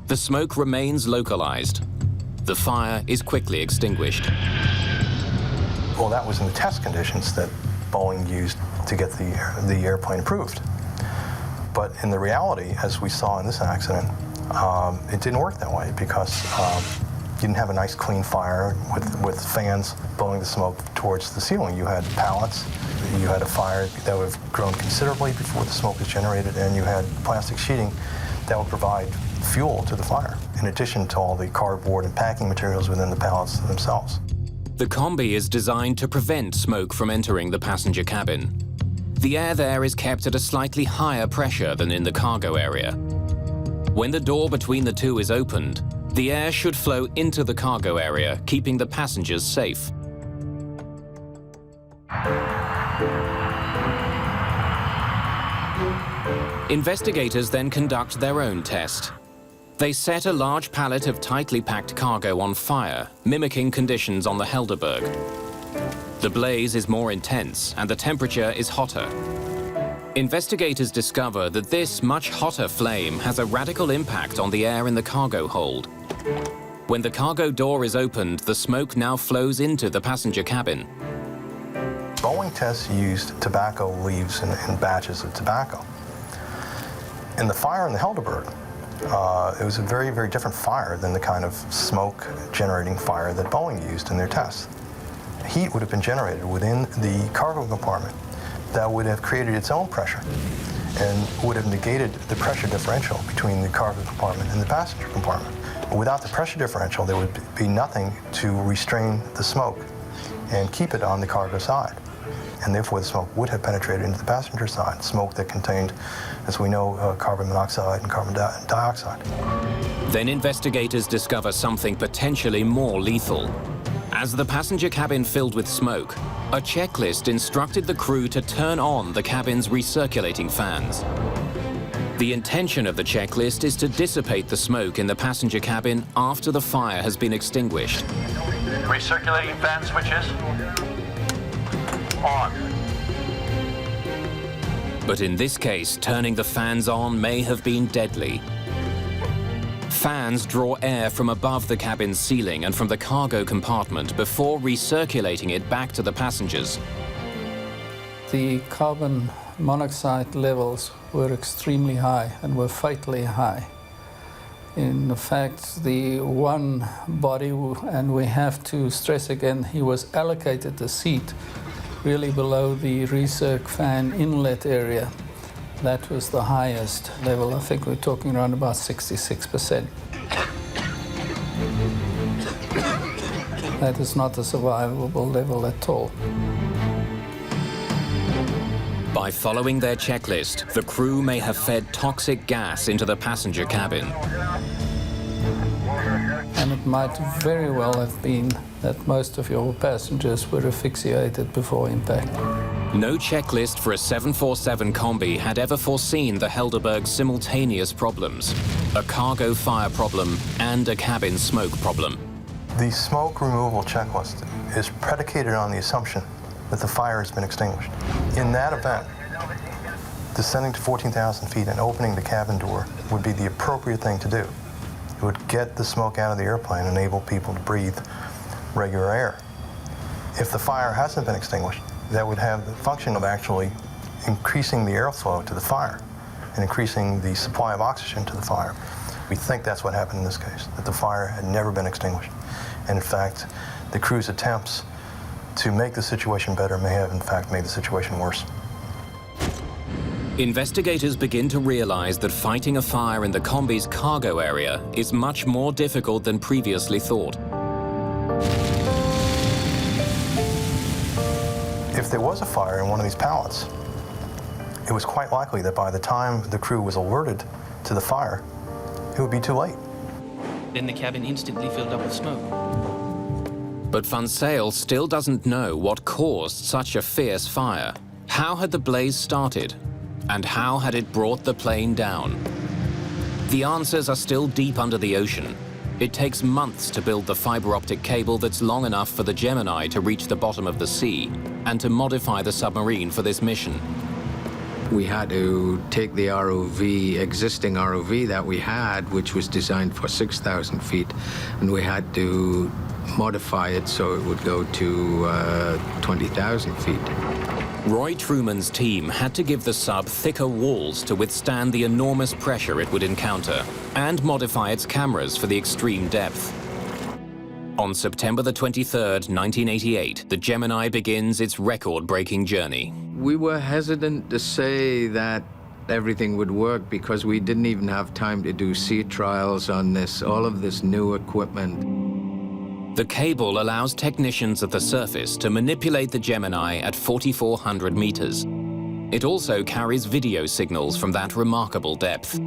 The smoke remains localized. The fire is quickly extinguished. Well, that was in the test conditions that Boeing used to get the airplane approved. But in the reality, as we saw in this accident, it didn't work that way because you didn't have a nice clean fire with fans blowing the smoke towards the ceiling. You had pallets, you had a fire that would have grown considerably before the smoke was generated, and you had plastic sheeting that would provide fuel to the fire, in addition to all the cardboard and packing materials within the pallets themselves. The combi is designed to prevent smoke from entering the passenger cabin. The air there is kept at a slightly higher pressure than in the cargo area. When the door between the two is opened, the air should flow into the cargo area, keeping the passengers safe. Investigators then conduct their own test. They set a large pallet of tightly packed cargo on fire, mimicking conditions on the Helderberg. The blaze is more intense and the temperature is hotter. Investigators discover that this much hotter flame has a radical impact on the air in the cargo hold. When the cargo door is opened, the smoke now flows into the passenger cabin. Boeing tests used tobacco leaves in batches of tobacco. In the fire in the Helderberg, it was a very, very different fire than the kind of smoke-generating fire that Boeing used in their tests. Heat would have been generated within the cargo compartment that would have created its own pressure and would have negated the pressure differential between the cargo compartment and the passenger compartment. Without the pressure differential, there would be nothing to restrain the smoke and keep it on the cargo side. And therefore, the smoke would have penetrated into the passenger side, smoke that contained, as we know, carbon monoxide and carbon dioxide. Then investigators discover something potentially more lethal. As the passenger cabin filled with smoke, a checklist instructed the crew to turn on the cabin's recirculating fans. The intention of the checklist is to dissipate the smoke in the passenger cabin after the fire has been extinguished. Recirculating fan switches. On. But in this case, turning the fans on may have been deadly. Fans draw air from above the cabin's ceiling and from the cargo compartment before recirculating it back to the passengers. The carbon monoxide levels were extremely high and were fatally high. In fact, the one body, and we have to stress again, he was allocated the seat really below the recirc fan inlet area. That was the highest level. I think we're talking around about 66%. That is not a survivable level at all. By following their checklist, the crew may have fed toxic gas into the passenger cabin. And it might very well have been that most of your passengers were asphyxiated before impact. No checklist for a 747 combi had ever foreseen the Helderberg's simultaneous problems, a cargo fire problem and a cabin smoke problem. The smoke removal checklist is predicated on the assumption that the fire has been extinguished. In that event, descending to 14,000 feet and opening the cabin door would be the appropriate thing to do. It would get the smoke out of the airplane and enable people to breathe regular air. If the fire hasn't been extinguished, that would have the function of actually increasing the airflow to the fire and increasing the supply of oxygen to the fire. We think that's what happened in this case, that the fire had never been extinguished. And in fact, the crew's attempts to make the situation better may have in fact made the situation worse. Investigators begin to realize that fighting a fire in the combi's cargo area is much more difficult than previously thought. If there was a fire in one of these pallets, it was quite likely that by the time the crew was alerted to the fire, it would be too late. Then the cabin instantly filled up with smoke. But Van Zyl still doesn't know what caused such a fierce fire. How had the blaze started? And how had it brought the plane down? The answers are still deep under the ocean. It takes months to build the fiber optic cable that's long enough for the Gemini to reach the bottom of the sea and to modify the submarine for this mission. We had to take the ROV, existing ROV that we had, which was designed for 6,000 feet, and we had to modify it so it would go to 20,000 feet. Roy Truman's team had to give the sub thicker walls to withstand the enormous pressure it would encounter and modify its cameras for the extreme depth. On September the 23rd, 1988, the Gemini begins its record-breaking journey. We were hesitant to say that everything would work because we didn't even have time to do sea trials on this, all of this new equipment. The cable allows technicians at the surface to manipulate the Gemini at 4,400 meters. It also carries video signals from that remarkable depth.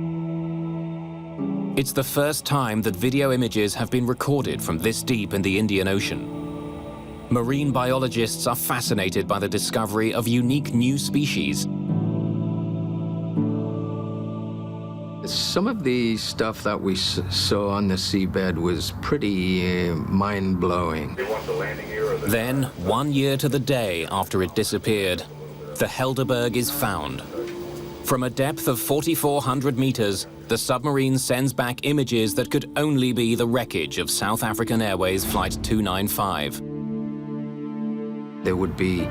It's the first time that video images have been recorded from this deep in the Indian Ocean. Marine biologists are fascinated by the discovery of unique new species. Some of the stuff that we saw on the seabed was pretty mind-blowing. Then, 1 year to the day after it disappeared, the Helderberg is found. From a depth of 4,400 meters, the submarine sends back images that could only be the wreckage of South African Airways Flight 295. There would be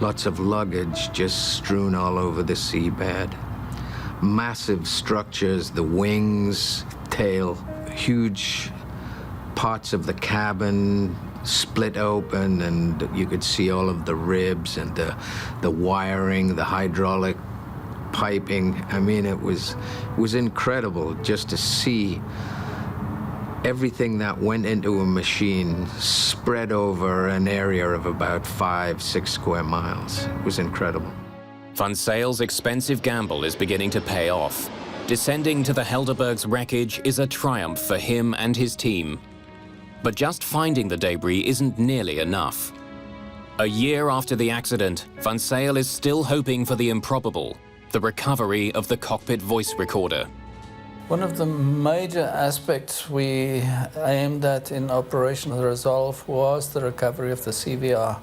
lots of luggage just strewn all over the seabed. Massive structures, the wings, tail, huge parts of the cabin split open, and you could see all of the ribs and the wiring, the hydraulic piping. I mean, it was incredible just to see everything that went into a machine spread over an area of about 5-6 square miles. It was incredible. Van Zyl's expensive gamble is beginning to pay off. Descending to the Helderberg's wreckage is a triumph for him and his team. But just finding the debris isn't nearly enough. A year after the accident, Van Zyl is still hoping for the improbable, the recovery of the cockpit voice recorder. One of the major aspects we aimed at in Operation Resolve was the recovery of the CVR.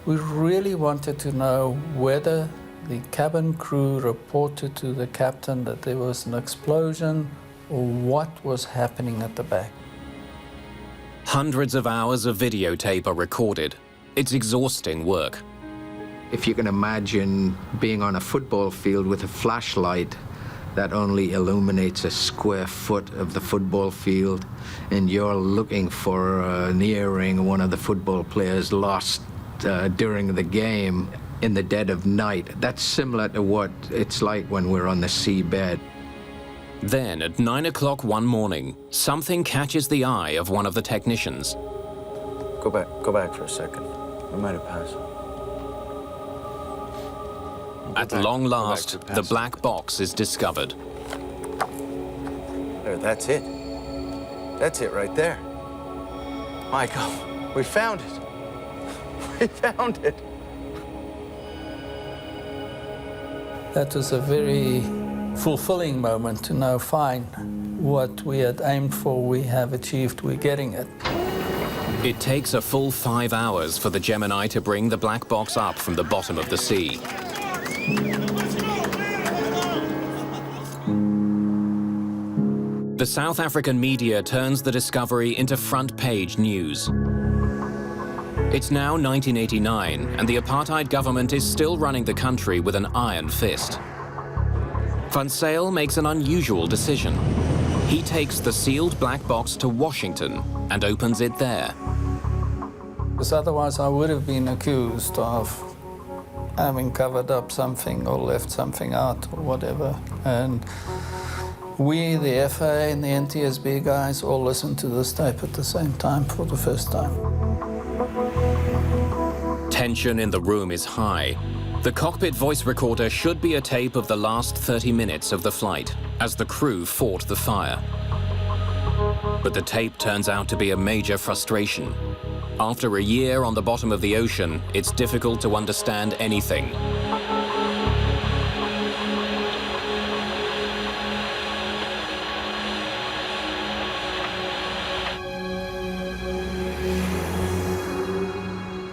We really wanted to know whether the cabin crew reported to the captain that there was an explosion or what was happening at the back. Hundreds of hours of videotape are recorded. It's exhausting work. If you can imagine being on a football field with a flashlight that only illuminates a square foot of the football field, and you're looking for an earring one of the football players lost during the game in the dead of night. That's similar to what it's like when we're on the seabed. Then, at 9 o'clock one morning, something catches the eye of one of the technicians. Go back for a second. We might have passed. At long last, the black box is discovered. There, that's it. That's it right there. Michael, we found it. We found it. That was a very fulfilling moment to know, fine, what we had aimed for, we have achieved, we're getting it. It takes a full 5 hours for the Gemini to bring the black box up from the bottom of the sea. The South African media turns the discovery into front-page news. It's now 1989, and the apartheid government is still running the country with an iron fist. Van Zyl makes an unusual decision. He takes the sealed black box to Washington and opens it there. Because otherwise I would have been accused of having covered up something or left something out or whatever. And we, the FAA and the NTSB guys, all listened to this tape at the same time for the first time. Tension in the room is high. The cockpit voice recorder should be a tape of the last 30 minutes of the flight, as the crew fought the fire. But the tape turns out to be a major frustration. After a year on the bottom of the ocean, it's difficult to understand anything.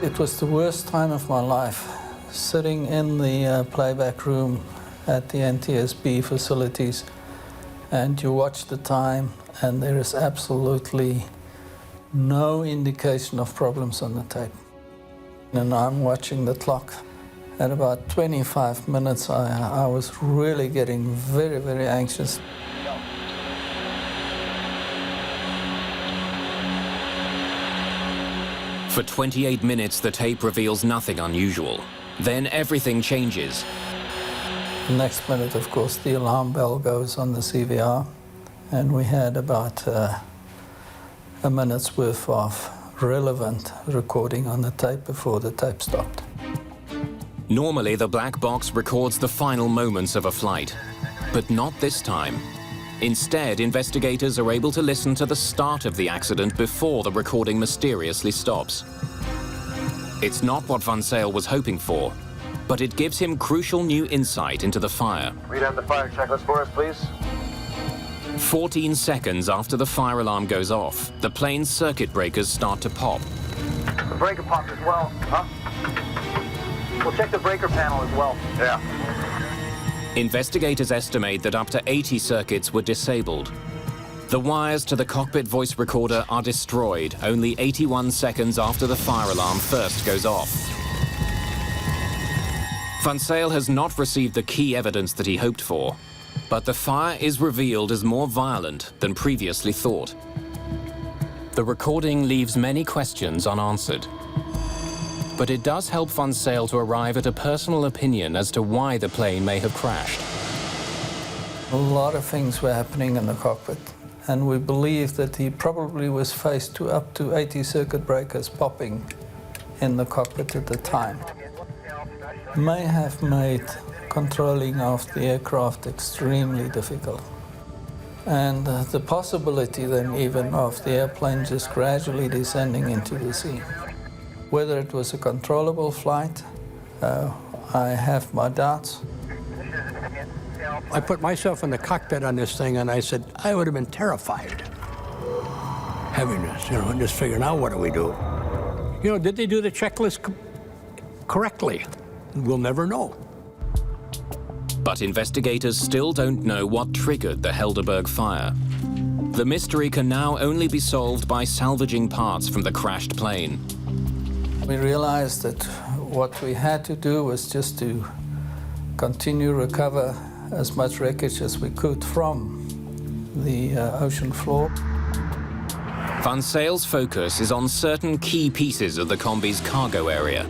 It was the worst time of my life, sitting in the playback room at the NTSB facilities, and you watch the time, and there is absolutely no indication of problems on the tape. And I'm watching the clock. At about 25 minutes, I was really getting very, very anxious. For 28 minutes, the tape reveals nothing unusual. Then everything changes. The next minute, of course, the alarm bell goes on the CVR, and we had about a minute's worth of relevant recording on the tape before the tape stopped. Normally, the black box records the final moments of a flight, but not this time. Instead, investigators are able to listen to the start of the accident before the recording mysteriously stops. It's not what Van Zyl was hoping for, but it gives him crucial new insight into the fire. Read out the fire checklist for us, please. 14 seconds after the fire alarm goes off, the plane's circuit breakers start to pop. The breaker popped as well, huh? We'll check the breaker panel as well. Yeah. Investigators estimate that up to 80 circuits were disabled. The wires to the cockpit voice recorder are destroyed only 81 seconds after the fire alarm first goes off. Van Zyl has not received the key evidence that he hoped for, but the fire is revealed as more violent than previously thought. The recording leaves many questions unanswered, but it does help Van Zyl to arrive at a personal opinion as to why the plane may have crashed. A lot of things were happening in the cockpit, and we believe that he probably was faced to up to 80 circuit breakers popping in the cockpit at the time. May have made controlling of the aircraft extremely difficult. And the possibility then even of the airplane just gradually descending into the sea. Whether it was a controllable flight, I have my doubts. I put myself in the cockpit on this thing, and I said, I would have been terrified. Having this, and just figuring out what do we do. Did they do the checklist correctly? We'll never know. But investigators still don't know what triggered the Helderberg fire. The mystery can now only be solved by salvaging parts from the crashed plane. We realized that what we had to do was just to continue recover as much wreckage as we could from the ocean floor. Van Zyl's focus is on certain key pieces of the combi's cargo area.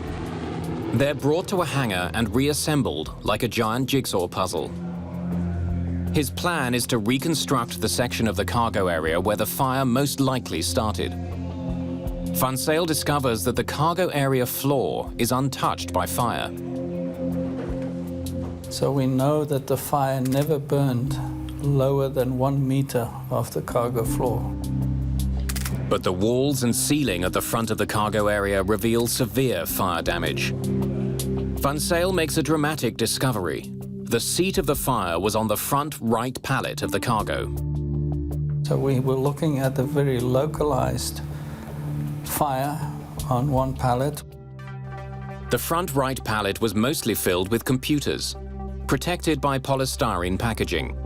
They're brought to a hangar and reassembled like a giant jigsaw puzzle. His plan is to reconstruct the section of the cargo area where the fire most likely started. Van Zyl discovers that the cargo area floor is untouched by fire. So we know that the fire never burned lower than 1 meter of the cargo floor. But the walls and ceiling at the front of the cargo area reveal severe fire damage. Van Zyl makes a dramatic discovery. The seat of the fire was on the front right pallet of the cargo. So we were looking at a very localized fire on one pallet. The front right pallet was mostly filled with computers, protected by polystyrene packaging.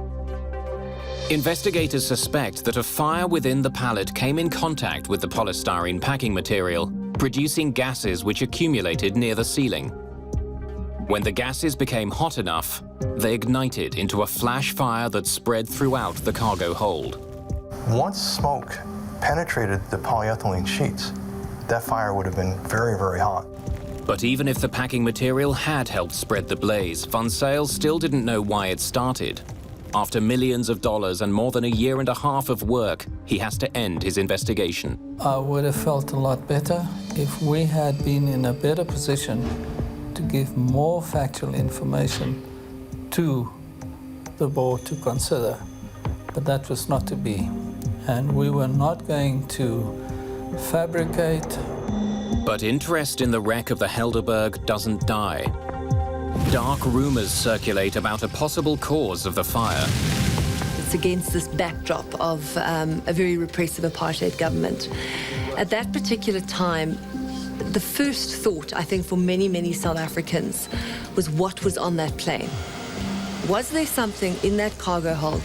Investigators suspect that a fire within the pallet came in contact with the polystyrene packing material, producing gases which accumulated near the ceiling. When the gases became hot enough, they ignited into a flash fire that spread throughout the cargo hold. Once smoke penetrated the polyethylene sheets, that fire would have been very, very hot. But even if the packing material had helped spread the blaze, Van Zyl still didn't know why it started. After millions of dollars and more than a year and a half of work, he has to end his investigation. I would have felt a lot better if we had been in a better position to give more factual information to the board to consider. But that was not to be. And we were not going to fabricate. But interest in the wreck of the Helderberg doesn't die. Dark rumors circulate about a possible cause of the fire. It's against this backdrop of a very repressive apartheid government. At that particular time, the first thought, I think, for many, many South Africans was what was on that plane. Was there something in that cargo hold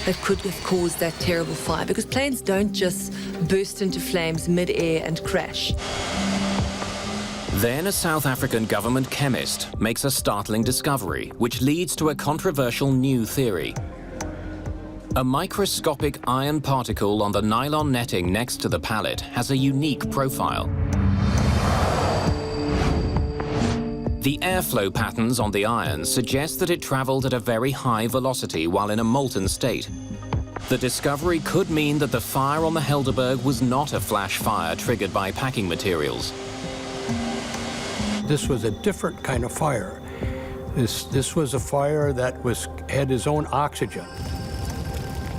that could have caused that terrible fire? Because planes don't just burst into flames mid-air and crash. Then a South African government chemist makes a startling discovery, which leads to a controversial new theory. A microscopic iron particle on the nylon netting next to the pallet has a unique profile. The airflow patterns on the iron suggest that it traveled at a very high velocity while in a molten state. The discovery could mean that the fire on the Helderberg was not a flash fire triggered by packing materials. This was a different kind of fire. This was a fire that had its own oxygen.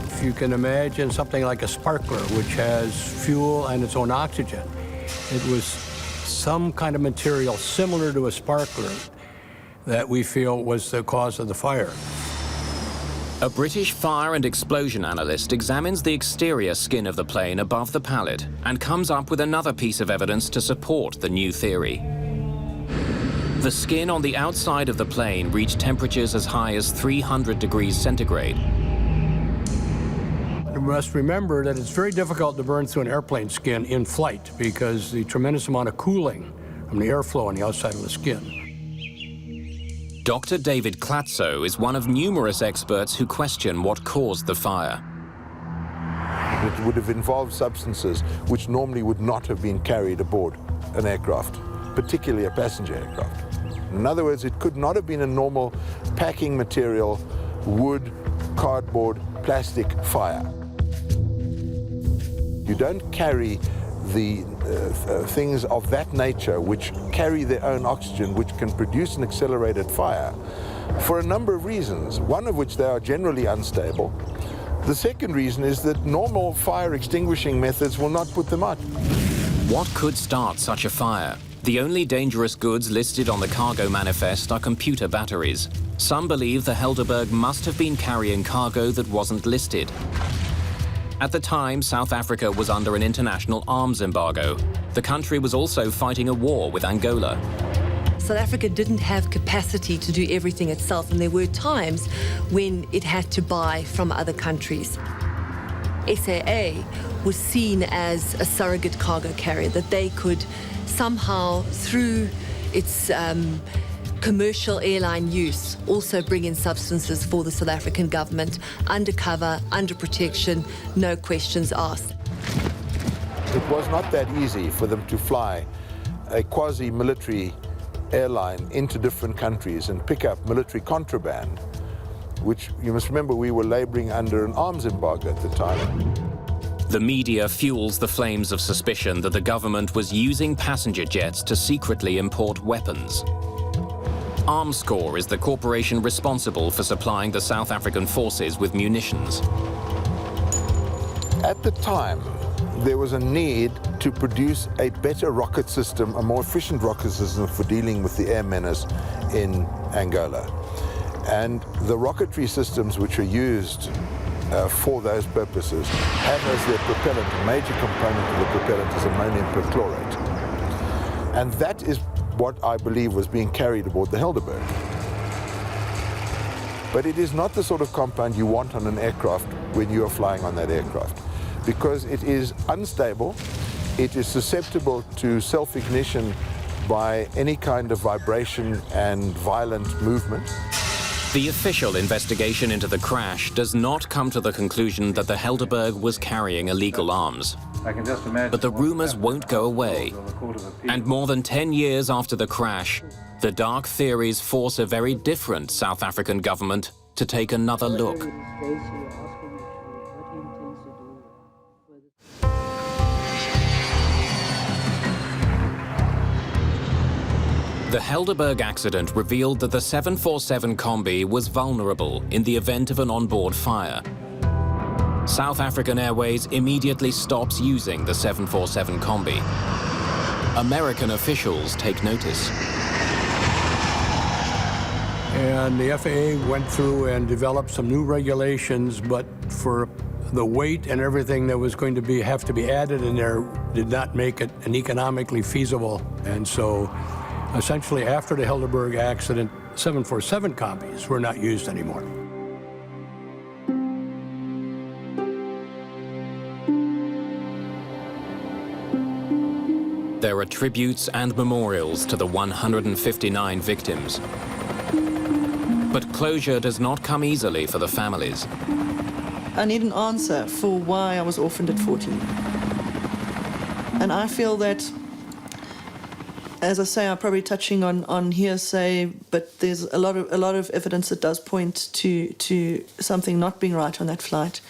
If you can imagine something like a sparkler, which has fuel and its own oxygen, it was some kind of material similar to a sparkler that we feel was the cause of the fire. A British fire and explosion analyst examines the exterior skin of the plane above the pallet and comes up with another piece of evidence to support the new theory. The skin on the outside of the plane reached temperatures as high as 300 degrees centigrade. You must remember that it's very difficult to burn through an airplane skin in flight because the tremendous amount of cooling from the airflow on the outside of the skin. Dr. David Klatzo is one of numerous experts who question what caused the fire. It would have involved substances which normally would not have been carried aboard an aircraft, particularly a passenger aircraft. In other words, it could not have been a normal packing material, wood, cardboard, plastic fire. You don't carry the things of that nature which carry their own oxygen, which can produce an accelerated fire, for a number of reasons, one of which they are generally unstable. The second reason is that normal fire extinguishing methods will not put them out. What could start such a fire? The only dangerous goods listed on the cargo manifest are computer batteries. Some believe the Helderberg must have been carrying cargo that wasn't listed. At the time, South Africa was under an international arms embargo. The country was also fighting a war with Angola. South Africa didn't have capacity to do everything itself, and there were times when it had to buy from other countries. SAA was seen as a surrogate cargo carrier, that they could somehow, through its commercial airline use, also bring in substances for the South African government, undercover, under protection, no questions asked. It was not that easy for them to fly a quasi-military airline into different countries and pick up military contraband, which you must remember we were laboring under an arms embargo at the time. The media fuels the flames of suspicion that the government was using passenger jets to secretly import weapons. Armscor is the corporation responsible for supplying the South African forces with munitions. At the time, there was a need to produce a better rocket system, a more efficient rocket system for dealing with the air menace in Angola. And the rocketry systems which are used for those purposes have as their propellant, a major component of the propellant is ammonium perchlorate. And that is what I believe was being carried aboard the Helderberg. But it is not the sort of compound you want on an aircraft when you are flying on that aircraft, because it is unstable, it is susceptible to self-ignition by any kind of vibration and violent movement. The official investigation into the crash does not come to the conclusion that the Helderberg was carrying illegal arms. I can just imagine. But the rumors won't go away. And more than 10 years after the crash, the dark theories force a very different South African government to take another look. The Helderberg accident revealed that the 747 Combi was vulnerable in the event of an onboard fire. South African Airways immediately stops using the 747 Combi. American officials take notice. And the FAA went through and developed some new regulations, but for the weight and everything that was going to have to be added in there did not make it an economically feasible. And so essentially after the Helderberg accident, 747 Combis were not used anymore. There are tributes and memorials to the 159 victims. But closure does not come easily for the families. I need an answer for why I was orphaned at 14. And I feel that, as I say, I'm probably touching on hearsay, but there's a lot of evidence that does point to something not being right on that flight,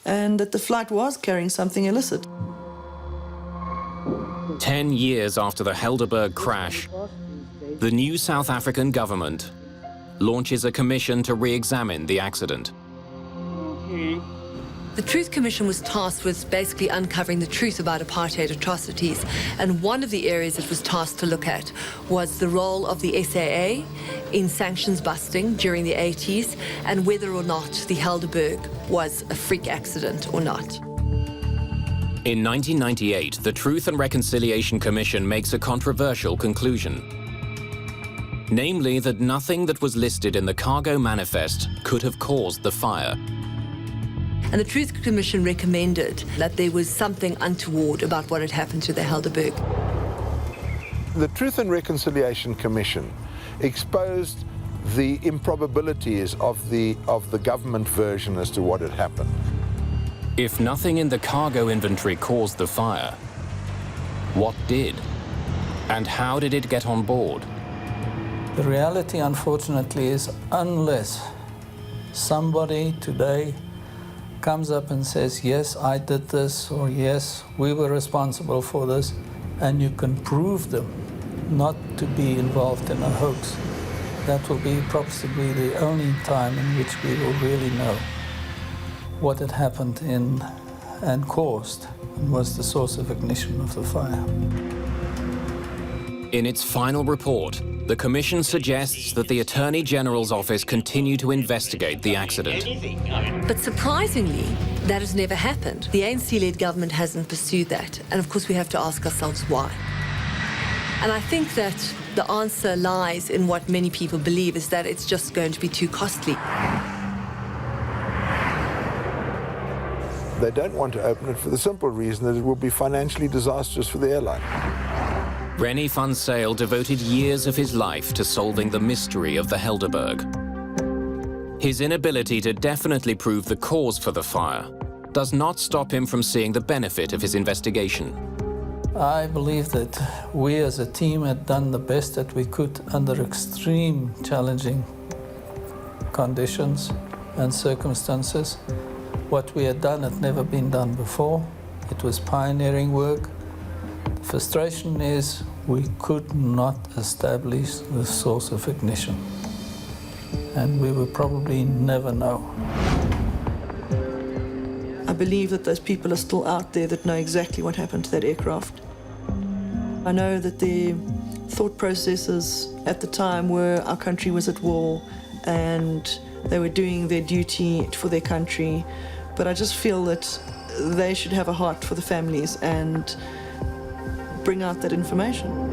and that the flight was carrying something illicit. 10 years after the Helderberg crash, the new South African government launches a commission to re-examine the accident. The Truth Commission was tasked with basically uncovering the truth about apartheid atrocities, and one of the areas it was tasked to look at was the role of the SAA in sanctions busting during the 80s, and whether or not the Helderberg was a freak accident or not. In 1998, the Truth and Reconciliation Commission makes a controversial conclusion. Namely, that nothing that was listed in the cargo manifest could have caused the fire. And the Truth Commission recommended that there was something untoward about what had happened to the Helderberg. The Truth and Reconciliation Commission exposed the improbabilities of the government version as to what had happened. If nothing in the cargo inventory caused the fire, what did? And how did it get on board? The reality, unfortunately, is unless somebody today comes up and says, yes, I did this, or yes, we were responsible for this, and you can prove them not to be involved in a hoax, that will be possibly the only time in which we will really know what had happened and caused and was the source of ignition of the fire. In its final report, the Commission suggests that the Attorney General's office continue to investigate the accident. But surprisingly, that has never happened. The ANC-led government hasn't pursued that, and of course we have to ask ourselves why. And I think that the answer lies in what many people believe, is that it's just going to be too costly. They don't want to open it for the simple reason that it will be financially disastrous for the airline. Rennie van Zyl devoted years of his life to solving the mystery of the Helderberg. His inability to definitely prove the cause for the fire does not stop him from seeing the benefit of his investigation. I believe that we as a team had done the best that we could under extreme challenging conditions and circumstances. What we had done had never been done before. It was pioneering work. The frustration is we could not establish the source of ignition, and we will probably never know. I believe that those people are still out there that know exactly what happened to that aircraft. I know that their thought processes at the time were our country was at war and they were doing their duty for their country, But I just feel that they should have a heart for the families and bring out that information.